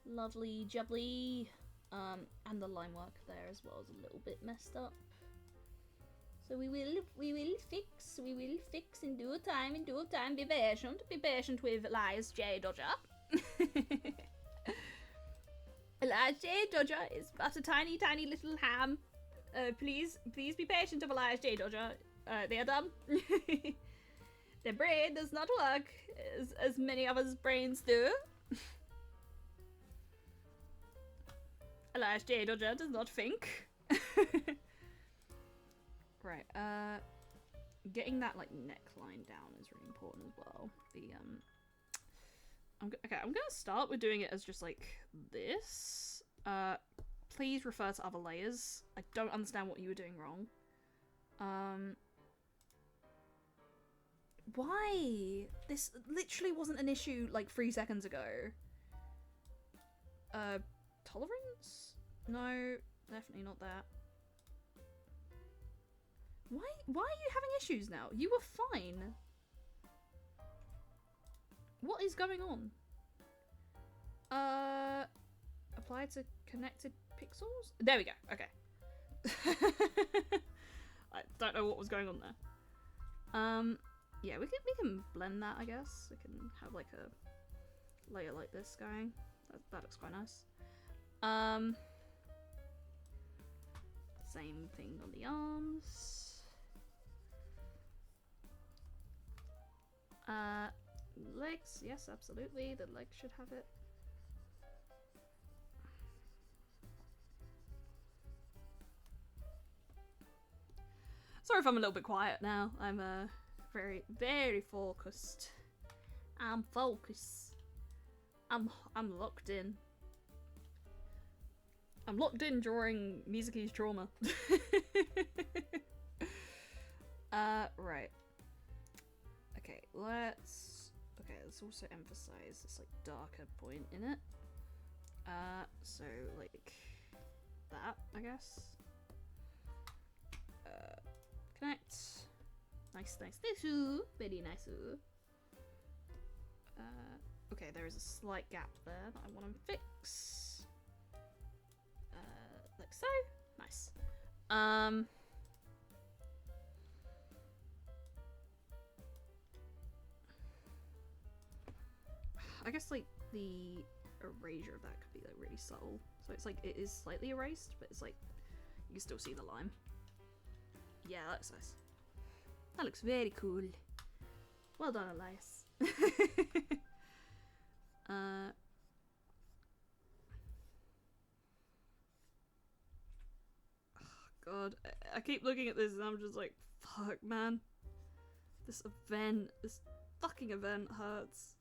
A: Lovely jubbly. And the line work there as well is a little bit messed up. So we will fix in due time, be patient with Elias J. Dodger. Elias J. Dodger is but a tiny little ham. Please be patient of Elias J. Dodger. They are dumb. Their brain does not work as many of us brains do. Elias J. Dodger does not think. Right, getting that, like, neckline down is really important as well. Okay, I'm gonna start with doing it as just, like, this. Please refer to other layers. I don't understand what you were doing wrong. Why? This literally wasn't an issue, like, 3 seconds ago. Tolerance? No, definitely not that. Why are you having issues now? You were fine. What is going on? Apply to connected pixels? There we go, okay. I don't know what was going on there. Yeah, we can blend that, I guess. We can have like a layer like this going. That looks quite nice. Same thing on the arms. Legs, yes, absolutely. The legs should have it. Sorry if I'm a little bit quiet now. I'm very, very focused. I'm focused. I'm locked in. I'm locked in during Mizuki's trauma. Right. Okay, let's also emphasize this like darker point in it. So like that, I guess. Connect. Nice. Very nice. Okay, there is a slight gap there that I want to fix. Like so. Nice. I guess like the erasure of that could be like really subtle. So it's like it is slightly erased, but it's like you can still see the line. Yeah, that looks nice. That looks very cool. Well done, Elias. Oh God, I keep looking at this and I'm just like, fuck, man. This fucking event hurts.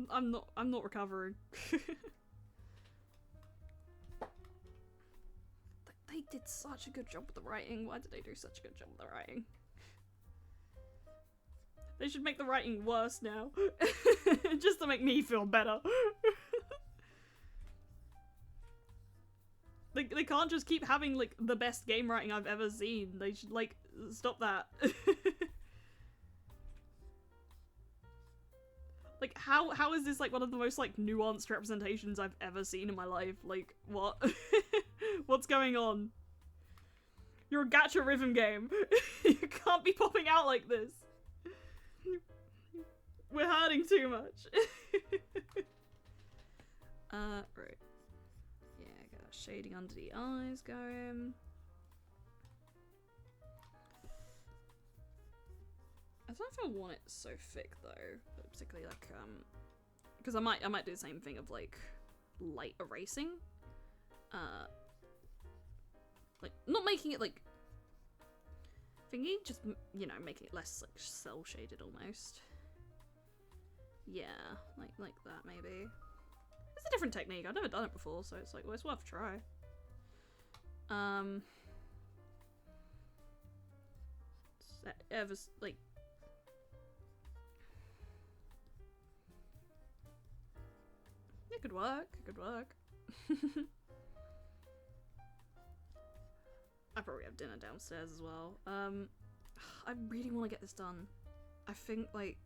A: I'm not recovering. They did such a good job with the writing. Why did they do such a good job with the writing? They should make the writing worse now. Just to make me feel better. They can't just keep having like the best game writing I've ever seen. They should like stop that. Like how is this like one of the most like nuanced representations I've ever seen in my life? Like what? What's going on? You're a gacha rhythm game. You can't be popping out like this. We're hurting too much. Right. Yeah, got shading under the eyes going. I don't know if I want it so thick though, but particularly like because I might do the same thing of like light erasing. Like not making it like thingy, just you know making it less like cell shaded almost. Yeah, like that maybe. It's a different technique. I've never done it before, so it's like well, it's worth a try. Ever like. It could work. It could work. I probably have dinner downstairs as well. I really want to get this done. I think like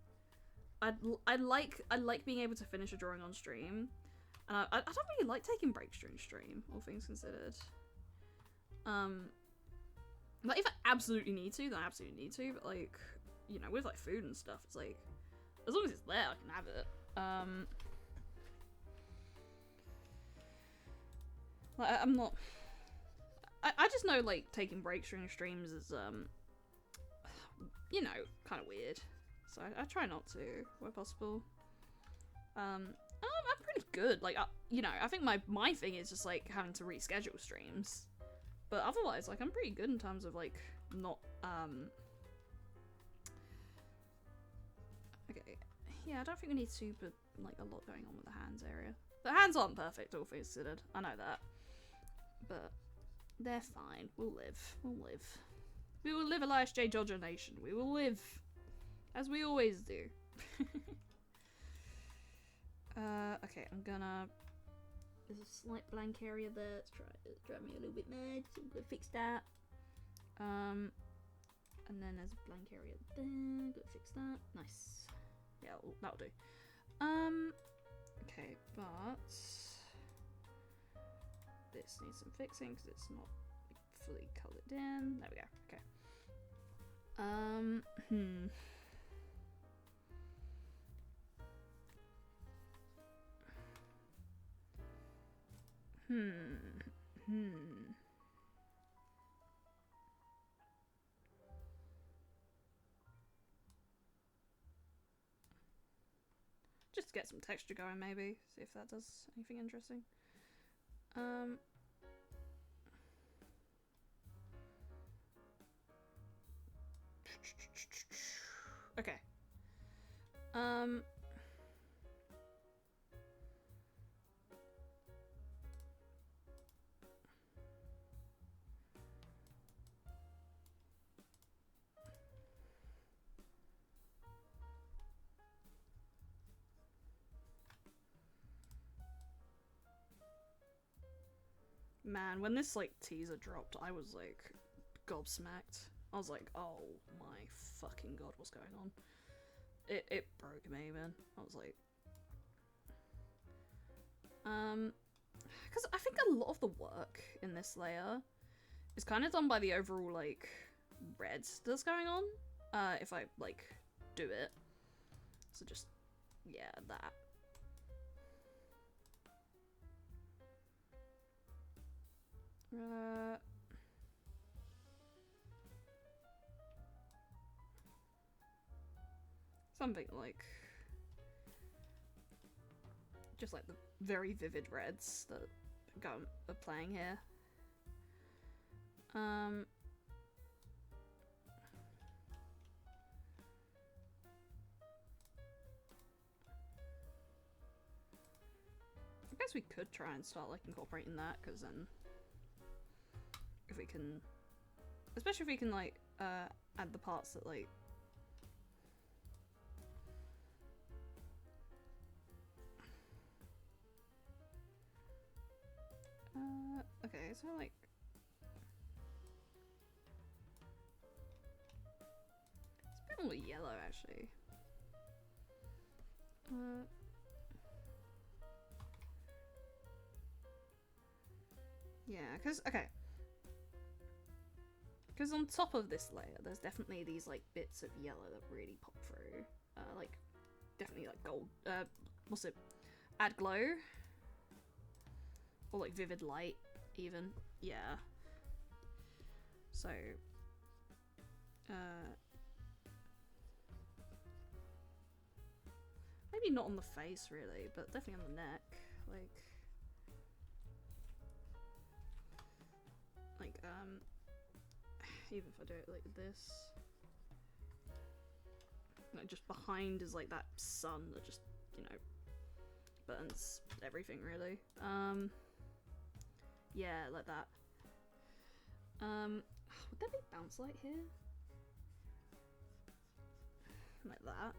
A: I like being able to finish a drawing on stream, and I don't really like taking breaks during stream, all things considered. Like if I absolutely need to, then I absolutely need to. But like you know, with like food and stuff, it's like as long as it's there, I can have it. Like I'm not. I just know like taking breaks during streams is you know kind of weird, so I try not to where possible. I'm pretty good. Like you know I think my thing is just like having to reschedule streams, but otherwise like I'm pretty good in terms of like not Okay, yeah I don't think we need super like a lot going on with the hands area. The hands aren't perfect all things considered. I know that, but. They're fine. We'll live. We'll live. We will live, Elias J. Dodger Nation. We will live. As we always do. Okay, I'm gonna... There's a slight blank area there. It's driving me a little bit mad. So I'm gonna fix that. And then there's a blank area there. Gotta fix that. Nice. Yeah, that'll do. Okay, but... This needs some fixing because it's not fully coloured in. There we go. Okay. Just to get some texture going, maybe. See if that does anything interesting.
B: Okay. Man, when this like teaser dropped, I was like gobsmacked. I was like, oh my fucking god, what's going on? It broke me, man. I was like, because I think a lot of the work in this layer is kind of done by the overall like red that's going on. If I like do it, so just yeah, that. Something like just like the very vivid reds that are playing here. I guess we could try and start like incorporating that, because then if we can, especially if we can like add the parts that like okay, so like it's a bit more yellow actually. Yeah, because on top of this layer, there's definitely these like bits of yellow that really pop through. Like definitely like gold. What's it? Add glow, or like vivid light, even. Yeah. So. Maybe not on the face really, but definitely on the neck. Even if I do it like this, like just behind is like that sun that just, you know, burns everything really. Yeah, like that. Would there be bounce light here? Like that.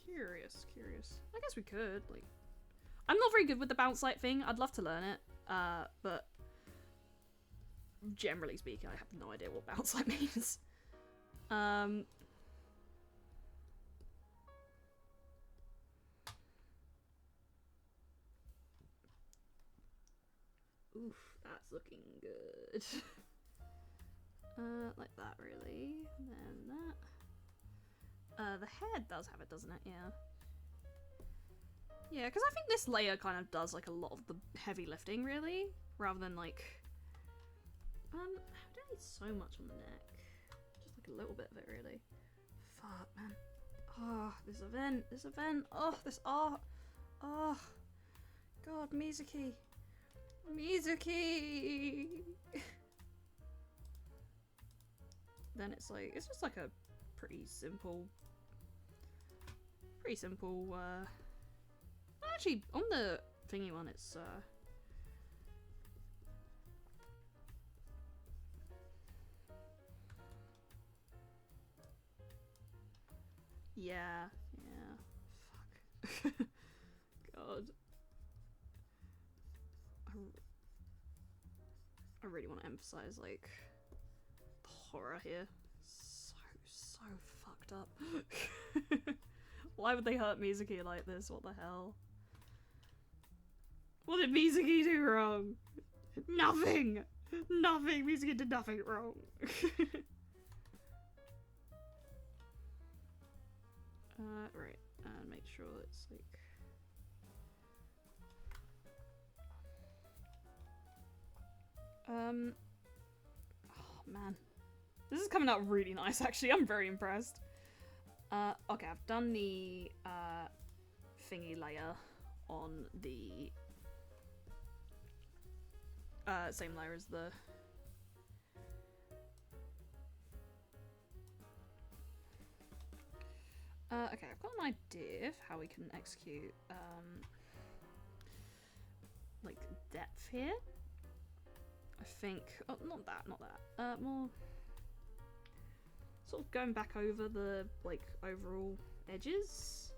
B: Curious. I guess we could, like, I'm not very good with the bounce light thing. I'd love to learn it. But generally speaking, I have no idea what bounce light means. Oof, that's looking good. Like that really. And then that. The hair does have it, doesn't it? Yeah. Yeah, because I think this layer kind of does like a lot of the heavy lifting, really, rather than like, I don't need so much on the neck, just like a little bit of it, really. Fuck, man. Oh, this event, oh, this art, oh, god, Mizuki. Then it's like, it's just like a pretty simple, actually, on the thingy one, it's, yeah, fuck. God. I really want to emphasize, like, the horror here. So fucked up. Why would they hurt Mizuki like this? What the hell? What did Mizuki do wrong? Nothing! Mizuki did nothing wrong. Right, and make sure it's like... Oh man. This is coming out really nice, actually. I'm very impressed. Okay, I've done the thingy layer on the same layer as the Okay, I've got an idea of how we can execute, like, depth here. I think, oh, not that, more sort of going back over the, like, overall edges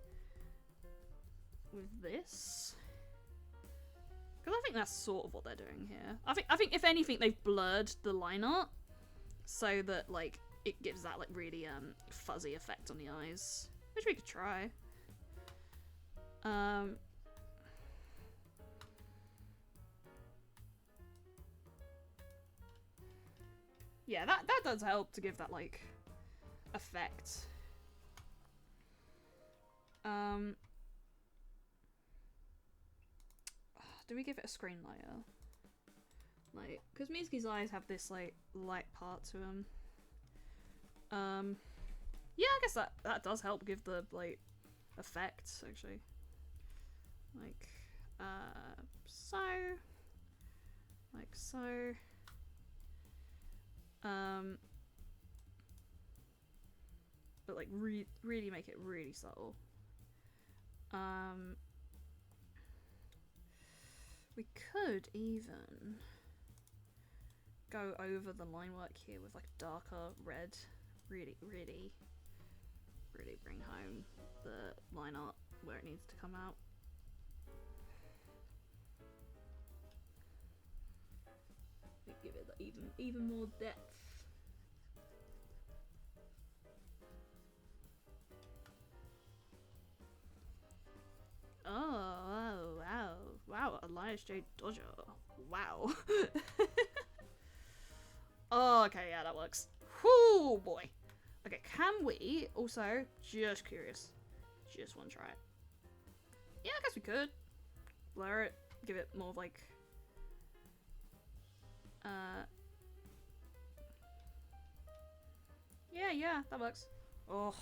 B: with this. Because I think that's sort of what they're doing here. I think if anything, they've blurred the line art so that, like, it gives that, like, really, fuzzy effect on the eyes. Which we could try. Yeah, that does help to give that, like, effect. Do we give it a screen layer? Like, because Mizuki's eyes have this, like, light part to them. Yeah, I guess that does help give the, like, effects, actually. Like, so. Like so. But, like, really make it really subtle. We could even go over the line work here with, like, darker red. Really bring home the line art where it needs to come out. Give it even more depth. Oh, wow, Elias J. Dodger. Wow. Oh, okay, yeah, that works. Whoo, boy. Okay, can we also, just curious, just want to try it. Yeah, I guess we could. Blur it, give it more of, like, yeah, that works. Oh,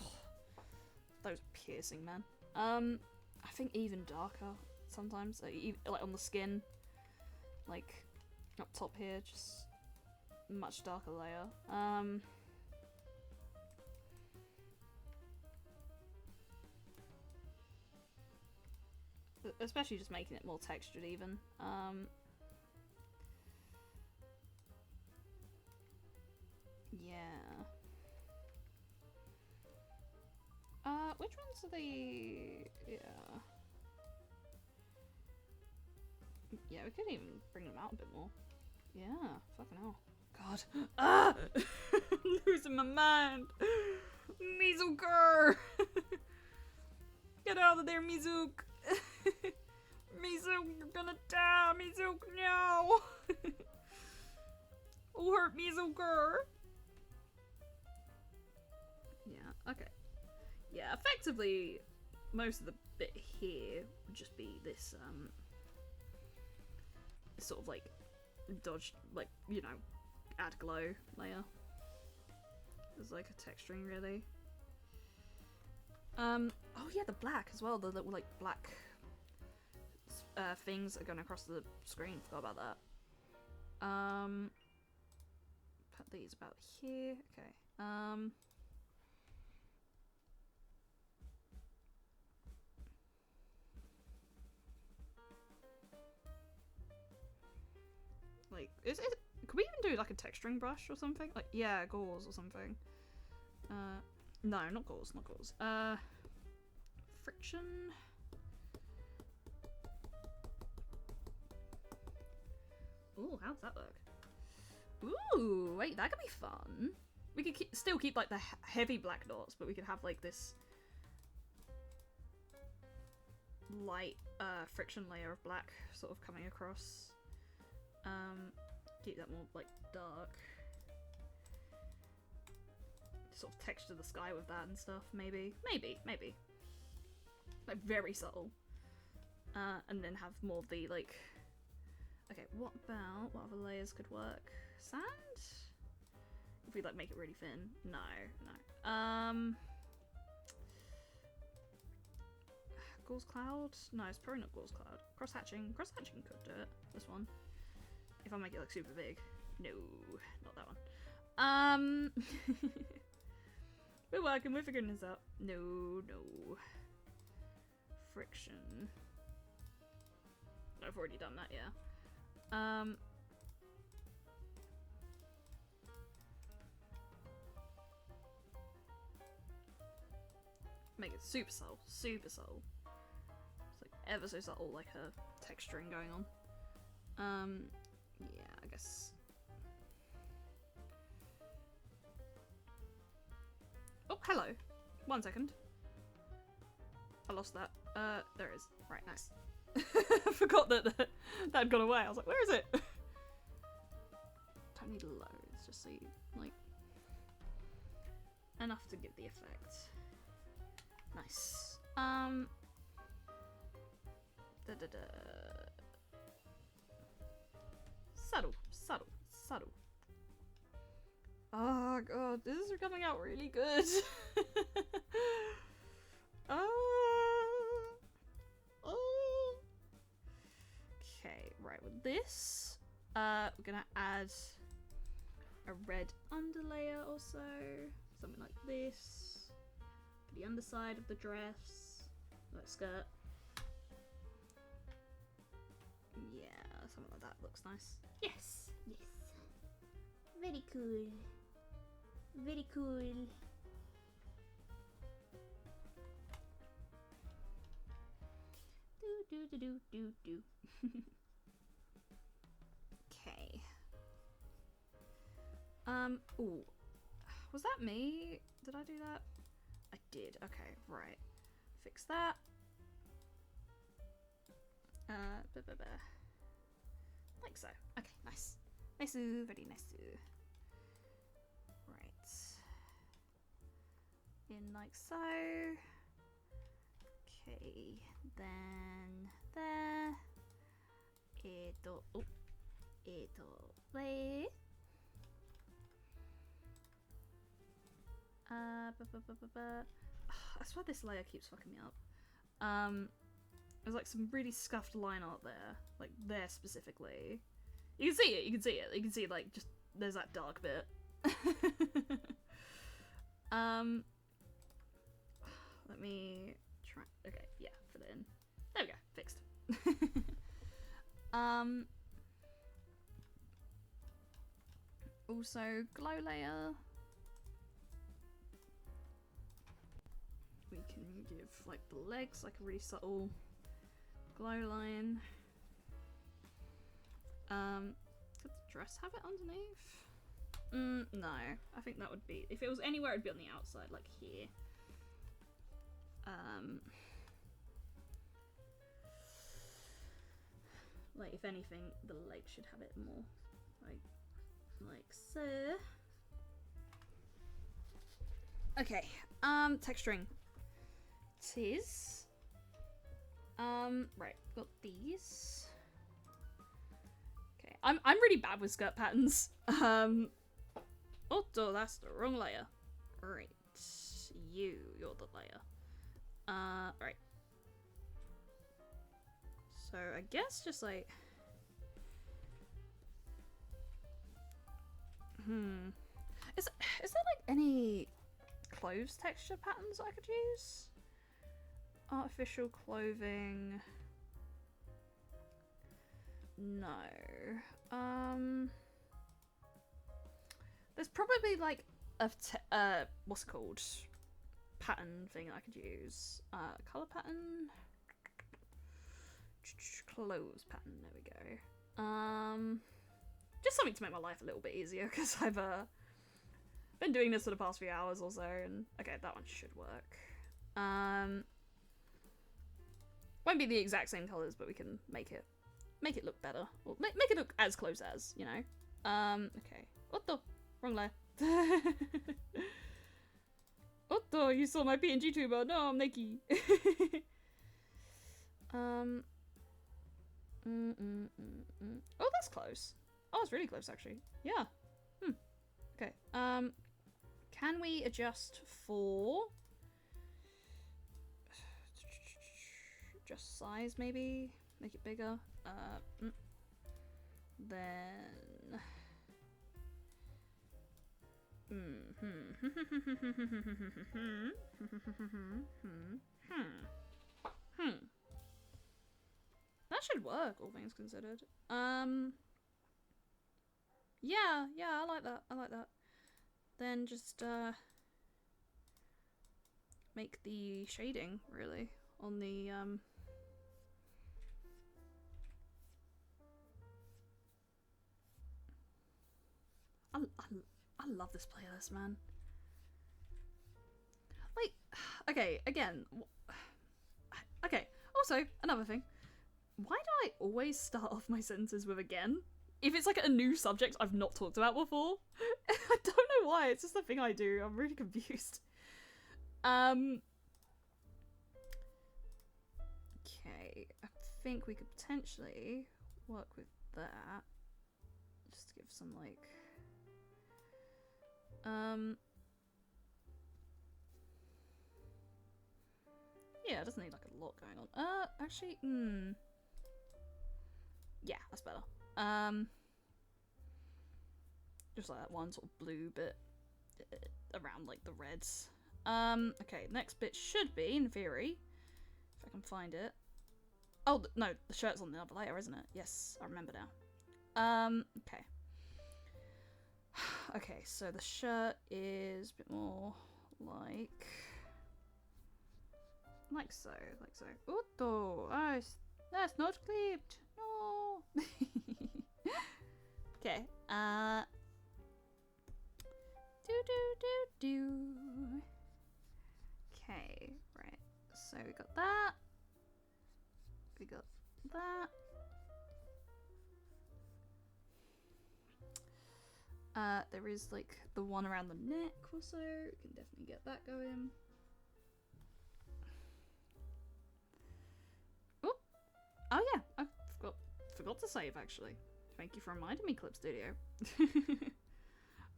B: those piercing, man. I think even darker sometimes, like on the skin, like up top here, just much darker layer. Especially just making it more textured even. Yeah. Which ones are the... Yeah. Yeah, we could even bring them out a bit more. Yeah, fucking hell. God. Ah! I'm losing my mind. Mizuker! Get out of there, Mizuk! Mizuk, you're gonna die! Mizuk, no! Who hurt Mizuker? Yeah, okay. Yeah, effectively, most of the bit here would just be this, sort of, like, dodge, like, you know, add glow layer. There's, like, a texturing, really. Oh yeah, the black as well, the little, like, black, things are going across the screen, forgot about that. Put these about here, okay, like, could we even do, like, a texturing brush or something? Like, yeah, gauze or something. No, not gauze, not gauze. Friction. Ooh, how does that work? Ooh, wait, that could be fun. We could still keep, like, the heavy black dots, but we could have, like, this light, friction layer of black sort of coming across. Keep that more, like, dark. Sort of texture the sky with that and stuff, maybe. Maybe. Like, very subtle. And then have more of the, like... Okay, what other layers could work? Sand? If we, like, make it really thin. No. Gauze Cloud? No, it's probably not Gauze Cloud. Cross-hatching could do it. This one. If I make it, like, super big. No, not that one. We're working. We're figuring this out. No. Friction. I've already done that, yeah. Make it super subtle. Super subtle. It's like ever so subtle, like a texturing going on. Yeah, I guess. Oh, hello. 1 second. I lost that. There it is. Right, nice. I forgot that had gone away. I was like, where is it? Don't need loads, just so you, like, enough to give the effect. Nice. Subtle. Oh god, this is coming out really good. Okay, right, with this, we're gonna add a red underlayer also. Something like this. For the underside of the dress. Like skirt. Yeah, something like that looks nice. Yes. Very cool. Very cool. Do. Okay. Ooh. Was that me? Did I do that? I did. Okay, right. Fix that. Like so. Okay, nice. Very nice. Right. In like so. Okay, then there. Play. I swear this layer keeps fucking me up. There's like some really scuffed line art there, like there specifically. You can see it. You can see like just there's that dark bit. Let me try. Okay, yeah, fill it in. There we go, fixed. Also glow layer. We can give like the legs like a really subtle glow line. Could the dress have it underneath? No, I think that would be, if it was anywhere it'd be on the outside, like here. Like if anything, the legs should have it more, like so. Okay, texturing. Tis. Right, got these. Okay, I'm really bad with skirt patterns. Oh, that's the wrong layer. Right, you're the layer. Right. So I guess just like, is there like any clothes texture patterns I could use? Artificial clothing. No. There's probably like a what's it called? Pattern thing I could use. Color pattern. Clothes pattern. There we go. Just something to make my life a little bit easier because I've been doing this for the past few hours or so, and okay, that one should work. Won't be the exact same colors, but we can make it look better, or make it look as close as, you know. Okay. Otto, wrong layer. Otto, you saw my PNG tuber. No, I'm Nikki. Oh, that's close. Oh, it's really close actually. Yeah. Okay. Can we adjust for just size maybe? Make it bigger. Then That should work, all things considered. Yeah, I like that. I like that. Then just make the shading really on the I love this playlist, man. Like, okay, again, okay. Also, another thing. Why do I always start off my sentences with again? If it's like a new subject I've not talked about before. I don't know why, it's just a thing I do. I'm really confused. Okay, I think we could potentially work with that. Just to give some like yeah, it doesn't need like a lot going on. Actually, yeah, that's better. Just like that one sort of blue bit around like the reds. Okay, next bit should be, in theory, if I can find it. Oh, no, the shirt's on the other layer, isn't it? Yes, I remember now. Okay. Okay, so the shirt is a bit more like so, like so. Otto, that's not clipped. No. Okay. Do. Okay, right. So we got that. We got that. There is like the one around the neck also. We can definitely get that going. Oh yeah, I forgot to save actually. Thank you for reminding me, Clip Studio.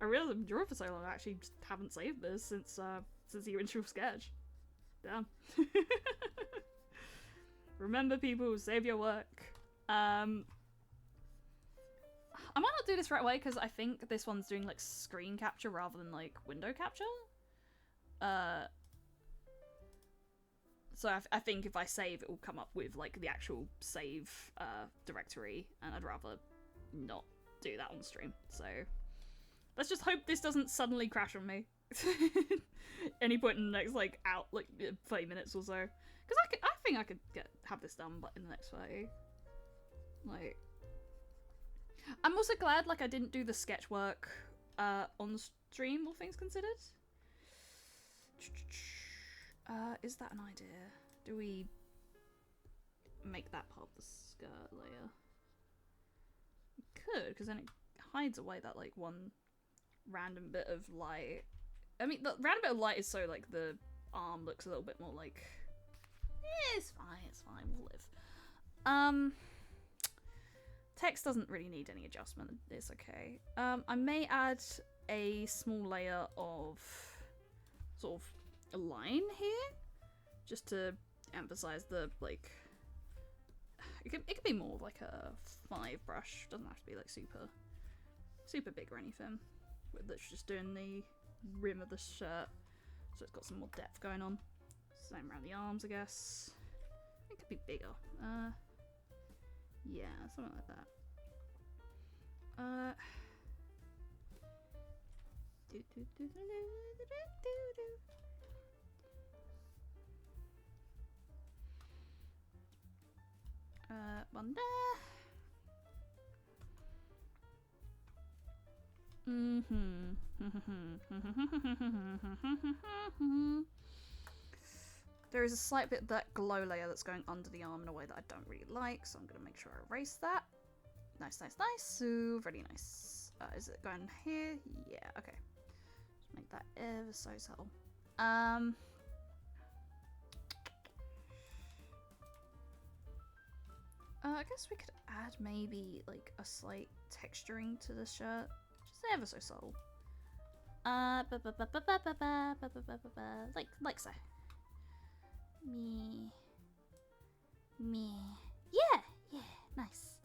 B: I realized I've been drawing for so long I actually just haven't saved this since the original sketch. Damn. Remember people, save your work. I might not do this right away because I think this one's doing like screen capture rather than like window capture. So I think if I save, it will come up with like the actual save directory, and I'd rather not do that on stream. So let's just hope this doesn't suddenly crash on me any point in the next like 30 minutes or so. Because I think I could have this done, but in the next 30. Like, I'm also glad like I didn't do the sketch work on stream, all things considered. Is that an idea? Do we make that part of the skirt layer? We could, because then it hides away that like one random bit of light. I mean, the random bit of light is so like the arm looks a little bit more like, it's fine, we'll live. Text doesn't really need any adjustment, it's okay. I may add a small layer of sort of a line here, just to emphasize the like. It could be more like a 5 brush. Doesn't have to be like super big or anything. That's just doing the rim of the shirt, so it's got some more depth going on. Same around the arms, I guess. It could be bigger. Yeah, something like that. One there. There is a slight bit of that glow layer that's going under the arm in a way that I don't really like, so I'm going to make sure I erase that. Nice. So, really nice. Is it going here? Yeah, okay. Just make that ever so subtle. I guess we could add maybe like a slight texturing to the shirt, just ever so subtle. Like so. Me. Yeah, nice.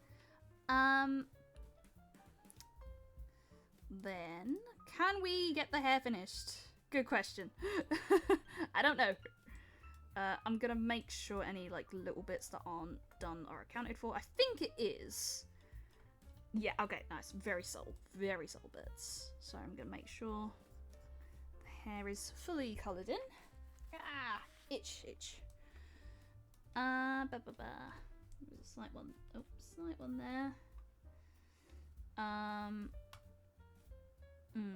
B: Then can we get the hair finished?
A: Good question. I don't know. I'm gonna make sure any like little bits that aren't done are accounted for. I think it is. Yeah, okay, nice. Very subtle bits. So I'm gonna make sure the hair is fully coloured in. Ah, itch. There's a slight one. Oh, slight one there.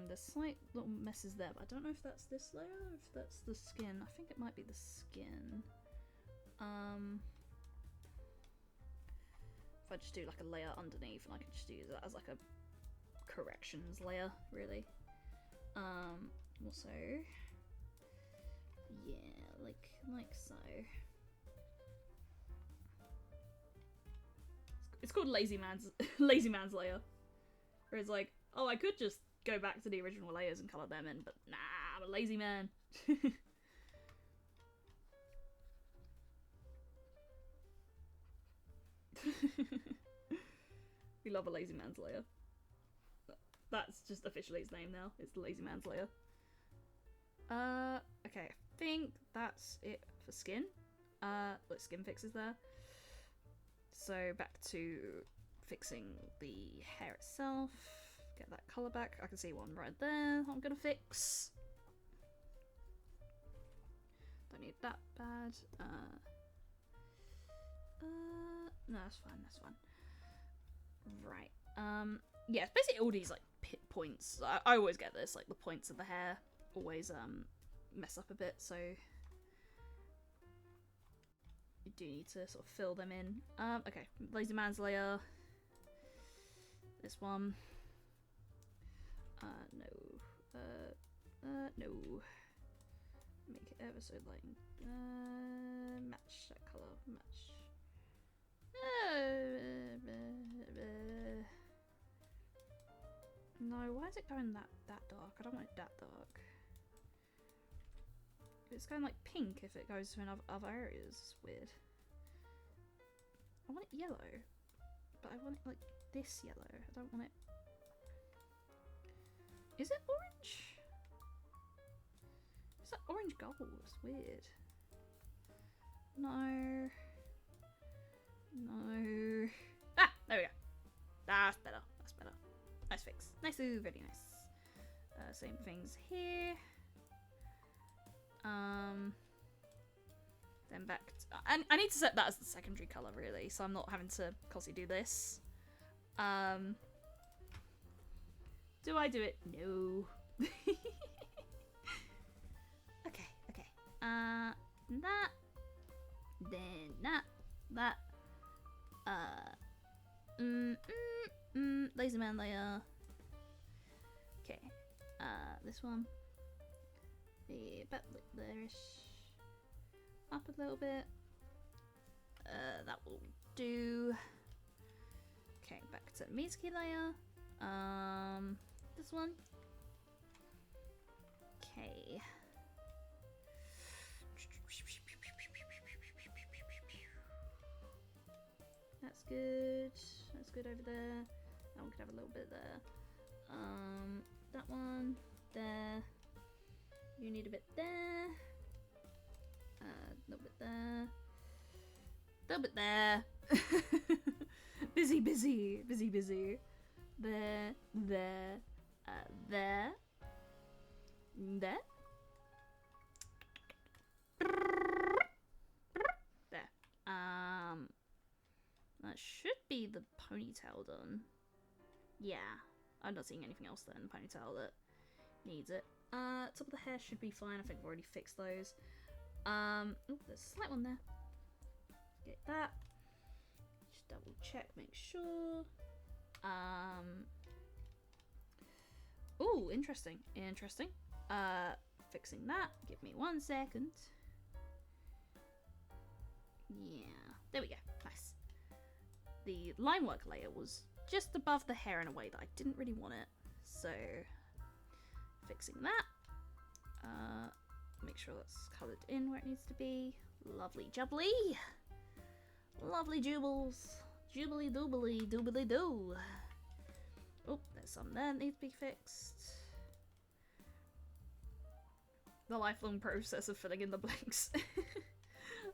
A: There's slight little messes there, but I don't know if that's this layer or if that's the skin. I think it might be the skin. If I just do like a layer underneath, and I can just use that as like a corrections layer, really. Also, yeah, like so. It's called lazy man's layer, where it's like, oh, I could just go back to the original layers and colour them in, but nah, I'm a lazy man. We love a lazy man's layer. That's just officially its name now. It's the lazy man's layer. Okay, I think that's it for skin. Look, skin fixes there. So back to fixing the hair itself. Get that colour back. I can see one right there I'm gonna fix. Don't need that bad. No, that's fine. Right. Yeah, it's basically all these like points. I always get this, like the points of the hair always mess up a bit, so you do need to sort of fill them in. Okay, lazy man's layer. This one. No. Make it ever so light. Match that colour. Match. No, why is it going that dark? I don't want it that dark. It's going like pink if it goes to other areas. It's weird. I want it yellow, but I want it like this yellow. I don't want it. Is it orange? Is that orange gold? It's weird. No. Ah, there we go. That's better. Nice fix. Nice, very nice. Same things here. Then back to, I need to set that as the secondary colour really, so I'm not having to constantly do this. Do I do it? No. Okay. That. Then that. Lazy man layer. Okay. This one. The back there-ish. Up a little bit. That will do. Okay, back to Mizu5 layer. This one. Okay. That's good. That's good over there. That one could have a little bit there. That one there. You need a bit there. A little bit there. A little bit there. Busy. There. There. There. That should be the ponytail done. Yeah, I'm not seeing anything else there in the ponytail that needs it. Top of the hair should be fine. I think I've already fixed those. Oh, there's a slight one there. Get that. Just double check, make sure. Oh, interesting. Fixing that. Give me 1 second. Yeah, there we go. Nice. The line work layer was just above the hair in a way that I didn't really want it. So, fixing that. Make sure that's coloured in where it needs to be. Lovely jubbly. Lovely jubbles. Jubbly doobly doo. Oh, there's some there that needs to be fixed.
B: The lifelong process of filling in the blanks.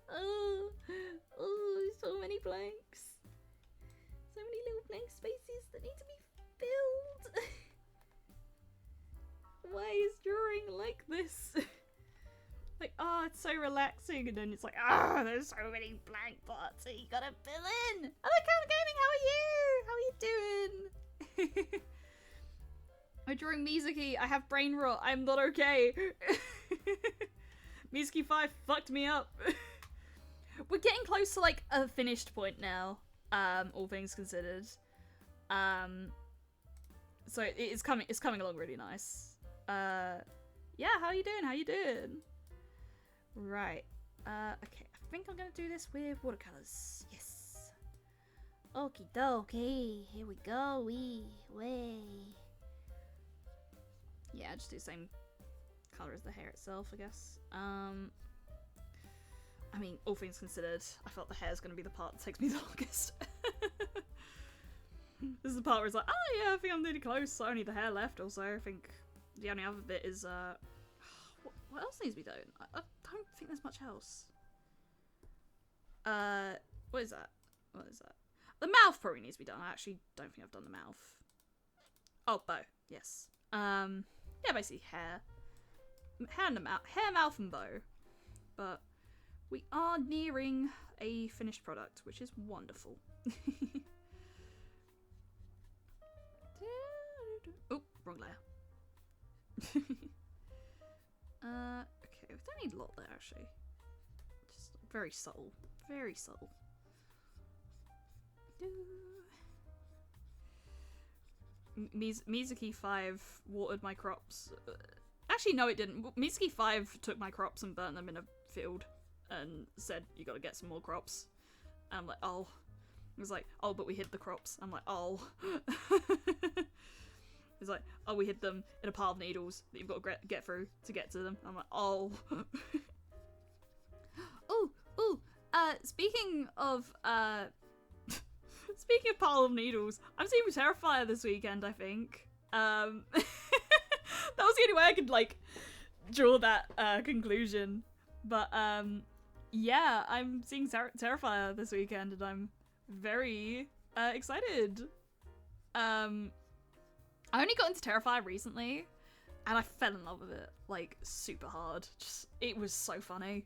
B: Oh, so many blanks. So many little blank spaces that need to be filled. Why is drawing like this? Like, oh, it's so relaxing, and then it's like, oh, there's so many blank parts that you gotta fill in. Hello, Count Gaming, how are you? How are you doing? I'm drawing Mizuki. I have brain rot. I'm not okay. Mizuki5 fucked me up. We're getting close to like a finished point now. All things considered. So it's coming along really nice. Yeah, how you doing? How you doing? Right. Okay, I think I'm gonna do this with watercolors. Yes. Okie dokie. Here we go. Way. Yeah, just do the same color as the hair itself, I guess. I mean, all things considered, I felt the hair's gonna be the part that takes me the longest. This is the part where it's like, oh yeah, I think I'm nearly close. I only the hair left. Also, I think the only other bit is what else needs to be done? I don't think there's much else. What is that? What is that? The mouth probably needs to be done. I actually don't think I've done the mouth. Oh, bow. Yes. Yeah, basically hair and the mouth, hair, mouth, and bow. But we are nearing a finished product, which is wonderful. Oh, wrong layer. Okay, we don't need a lot there actually. Just very subtle, very subtle. Mizuki5 watered my crops. Actually, no, it didn't. Mizuki5 took my crops and burnt them in a field and said, you gotta get some more crops. And I'm like, oh. He was like, oh, but we hid the crops. I'm like, oh. He's like, oh, we hid them in a pile of needles that you've got to get through to get to them. I'm like, oh. Speaking of pile of needles, I'm seeing Terrifier this weekend, I think. That was the only way I could, like, draw that conclusion. But, yeah, I'm seeing Terrifier this weekend, and I'm very excited. I only got into Terrifier recently, and I fell in love with it, like, super hard. Just, it was so funny.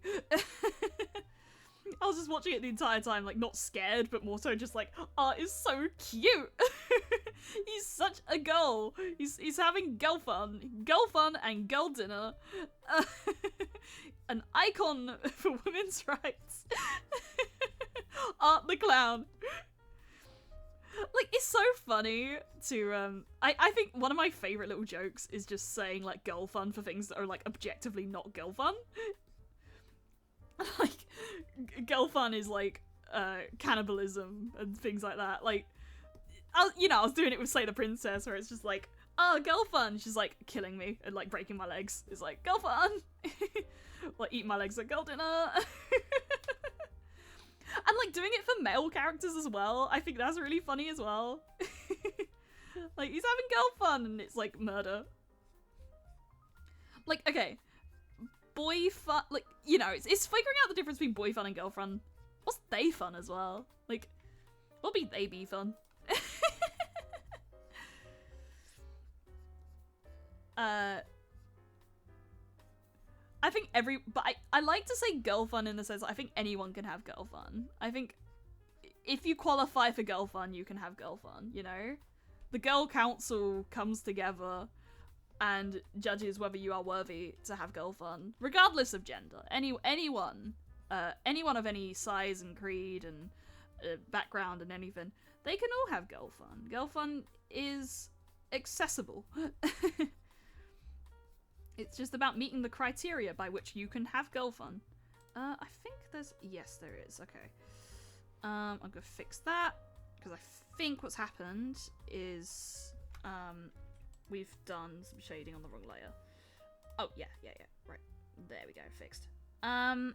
B: I was just watching it the entire time, like, not scared, but more so just like, oh, it's so cute. He's such a girl. He's having girl fun and girl dinner. An icon for women's rights. Art the clown. Like, it's so funny to, I think one of my favourite little jokes is just saying, like, girl fun for things that are, like, objectively not girl fun. Like, girl fun is, like, cannibalism and things like that. Like, I was doing it with Say the Princess, where it's just like, oh, girl fun. She's, like, killing me and, like, breaking my legs. It's like, girl fun. Like, eating my legs at girl dinner. And, like, doing it for male characters as well. I think that's really funny as well. Like, he's having girl fun and it's, like, murder. Like, okay. Boy fun, like, it's figuring out the difference between boy fun and girl fun. What's they fun as well? Like, what would they be fun? I think but I like to say girl fun in the sense that I think anyone can have girl fun. I think if you qualify for girl fun, you can have girl fun, you know? The girl council comes together and judges whether you are worthy to have girl fun, regardless of gender. Anyone of any size and creed and background and anything, they can all have girl fun. Girl fun is accessible. It's just about meeting the criteria by which you can have girl fun. I think yes, there is. Okay. I'm gonna fix that because I think what's happened is we've done some shading on the wrong layer. Oh yeah, right. There we go, fixed. Yeah,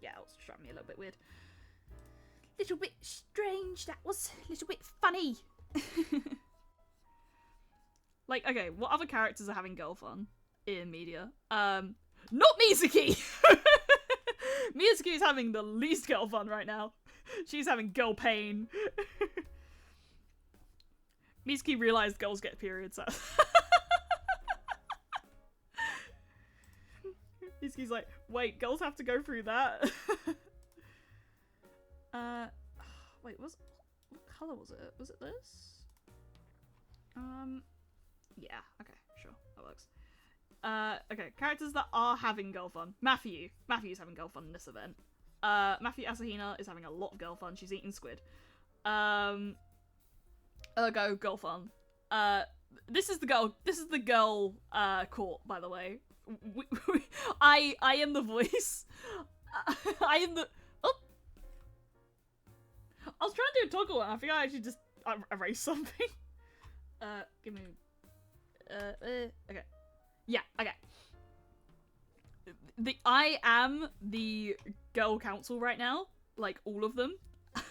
B: it was struck me a little bit weird. Little bit strange, that was. Little bit funny. Like, okay, what other characters are having girl fun?
A: in media. Not Mizuki! Mizuki is having the least girl fun right now. She's having girl pain. Mizuki realized girls get periods. So. Mizuki's like, wait, girls have to go through that? Wait, what color was it? Was it this? Yeah, okay, sure, that works. Okay, characters that are having girl fun. Matthew's having girl fun in this event. Matthew Asahina is having a lot of girl fun. She's eating squid. Ergo, girl fun. This is the girl court, by the way. I am the voice. I am the... Oh! I was trying to do a toggle and I think I actually just erased something. Give me... okay. Yeah, okay. I am the girl council right now. Like, all of them.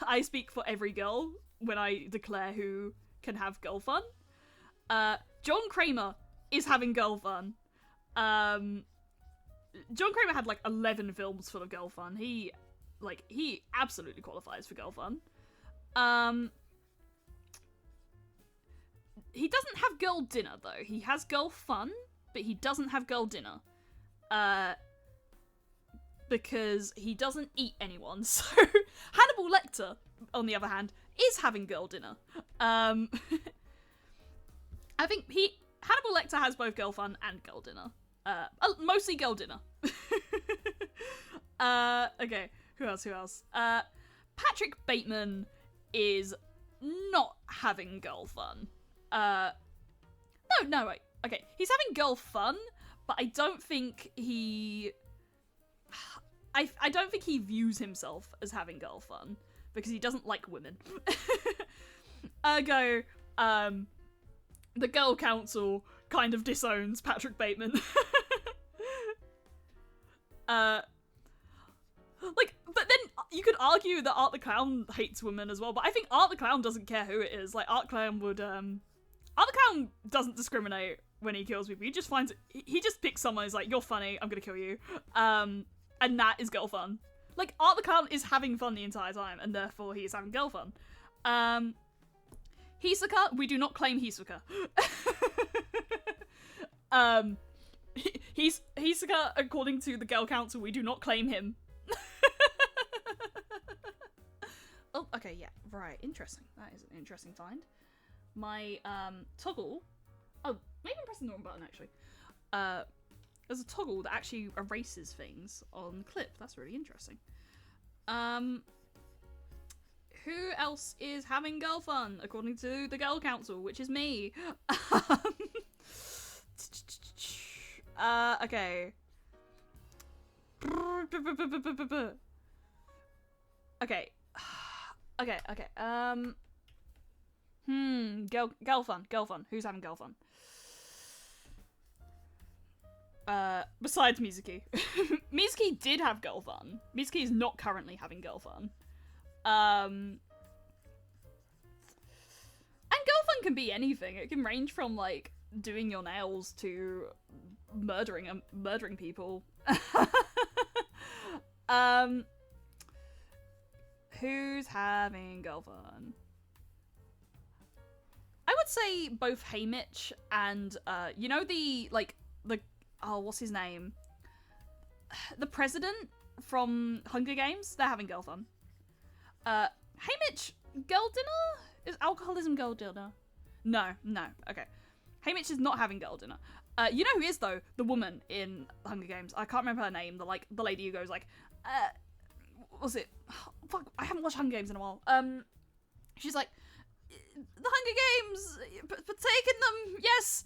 A: I speak for every girl when I declare who can have girl fun. John Kramer is having girl fun. John Kramer had like 11 films full of girl fun. He absolutely qualifies for girl fun. He doesn't have girl dinner though. He has girl fun, but he doesn't have girl dinner. Because he doesn't eat anyone. So Hannibal Lecter, on the other hand, is having girl dinner. I think Hannibal Lecter has both girl fun and girl dinner. Mostly girl dinner. Okay, who else? Patrick Bateman is not having girl fun. No, wait. Okay, he's having girl fun, but I don't think he... I don't think he views himself as having girl fun, because he doesn't like women. Ergo, the girl council kind of disowns Patrick Bateman. But then you could argue that Art the Clown hates women as well, but I think Art the Clown doesn't care who it is. Like, Art Clown would, Art the Clown doesn't discriminate when he kills people. He just finds, he just picks someone, he's like, you're funny, I'm gonna kill you. And that is girl fun. Like, Art the Clown is having fun the entire time, and therefore he is having girl fun. Hisoka, we do not claim Hisoka. Hisoka, according to the Girl Council, we do not claim him. Oh, okay, yeah, right, interesting. That is an interesting find. My, toggle... Oh, maybe I'm pressing the wrong button, actually. There's a toggle that actually erases things on clip. That's really interesting. Who else is having girl fun, according to the Girl Council, which is me? Okay. Okay. Okay. Girl fun. Who's having girl fun? Besides Mizuki. Mizuki did have girl fun. Mizuki is not currently having girl fun. And girl fun can be anything. It can range from, like, doing your nails to murdering people. Who's having girl fun? I would say both Haymitch and, you know oh, what's his name? The president from Hunger Games? They're having girl fun. Haymitch, girl dinner? Is alcoholism girl dinner? No, okay. Haymitch is not having girl dinner. You know who is, though? The woman in Hunger Games. I can't remember her name. The lady who goes like, what was it? Oh, fuck, I haven't watched Hunger Games in a while. She's like, the Hunger Games, for taking them, yes.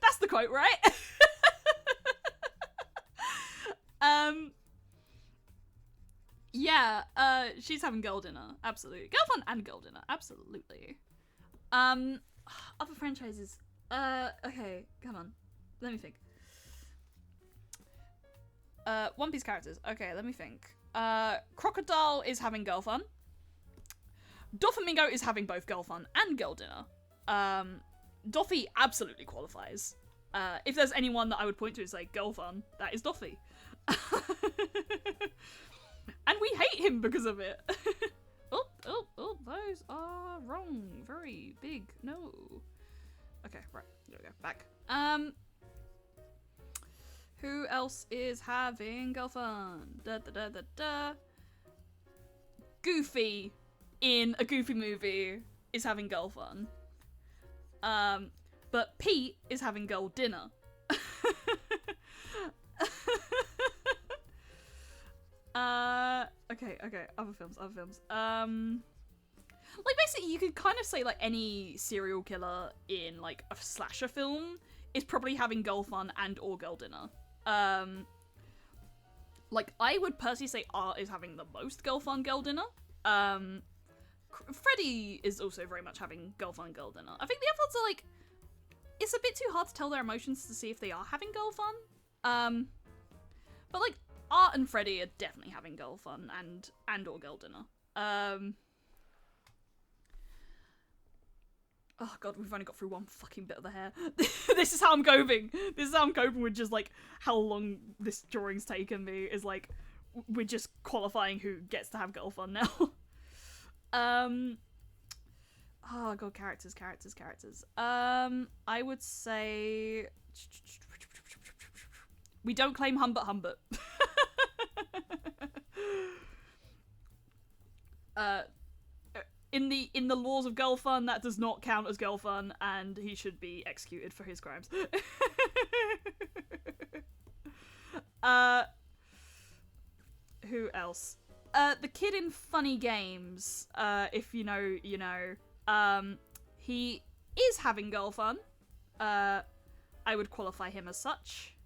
A: That's the quote, right? Yeah, she's having girl dinner, absolutely. Girl fun and girl dinner, absolutely. Other franchises, okay, come on, let me think. One Piece characters, okay, let me think. Crocodile is having girl fun. Doflamingo is having both girl fun and girl dinner. Doffy absolutely qualifies. If there's anyone that I would point to and say girl fun, that is Doffy. And we hate him because of it. Oh, those are wrong. Very big. No. Okay, right. There we go. Back. Who else is having girl fun? Goofy in a Goofy movie is having girl fun. But Pete is having girl dinner. Okay, other films. Like, basically, you could kind of say, like, any serial killer in, like, a slasher film is probably having girl fun and or girl dinner. Like, I would personally say Art is having the most girl fun, girl dinner. Freddy is also very much having girl fun, girl dinner. I think the other ones are, like, it's a bit too hard to tell their emotions to see if they are having girl fun. But, like, Art and Freddy are definitely having girl fun and or girl dinner. Oh god, we've only got through one fucking bit of the hair. This is how I'm coping. This is how I'm coping with just, like, how long this drawing's taken me. Is, like, we're just qualifying who gets to have girl fun now. Oh god, characters. I would say... We don't claim Humbert. In the laws of girl fun, that does not count as girl fun, and he should be executed for his crimes. Who else? The kid in Funny Games, if you know, you know. He is having girl fun. I would qualify him as such.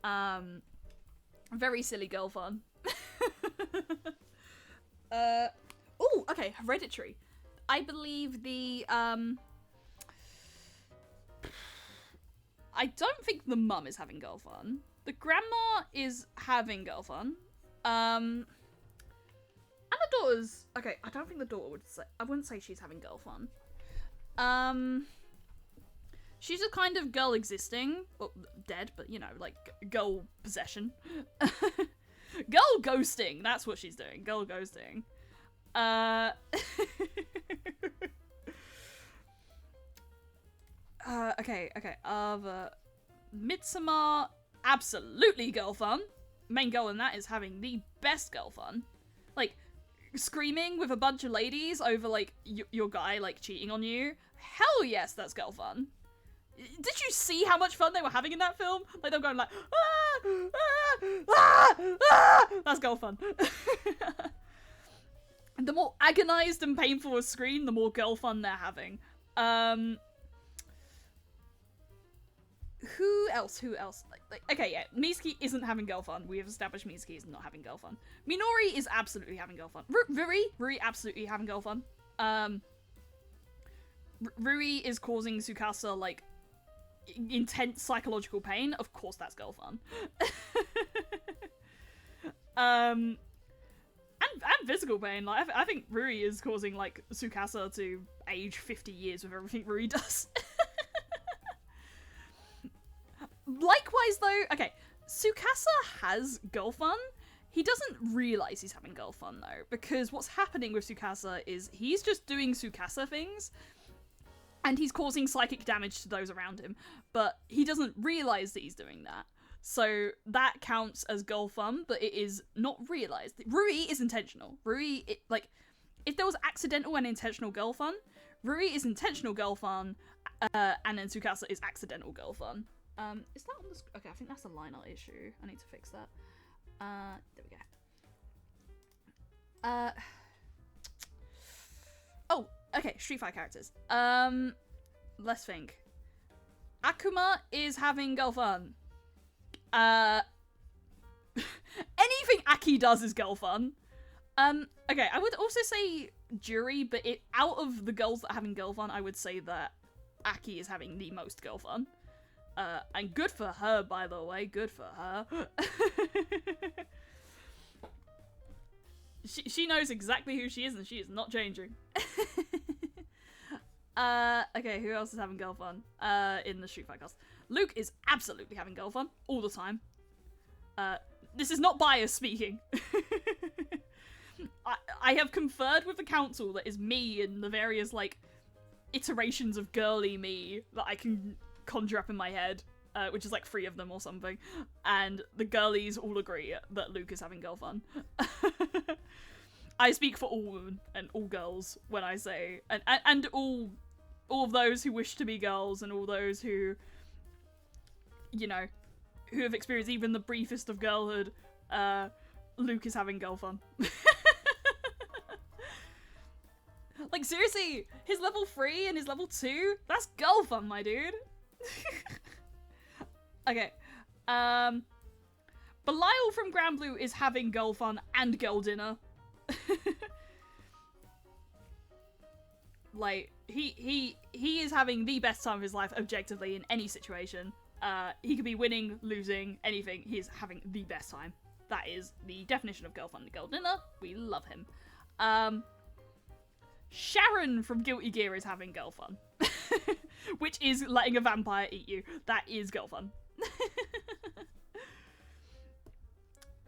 A: Very silly girl fun. Oh, okay, Hereditary. I believe the, I don't think the mum is having girl fun. The grandma is having girl fun. And the daughter's... Okay, I don't think the daughter would say... I wouldn't say she's having girl fun. She's a kind of girl existing. Well, dead, but, you know, like, girl possession. Girl ghosting, that's what she's doing. Girl ghosting. Okay. Midsommar, absolutely girl fun. Main girl in that is having the best girl fun. Like, screaming with a bunch of ladies over, like, your guy, like, cheating on you. Hell yes, that's girl fun. Did you see how much fun they were having in that film? Like, they're going like, that's girl fun. The more agonized and painful a scream, the more girl fun they're having. Who else? Okay, yeah, Mizuki isn't having girl fun. We have established Mizuki is not having girl fun. Minori is absolutely having girl fun. Ruri absolutely having girl fun. Rui is causing Tsukasa, like, intense psychological pain. Of course that's girl fun. And physical pain. Like, I think Rui is causing, like, Tsukasa to age 50 years with everything Rui does. Likewise, though, okay, Tsukasa has girl fun. He doesn't realise he's having girl fun, though, because what's happening with Tsukasa is he's just doing Tsukasa things, and he's causing psychic damage to those around him, but he doesn't realise that he's doing that. So that counts as girl fun, but it is not realised. Rui is intentional. Rui, like, if there was accidental and intentional girl fun, Rui is intentional girl fun, and then Tsukasa is accidental girl fun. Is that on the... Okay, I think that's a line art issue. I need to fix that. There we go. Oh, okay, Street Fighter characters. Let's think. Akuma is having girl fun. Anything Aki does is girl fun. Okay, I would also say Juri, but out of the girls that are having girl fun, I would say that Aki is having the most girl fun. And good for her, by the way. Good for her. She knows exactly who she is, and she is not changing. Okay, who else is having girl fun? In the Street Fighter cast. Luke is absolutely having girl fun all the time. This is not bias speaking. I have conferred with the council that is me and the various, like, iterations of girly me that I can conjure up in my head, which is like 3 of them or something, and the girlies all agree that Luke is having girl fun. I speak for all women and all girls when I say, and all of those who wish to be girls and all those who, you know, who have experienced even the briefest of girlhood. Luke is having girl fun. Like, seriously, his level 3 and his level 2, that's girl fun, my dude. Okay. Belial from Grand Blue is having girl fun and girl dinner. Like, he is having the best time of his life objectively in any situation. He could be winning, losing, anything. He is having the best time. That is the definition of girl fun and girl dinner. We love him. Sharon from Guilty Gear is having girl fun. Which is letting a vampire eat you. That is girl fun.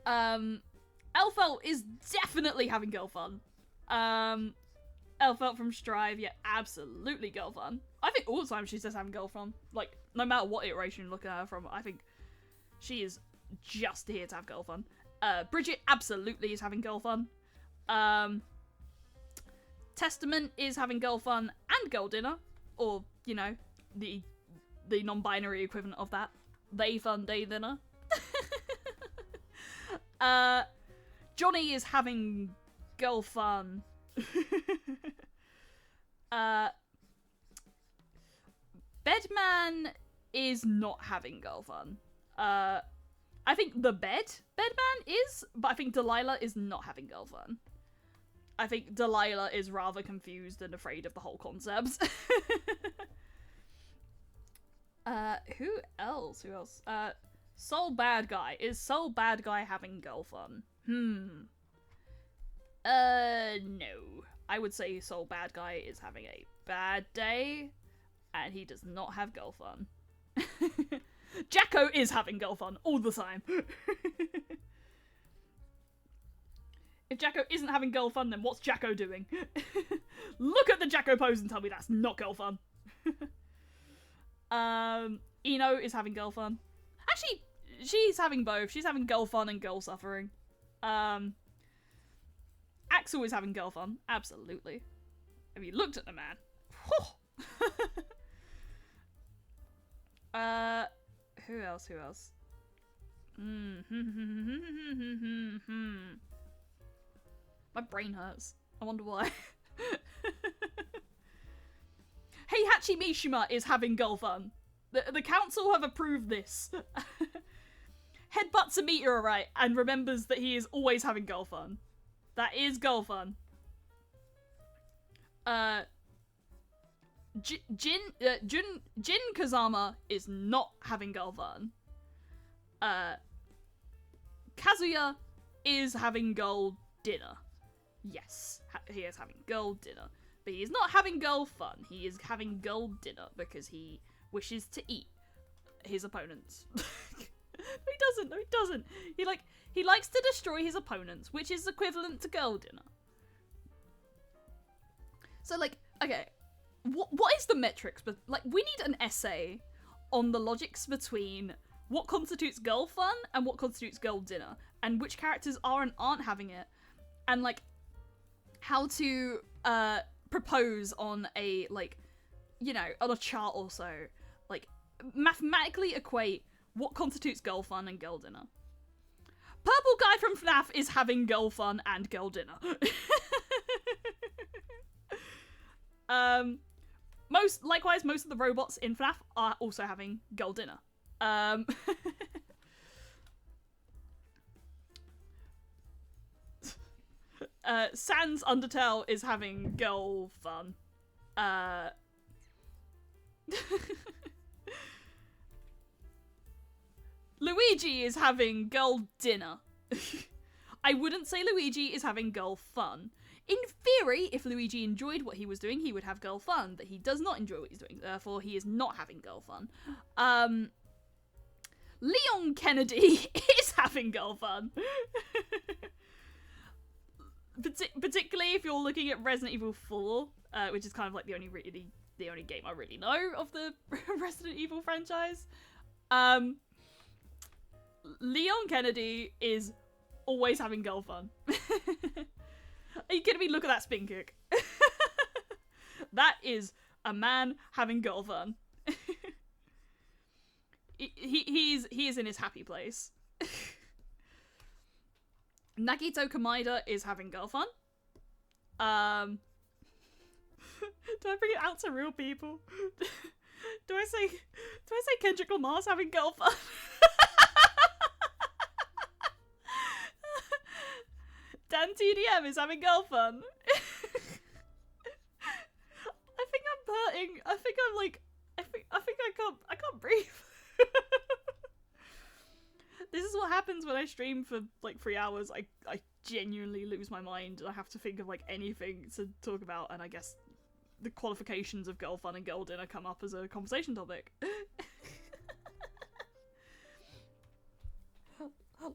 A: Elfelt is definitely having girl fun. Elfelt from Strive, yeah, absolutely girl fun. I think all the time she's just having girl fun. Like, no matter what iteration you look at her from, I think she is just here to have girl fun. Bridget absolutely is having girl fun. Testament is having girl fun and girl dinner. Or, you know, the non-binary equivalent of that. They fun, they dinner. Johnny is having girl fun. Bedman is not having girl fun. I think the Bedman is, but I think Delilah is not having girl fun. I think Delilah is rather confused and afraid of the whole concept. Who else? Soul Bad Guy. Is Soul Bad Guy having girl fun? No. I would say Soul Bad Guy is having a bad day, and he does not have girl fun. Jacko is having girl fun all the time. If Jacko isn't having girl fun, then what's Jacko doing? Look at the Jacko pose and tell me that's not girl fun. Eno is having girl fun. Actually, she's having both. She's having girl fun and girl suffering. Axel is having girl fun. Absolutely. Have you looked at the man? Who else? My brain hurts. I wonder why. Heihachi Mishima is having girl fun. The council have approved this. Headbutts a meteorite and remembers that he is always having girl fun. That is girl fun. Jin Kazama is not having girl fun. Kazuya is having girl dinner. Yes, he is having girl dinner. But he is not having girl fun. He is having girl dinner because he wishes to eat his opponents. No, he doesn't. He likes to destroy his opponents, which is equivalent to girl dinner. So, like, okay, what is the metrics? But, like, we need an essay on the logics between what constitutes girl fun and what constitutes girl dinner, and which characters are and aren't having it, and, like, how to propose on a, like, you know, on a chart or so, like, mathematically equate what constitutes girl fun and girl dinner. Purple guy from FNAF is having girl fun and girl dinner. Likewise, most of the robots in FNAF are also having girl dinner. Sans Undertale is having girl fun. Luigi is having girl dinner. I wouldn't say Luigi is having girl fun. In theory, if Luigi enjoyed what he was doing, he would have girl fun, but he does not enjoy what he's doing, therefore he is not having girl fun. Leon Kennedy is having girl fun. Particularly if you're looking at Resident Evil 4, which is kind of like the only game I really know of the Resident Evil franchise. Leon Kennedy is always having girl fun. Are you kidding me? Look at that spin kick. That is a man having girl fun. He is in his happy place. Nagito Kamida is having girl fun. Do I bring it out to real people? Do I say Kendrick Lamar's having girl fun? Dan TDM is having girl fun. I think I'm hurting. I think I can't breathe. This is what happens when I stream for like 3 hours. I genuinely lose my mind. I have to think of like anything to talk about, and I guess the qualifications of girl fun and girl dinner come up as a conversation topic.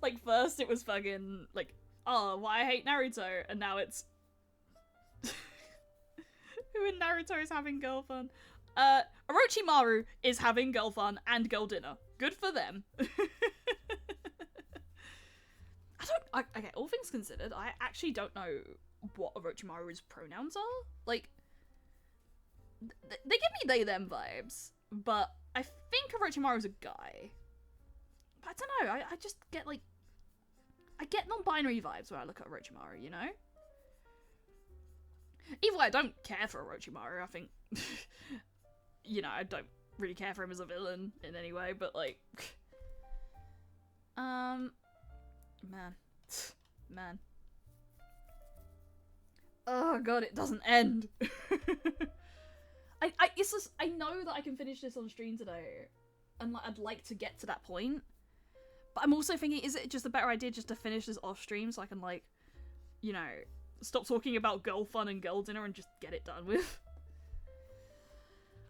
A: Like first it was fucking like, oh, why I hate Naruto, and now it's who in Naruto is having girl fun? Orochimaru is having girl fun and girl dinner. Good for them. Okay, all things considered, I actually don't know what Orochimaru's pronouns are. Like, they give me they, them vibes, but I think Orochimaru's a guy. But I don't know, I just get like, I get non-binary vibes when I look at Orochimaru, you know? Either way, I don't care for Orochimaru, I think, you know, I don't really care for him as a villain in any way, but like, man. Oh god, it doesn't end. It's just, I know that I can finish this on stream today, and like, I'd like to get to that point, but I'm also thinking, is it just a better idea just to finish this off stream so I can like, you know, stop talking about girl fun and girl dinner and just get it done with?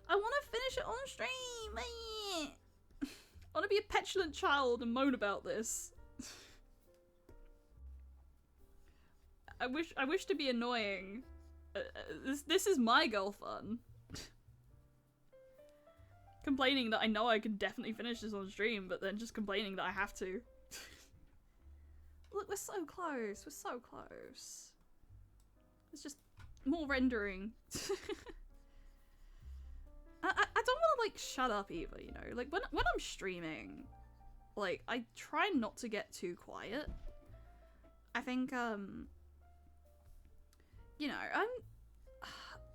A: I want to finish it on stream, man. I want to be a petulant child and moan about this. I wish to be annoying. This is my girl fun. Complaining that I know I can definitely finish this on stream, but then just complaining that I have to. Look, we're so close. We're so close. It's just more rendering. I don't want to like shut up either, you know. Like when I'm streaming, like I try not to get too quiet. I think you know,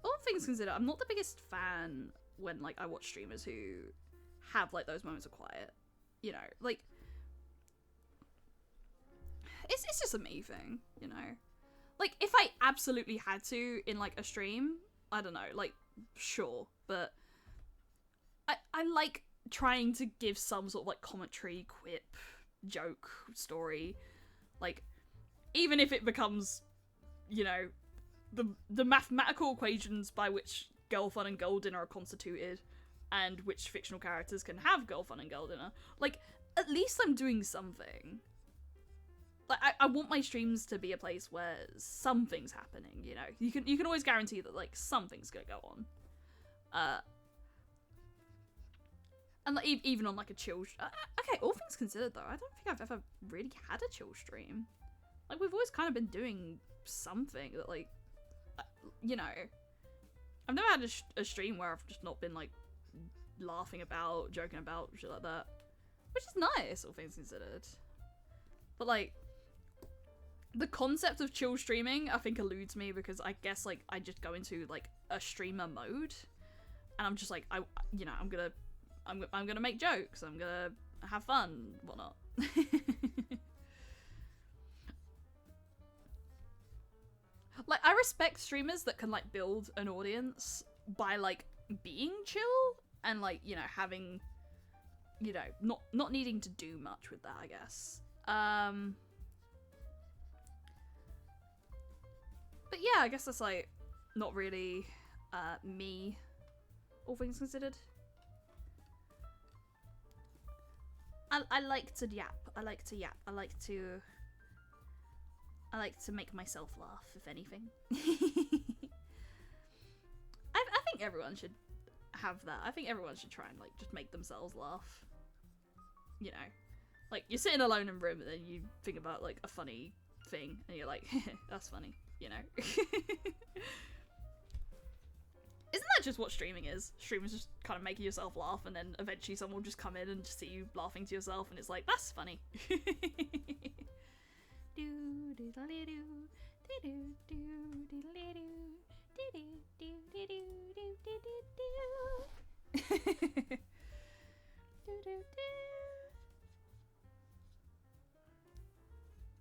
A: all things considered, I'm not the biggest fan when like I watch streamers who have like those moments of quiet. You know, like it's just a me thing, you know. Like if I absolutely had to in like a stream, I don't know, like sure, but I like trying to give some sort of like commentary, quip, joke, story, like even if it becomes, you know, the mathematical equations by which girl fun and girl dinner are constituted, and which fictional characters can have girl fun and girl dinner. Like, at least I'm doing something. Like, I want my streams to be a place where something's happening, you know? You can always guarantee that, like, something's gonna go on. And, like, even on, like, a chill... okay, all things considered, though, I don't think I've ever really had a chill stream. Like, we've always kind of been doing something that, like... you know... I've never had a stream where I've just not been, like, laughing about, joking about, shit like that. Which is nice, all things considered. But, like... the concept of chill streaming, I think, eludes me because I guess, like, I just go into, like, a streamer mode. And I'm just like, I'm gonna make jokes, I'm gonna have fun, whatnot. Like, I respect streamers that can, like, build an audience by, like, being chill and, like, you know, having, you know, not needing to do much with that, I guess. But
B: But yeah, I guess that's like not really me, all things considered. I like to yap. I like to yap. I like to make myself laugh, if anything. I think everyone should have that. I think everyone should try and like just make themselves laugh. You know, like you're sitting alone in a room and then you think about like a funny thing and you're like, that's funny, you know. Isn't that just what streaming is? Streaming is just kind of making yourself laugh, and then eventually someone will just come in and just see you laughing to yourself, and it's like, that's funny.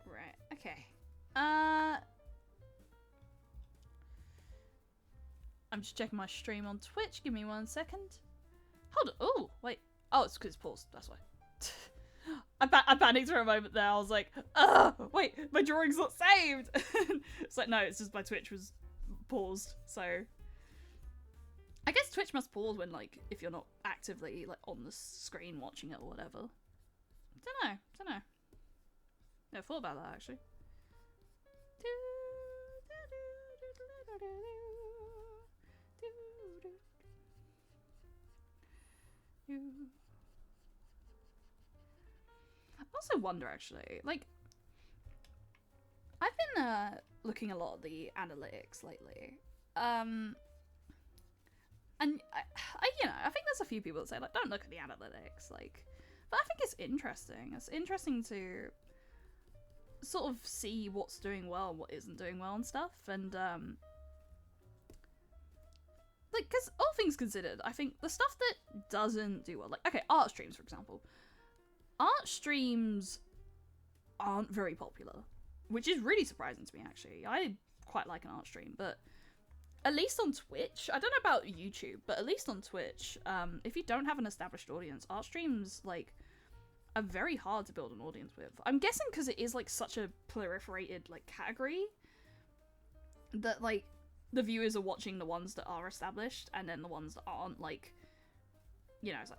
B: Right, okay. I'm just checking my stream on Twitch. Give me 1 second. Hold on. Oh, wait. Oh, it's because it's paused. That's why. I panicked for a moment there. I was like, wait, my drawing's not saved. It's like, no, it's just my Twitch was paused. So I guess Twitch must pause when, like, if you're not actively, like, on the screen watching it or whatever. Don't know. Never thought about that, actually. I also wonder, actually, like, I've been looking a lot at the analytics lately, and I you know, I think there's a few people that say like, don't look at the analytics, like, but I think it's interesting. It's interesting to sort of see what's doing well and what isn't doing well and stuff, and like, because all things considered, I think the stuff that doesn't do well, like, okay, art streams, for example. Art streams aren't very popular, which is really surprising to me, actually. I quite like an art stream, but at least on Twitch, I don't know about YouTube, but at least on Twitch, if you don't have an established audience, art streams, like, are very hard to build an audience with. I'm guessing because it is, like, such a proliferated, like, category that, like, the viewers are watching the ones that are established, and then the ones that aren't, like, you know, it's like,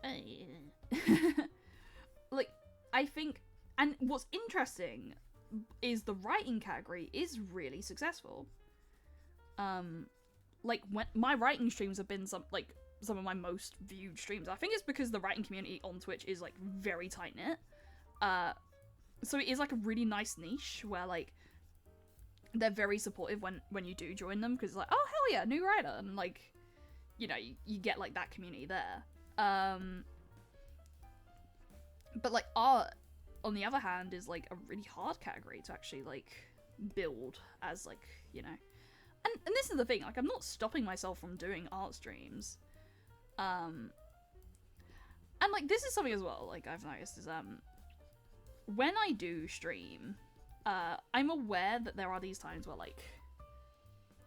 B: like, I think, and what's interesting is the writing category is really successful. Like, when my writing streams have been some of my most viewed streams. I think it's because the writing community on Twitch is, like, very tight-knit. So it is, like, a really nice niche where, like, they're very supportive when you do join them, because it's like, oh, hell yeah, new writer, and, like, you know, you get, like, that community there. But, like, art, on the other hand, is, like, a really hard category to actually, like, build as, like, you know. And this is the thing, like, I'm not stopping myself from doing art streams. And, like, this is something as well, like, I've noticed, is, when I do stream, I'm aware that there are these times where, like,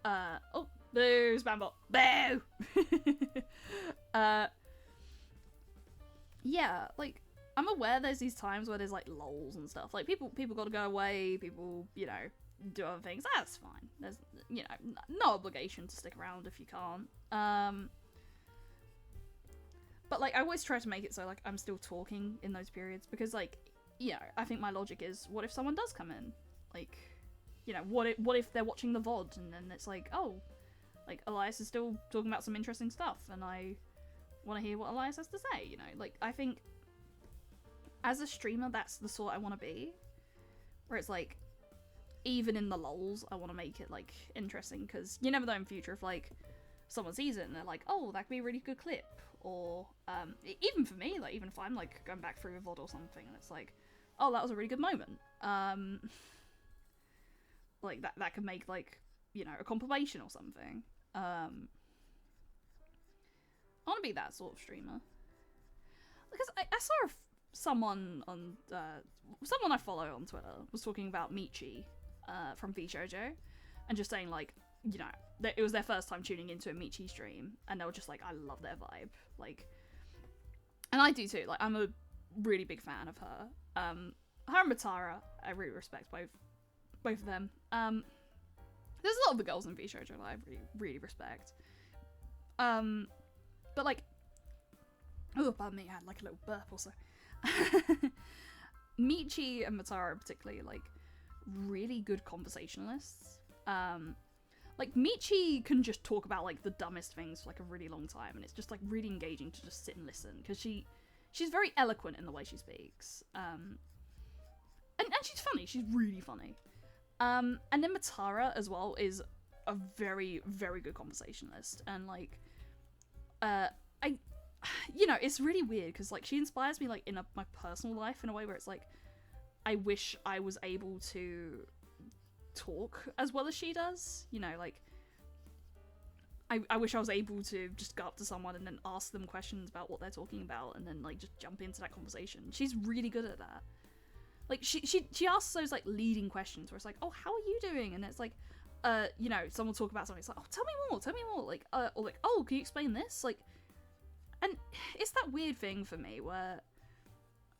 B: oh, boo, spambot, boo! Yeah, like, I'm aware there's these times where there's, like, lulls and stuff. Like, people gotta go away, people, you know, do other things. That's fine. There's, you know, no obligation to stick around if you can't. But, like, I always try to make it so, like, I'm still talking in those periods, because, like, you know, I think my logic is, what if someone does come in? Like, you know, what if they're watching the VOD, and then it's like, oh, like, Elias is still talking about some interesting stuff, and I want to hear what Elias has to say, you know? Like, I think, as a streamer, that's the sort I want to be, where it's, like, even in the lulls, I want to make it, like, interesting, because you never know in future if, like, someone sees it and they're like, oh, that could be a really good clip, or, even for me, like, even if I'm, like, going back through a VOD or something, and it's like, oh, that was a really good moment, like, that could make, like, you know, a compilation or something. I want to be that sort of streamer, because I saw someone I follow on Twitter was talking about Michi from VShojo, and just saying, like, you know, it was their first time tuning into a Michi stream, and they were just like, I love their vibe, like, and I do too. Like, I'm a really big fan of her. Her and Matara, I really respect both of them.
A: there's a lot of the girls in V Shoujo that I really, really respect. But like, oh, pardon me, I had like a little burp also. Michi and Matara are particularly like really good conversationalists. Like Michi can just talk about like the dumbest things for like a really long time, and it's just like really engaging to just sit and listen because she's very eloquent in the way she speaks. And she's funny. She's really funny. And then Matara as well is a very, very good conversationalist, and like, it's really weird because like she inspires me like in my personal life in a way where it's like I wish I was able to talk as well as she does. You know, like I wish I was able to just go up to someone and then ask them questions about what they're talking about and then like just jump into that conversation. She's really good at that. Like she asks those like leading questions where it's like, oh, how are you doing? And it's like, someone will talk about something. It's like, oh, tell me more. Like, or like, oh, can you explain this? Like, and it's that weird thing for me where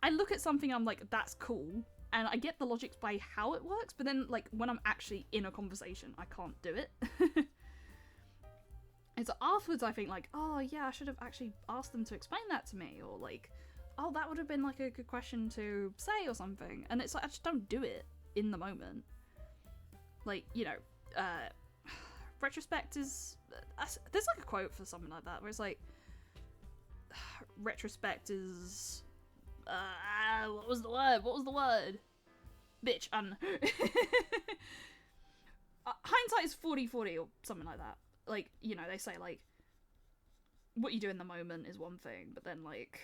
A: I look at something, I'm like, that's cool, and I get the logic by how it works, but then like when I'm actually in a conversation, I can't do it. And so afterwards, I think like, oh yeah, I should have actually asked them to explain that to me, or like, oh, that would have been like a good question to say or something. And it's like, I just don't do it in the moment. Like, retrospect is, there's like a quote for something like that where it's like, retrospect is, what was the word? Bitch, I don't know. Hindsight is 40/40 or something like that. Like, they say like, what you do in the moment is one thing, but then like,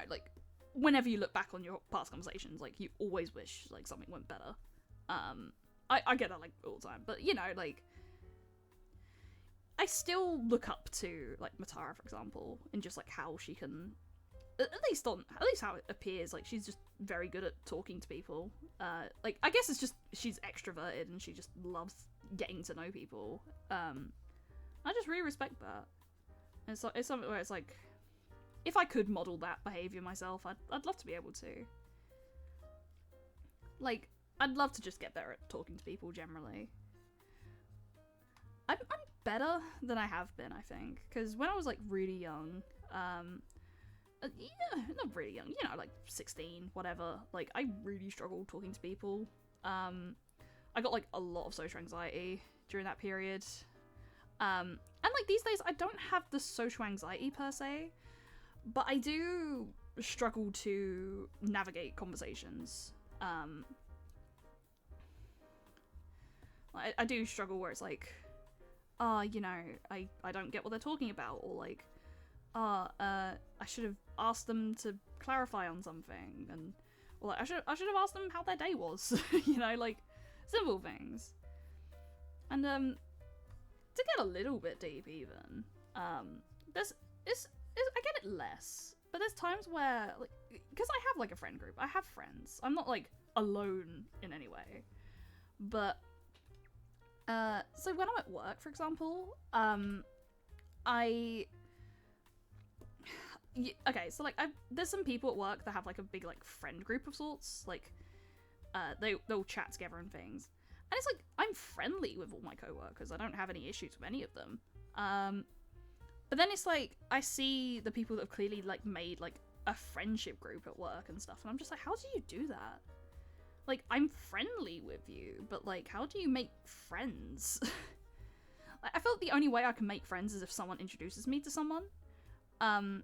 A: like, whenever you look back on your past conversations, like, you always wish, like, something went better. I get that, like, all the time, but, like, I still look up to, like, Matara, for example, in just, like, how she can, at least how it appears, like, she's just very good at talking to people. Like, I guess it's just, she's extroverted, and she just loves getting to know people. I just really respect that. And so it's something where it's like, if I could model that behavior myself, I'd love to be able to. Like, I'd love to just get better at talking to people generally. I'm better than I have been, I think, because when I was like really young, not really young, like 16, whatever. Like, I really struggled talking to people. I got like a lot of social anxiety during that period. And like these days, I don't have the social anxiety per se, but I do struggle to navigate conversations. I do struggle where it's like, I don't get what they're talking about, or like, I should have asked them to clarify on something, and or like I should have asked them how their day was, like simple things. And to get a little bit deep, even, I get it less, but there's times where, like, because I have like a friend group, I have friends. I'm not like alone in any way, but so when I'm at work, for example, okay, so like there's some people at work that have like a big like friend group of sorts, like they'll chat together and things, and it's like I'm friendly with all my coworkers. I don't have any issues with any of them. But then it's like I see the people that have clearly like made like a friendship group at work and stuff, and I'm just like, how do you do that? Like, I'm friendly with you, but like, how do you make friends? I feel like the only way I can make friends is if someone introduces me to someone. And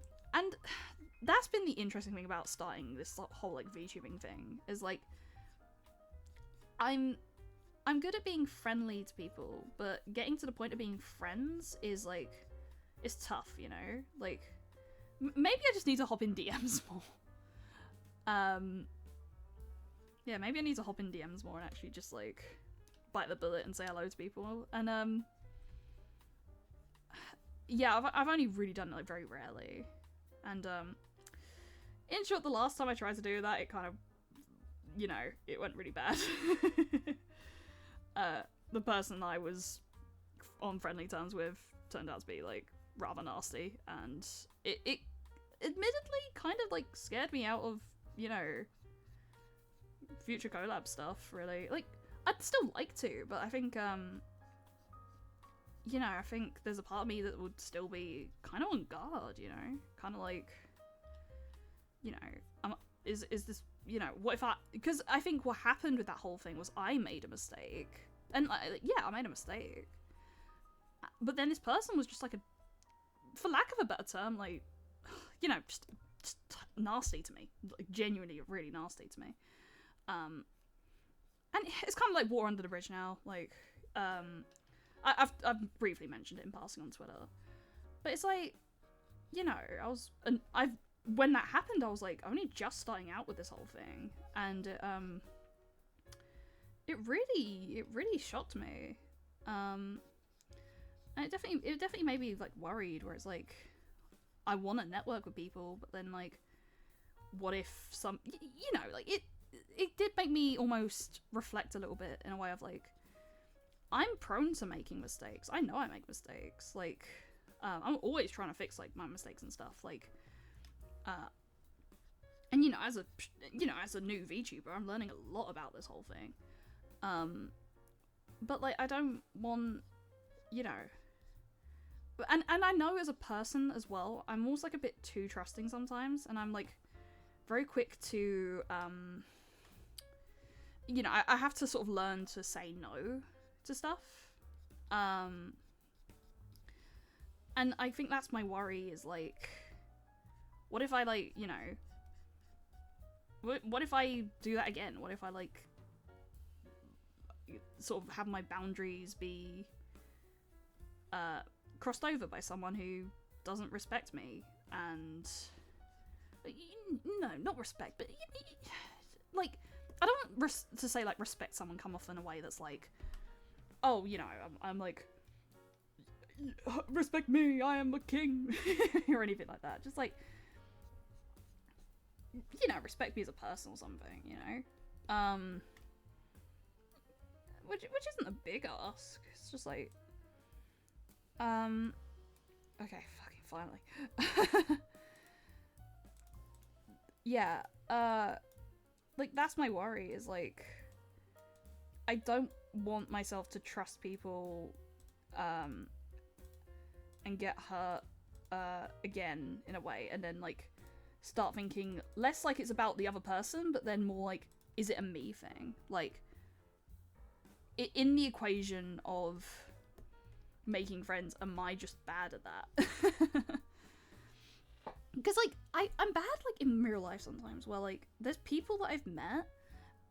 A: that's been the interesting thing about starting this whole like VTubing thing, is like I'm good at being friendly to people, but getting to the point of being friends is like, it's tough, like maybe I just need to hop in DMs more. Yeah, maybe I need to hop in DMs more and actually just like bite the bullet and say hello to people. And yeah, I've only really done it like very rarely. And in short, the last time I tried to do that, it kind of, it went really bad. The person I was on friendly terms with turned out to be like rather nasty, and it admittedly kind of like scared me out of,
B: future collab stuff, really. Like, I'd still like to, but I think, you know, I think there's a part of me that would still be kind of on guard, you know? Kind of like, you know, is this, you know, what if because I think what happened with that whole thing was I made a mistake. And, yeah, I made a mistake. But then this person was just like for lack of a better term, like, you know, just nasty to me. Like, genuinely really nasty to me. And it's kind of like water under the bridge now. Like, I've briefly mentioned it in passing on Twitter, but it's like, you know, when that happened, I was like only just starting out with this whole thing, and it really shocked me, and it definitely made me like worried, where it's like I want to network with people, but then like, what if you know, like it did make me almost reflect a little bit in a way of like, I'm prone to making mistakes. I know I make mistakes. Like, I'm always trying to fix like my mistakes and stuff. Like, and you know, as a new VTuber, I'm learning a lot about this whole thing. But like, I don't want, you know, and I know as a person as well, I'm almost like a bit too trusting sometimes, and I'm like very quick to, you know, I have to sort of learn to say no to stuff. And I think that's my worry, is like, what if I like, you know, what if I do that again? What if I like sort of have my boundaries be crossed over by someone who doesn't respect me? And no, not respect, but like, I don't want to say like respect someone come off in a way that's like, oh, you know, I'm like, respect me, I am a king, or anything like that. Just like, you know, respect me as a person or something, you know? Which isn't a big ask. It's just like, okay, fucking finally. Yeah, like, that's my worry, is like, I don't want myself to trust people, and get hurt, again, in a way, and then, like, start thinking less like it's about the other person, but then more like, is it a me thing? Like, in the equation of making friends, am I just bad at that? Because, like, I'm bad, like, in real life sometimes, where, like, there's people that I've met,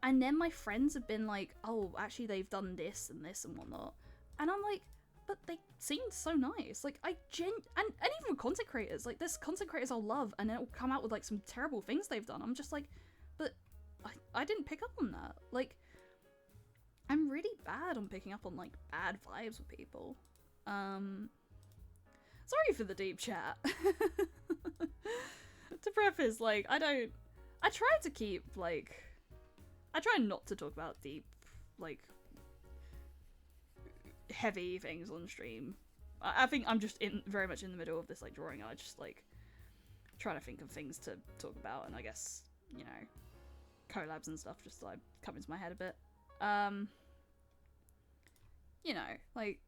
B: and then my friends have been like, oh, actually, they've done this and this and whatnot. And I'm like, but they seemed so nice. Like, and even with content creators, like, there's content creators I'll love, and it'll come out with, like, some terrible things they've done. I'm just like, but I didn't pick up on that. Like, I'm really bad on picking up on, like, bad vibes with people. Sorry for the deep chat. To preface, like, I try to keep, like, I try not to talk about deep, like, heavy things on stream. I think I'm just very much in the middle of this, like, drawing. I just, like, trying to think of things to talk about, and I guess, you know, collabs and stuff just, like, come into my head a bit. You know, like,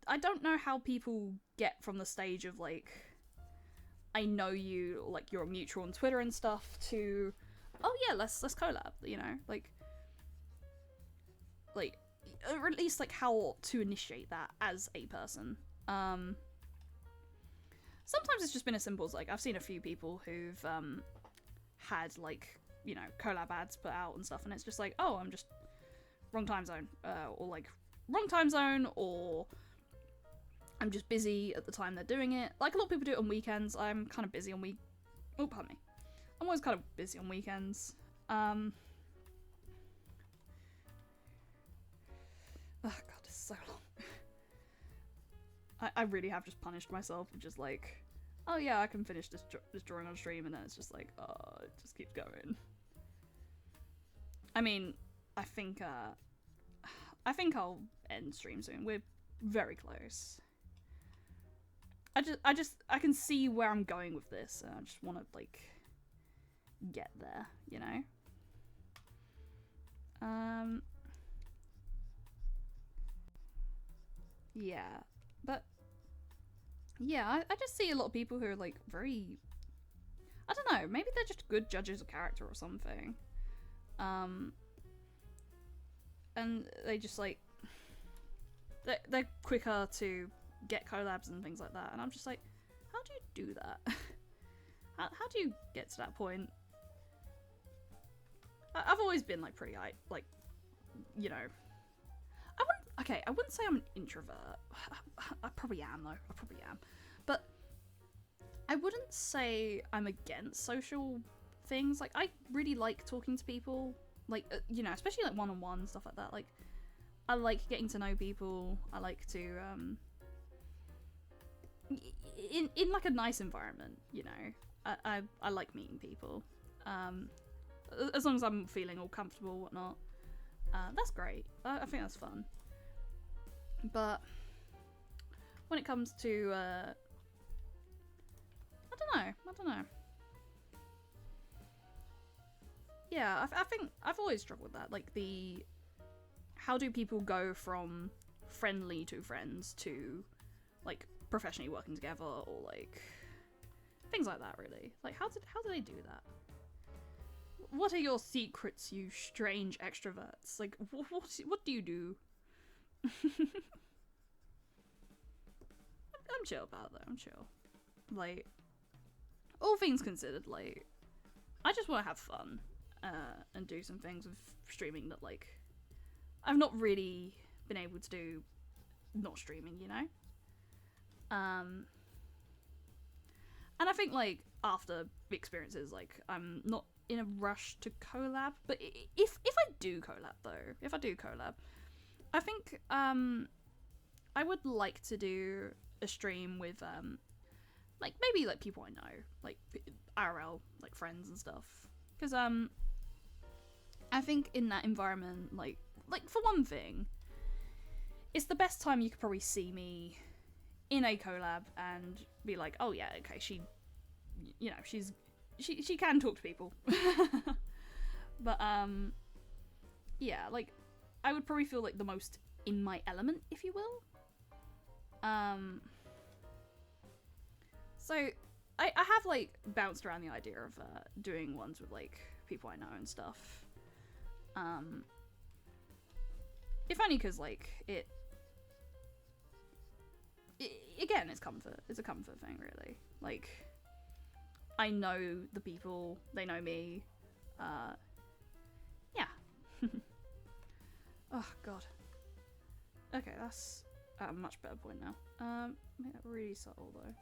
B: I don't know how people get from the stage of, like, I know you, like, you're a mutual on Twitter and stuff, to, oh yeah, let's collab, you know, like, or at least, like, how to initiate that as a person. Sometimes it's just been as simple as, like, I've seen a few people who've, had, like, you know, collab ads put out and stuff, and it's just like, oh, I'm just wrong time zone, or, like, wrong time zone, or I'm just busy at the time they're doing it. Like, a lot of people do it on weekends. I'm kind of busy on oh, pardon me. I'm always kind of busy on weekends. Oh god, it's so long. I really have just punished myself with just like, oh yeah, I can finish this drawing on stream, and then it's just like, oh, it just keeps going. I mean, I think I'll end stream soon. We're very close. I can see where I'm going with this, and I just want to, like,
A: get there, you know? Yeah, but yeah, I just see a lot of people who are like very, I don't know, maybe they're just good judges of character or something. And they just like, they're quicker to get collabs and things like that, and I'm just like, how do you do that? how do you get to that point? I've always been like pretty, like, you know, I wouldn't say I'm an introvert. I probably am though. I probably am. But I wouldn't say I'm against social things. Like, I really like talking to people. Like, you know, especially like one-on-one stuff like that. Like, I like getting to know people. I like to in like a nice environment, you know. I like meeting people. As long as I'm feeling all comfortable, whatnot. That's great. I think that's fun. But when it comes to, I don't know. Yeah, I think I've always struggled with that. Like, how do people go from friendly to friends to, like, professionally working together, or, like, things like that, really. Like, how do they do that? What are your secrets, you strange extroverts? Like, what do you do? I'm chill about that. I'm chill. Like, all things considered, like, I just want to have fun and do some things with streaming that, like, I've not really been able to do not streaming, you know? And I think, like, after experiences, like, I'm not in a rush to collab, but if I do collab, though, I think I would like to do a stream with like, maybe like people I know, like IRL, like friends and stuff, because I think in that environment, like for one thing, it's the best time you could probably see me in a collab and be like, oh yeah, okay, she can talk to people. But yeah, like, I would probably feel like the most in my element, if you will. So I have, like, bounced around the idea of doing ones with, like, people I know and stuff. If only because, like, it again, it's comfort. It's a comfort thing, really. Like, I know the people, they know me. Yeah. Oh, God. Okay, that's at a much better point now. Make that really subtle, though.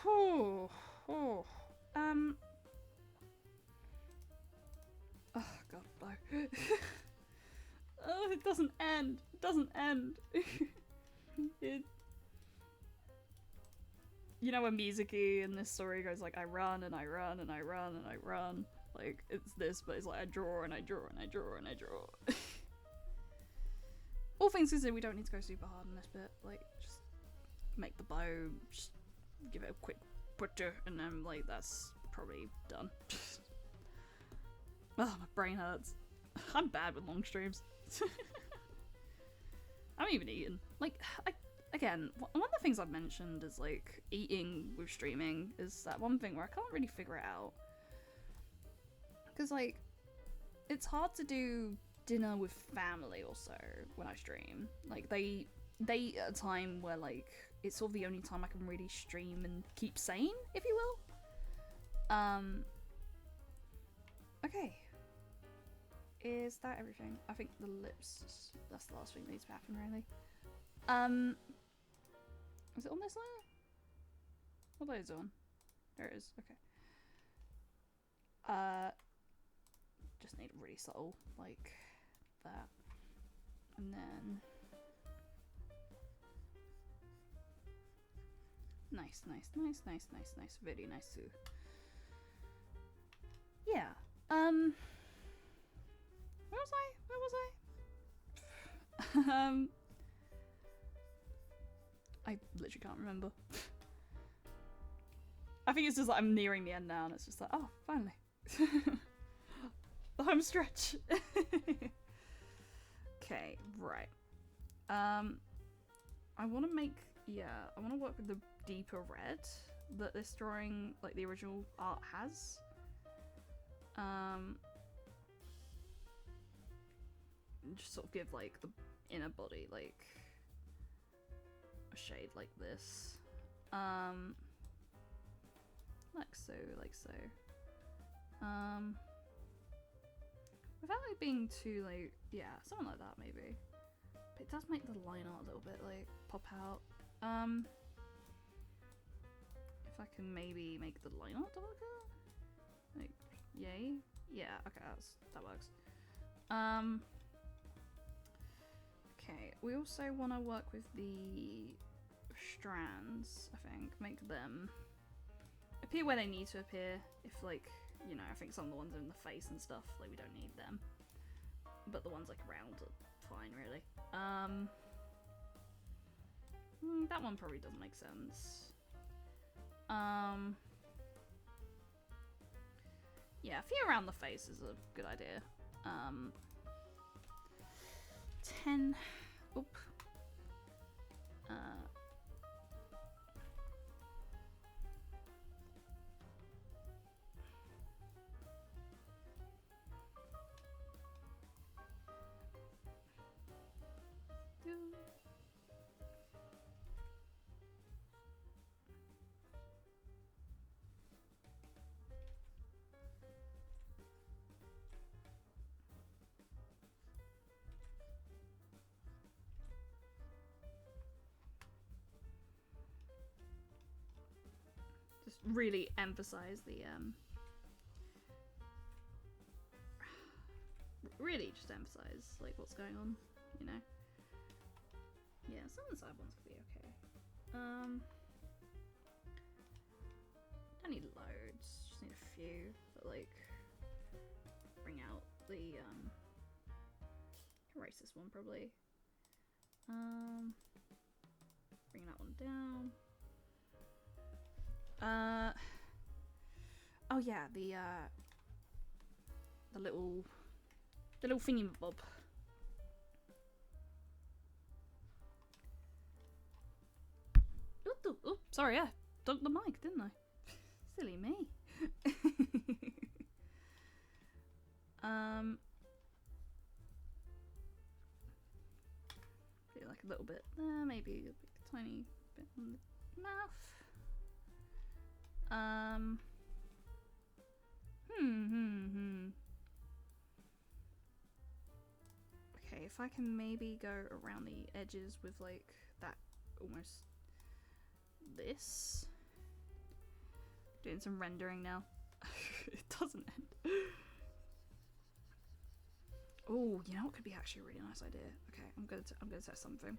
A: Oh, oh. Oh, God, no. Oh, it doesn't end. It doesn't end. You know when Mizuki in this story goes like, I run and I run and I run and I run. Like, it's this, but it's like I draw and I draw and I draw and I draw. All things considered, we don't need to go super hard in this bit. Like, just make the bow, just give it a quick butcher, and then, like, that's probably done. Oh, my brain hurts. I'm bad with long streams. I'm even eating. Like, again, one of the things I've mentioned is, like, eating with streaming is that one thing where I can't really figure it out. Because, like, it's hard to do dinner with family also when I stream. Like, they at a time where, like, it's sort of the only time I can really stream and keep sane, if you will. Okay. Is that everything? I think the lips, that's the last thing that needs to happen, really. Is it on this layer? What layer is it on? There it is, okay. Just need it really subtle, like that. And then nice. Very nice too. Yeah. Where was I? I literally can't remember. I think it's just like I'm nearing the end now, and it's just like, oh, finally. The home stretch. Okay, right. I want to make, I want to work with the deeper red that this drawing, like the original art has. Just sort of give like the inner body like a shade like this. Like so, like so. Without it being too like, yeah, something like that maybe. But it does make the line art a little bit like pop out. If I can maybe make the line art darker? Like, yay? Yeah, okay, that works. Okay, we also want to work with the strands, I think. Make them appear where they need to appear. If, like, you know, I think some of the ones in the face and stuff, like, we don't need them. But the ones, like, around are fine, really. That one probably doesn't make sense. Yeah, a few around the face is a good idea. 10. Oop. Just really emphasize the really just emphasize like what's going on, you know. Yeah, some of the side ones could be okay. Don't need loads, just need a few that like bring out the erase this one probably. Bring that one down. Oh yeah, the little thingy bob. Oop, sorry, I dunked the mic, didn't I? Silly me. Feel like a little bit there, maybe a tiny bit on the mouth. Okay, if I can maybe go around the edges with like that almost this. Doing some rendering now. It doesn't end. Oh, you know what could be actually a really nice idea? Okay, I'm gonna test something.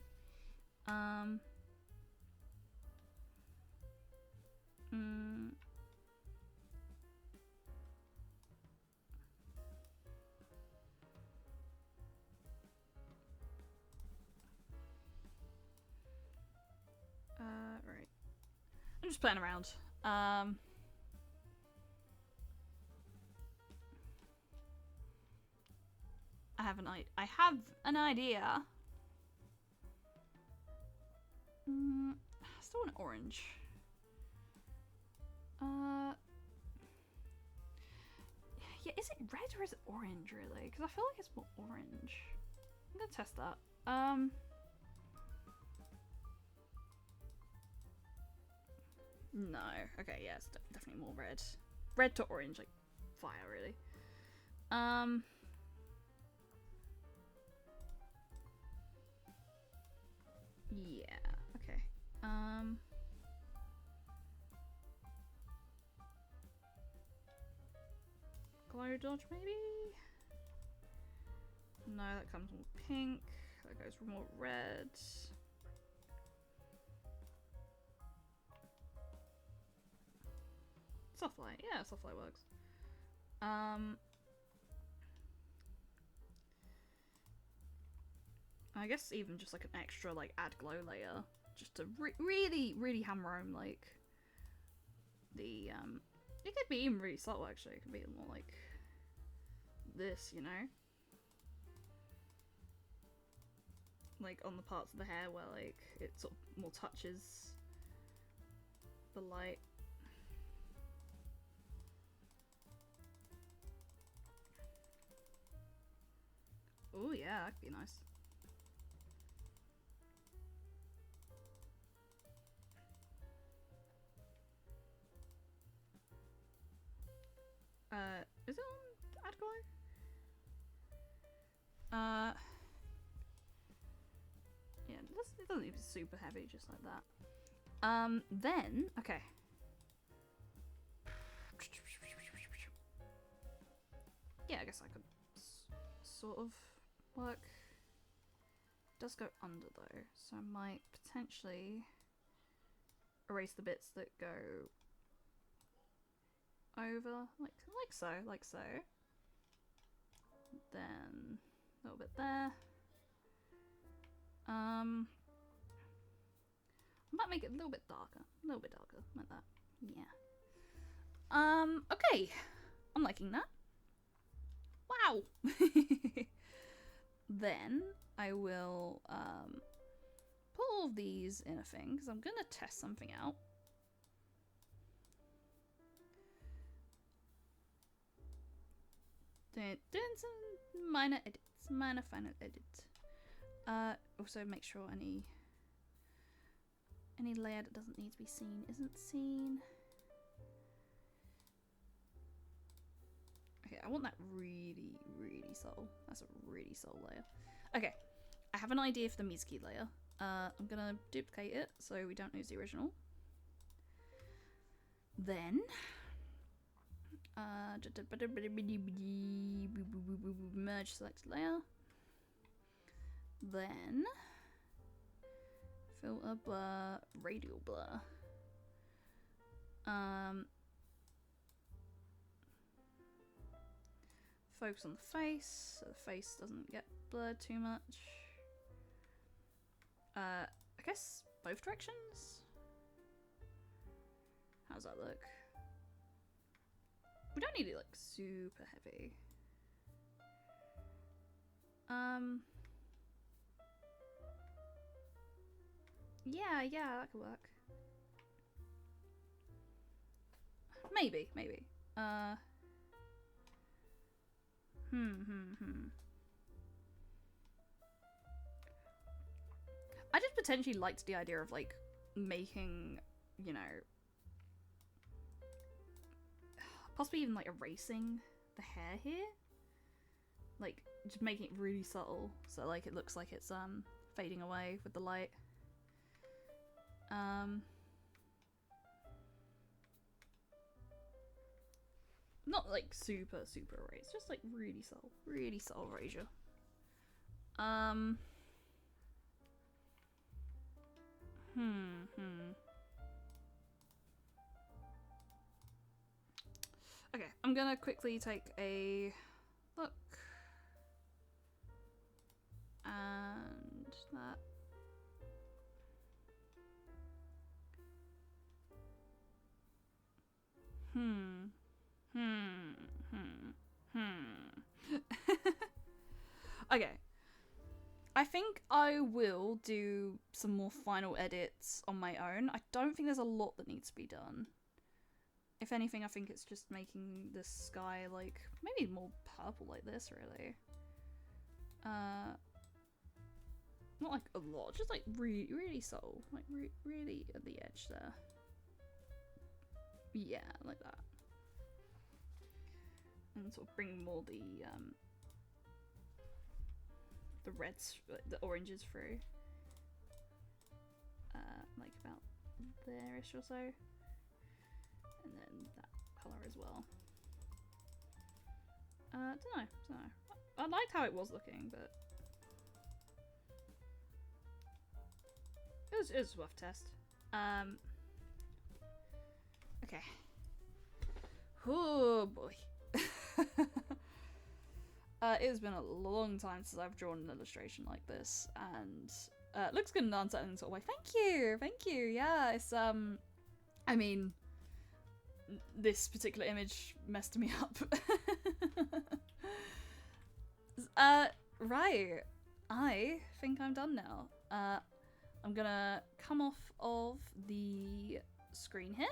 A: Right. I'm just playing around. I have an idea. Still an orange. Yeah, is it red or is it orange really? Because I feel like it's more orange. I'm gonna test that. No. Okay, yeah, it's definitely more red. Red to orange, like fire really. Yeah, okay. Glow dodge maybe? No, that comes more pink. That goes more red. Soft light, yeah, soft light works. I guess even just like an extra, like, add glow layer, just to really hammer home, like, the it could be even really subtle actually. It could be more like this, you know, like on the parts of the hair where like it sort of more touches the light. Oh yeah, that could be nice. Is it on AdGlow? Yeah, it doesn't need to be super heavy, just like that. Then, okay. Yeah, I guess I could sort of work. It does go under though, so I might potentially erase the bits that go over, like so. Then a little bit there. I might make it a little bit darker, like that. Yeah. Okay, I'm liking that. Wow. Then I will put all of these in a thing because I'm gonna test something out. Doing some minor edits, minor final edits. Also make sure any layer that doesn't need to be seen isn't seen. Okay, I want that really, really subtle. That's a really subtle layer. Okay, I have an idea for the Mizu5 layer. I'm gonna duplicate it so we don't lose the original. Then merge select layer. Then filter blur, radial blur. Focus on the face so the face doesn't get blurred too much. I guess both directions. How's that look? We don't need it like super heavy. Yeah, that could work. Maybe. I just potentially liked the idea of like making, you know, possibly even like erasing the hair here. Like just making it really subtle so like it looks like it's fading away with the light. Not like super erased, just like really subtle erasure. Okay, I'm gonna quickly take a look. And that. Okay. I think I will do some more final edits on my own. I don't think there's a lot that needs to be done. If anything, I think it's just making the sky like maybe more purple like this, really. Not like a lot, just like really subtle, like really at the edge there. Yeah, like that. And sort of bring more the reds, the oranges through. Like about there-ish or so. And then that colour as well. Don't know. I liked how it was looking, but it was worth a test. Okay. Oh boy. It has been a long time since I've drawn an illustration like this, and it looks good in an unsettling sort of way. Thank you. Yeah, it's I mean, this particular image messed me up. Right. I think I'm done now. I'm gonna come off of the screen here.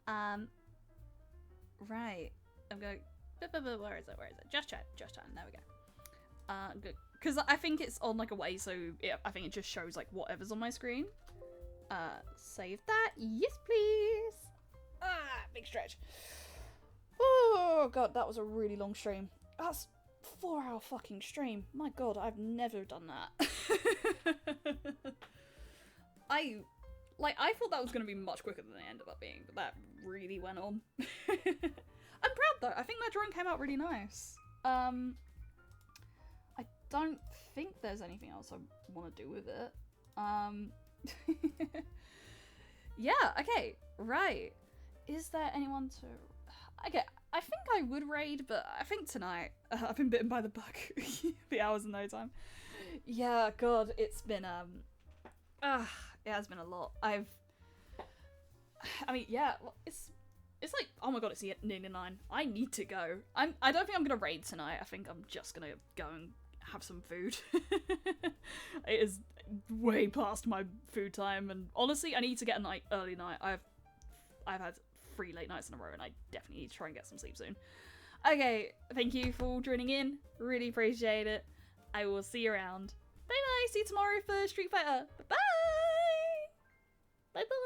A: Right. I'm going. Where is it? Just chat. There we go. Good. Because I think it's on like a way, so I think it just shows like whatever's on my screen. Save that. Yes, please. Big stretch. Oh god, that was a really long stream. That's 4-hour fucking stream. My god, I've never done that. I thought that was going to be much quicker than it ended up being, but that really went on. I'm proud though. I think that drone came out really nice. I don't think there's anything else I want to do with it. Yeah, okay, right. Is there anyone to... Okay, I think I would raid, but I think tonight I've been bitten by the bug. The hours in no time. Yeah, god, it's been it has been a lot. I mean, yeah, it's like, oh my god, it's nearly 9. I need to go. I don't think I'm gonna raid tonight. I think I'm just gonna go and have some food. It is way past my food time, and honestly, I need to get a early night. I've had 3 late nights in a row, and I definitely need to try and get some sleep soon. Okay, thank you for joining in. Really appreciate it. I will see you around. Bye bye. See you tomorrow for Street Fighter. Bye bye. Bye bye.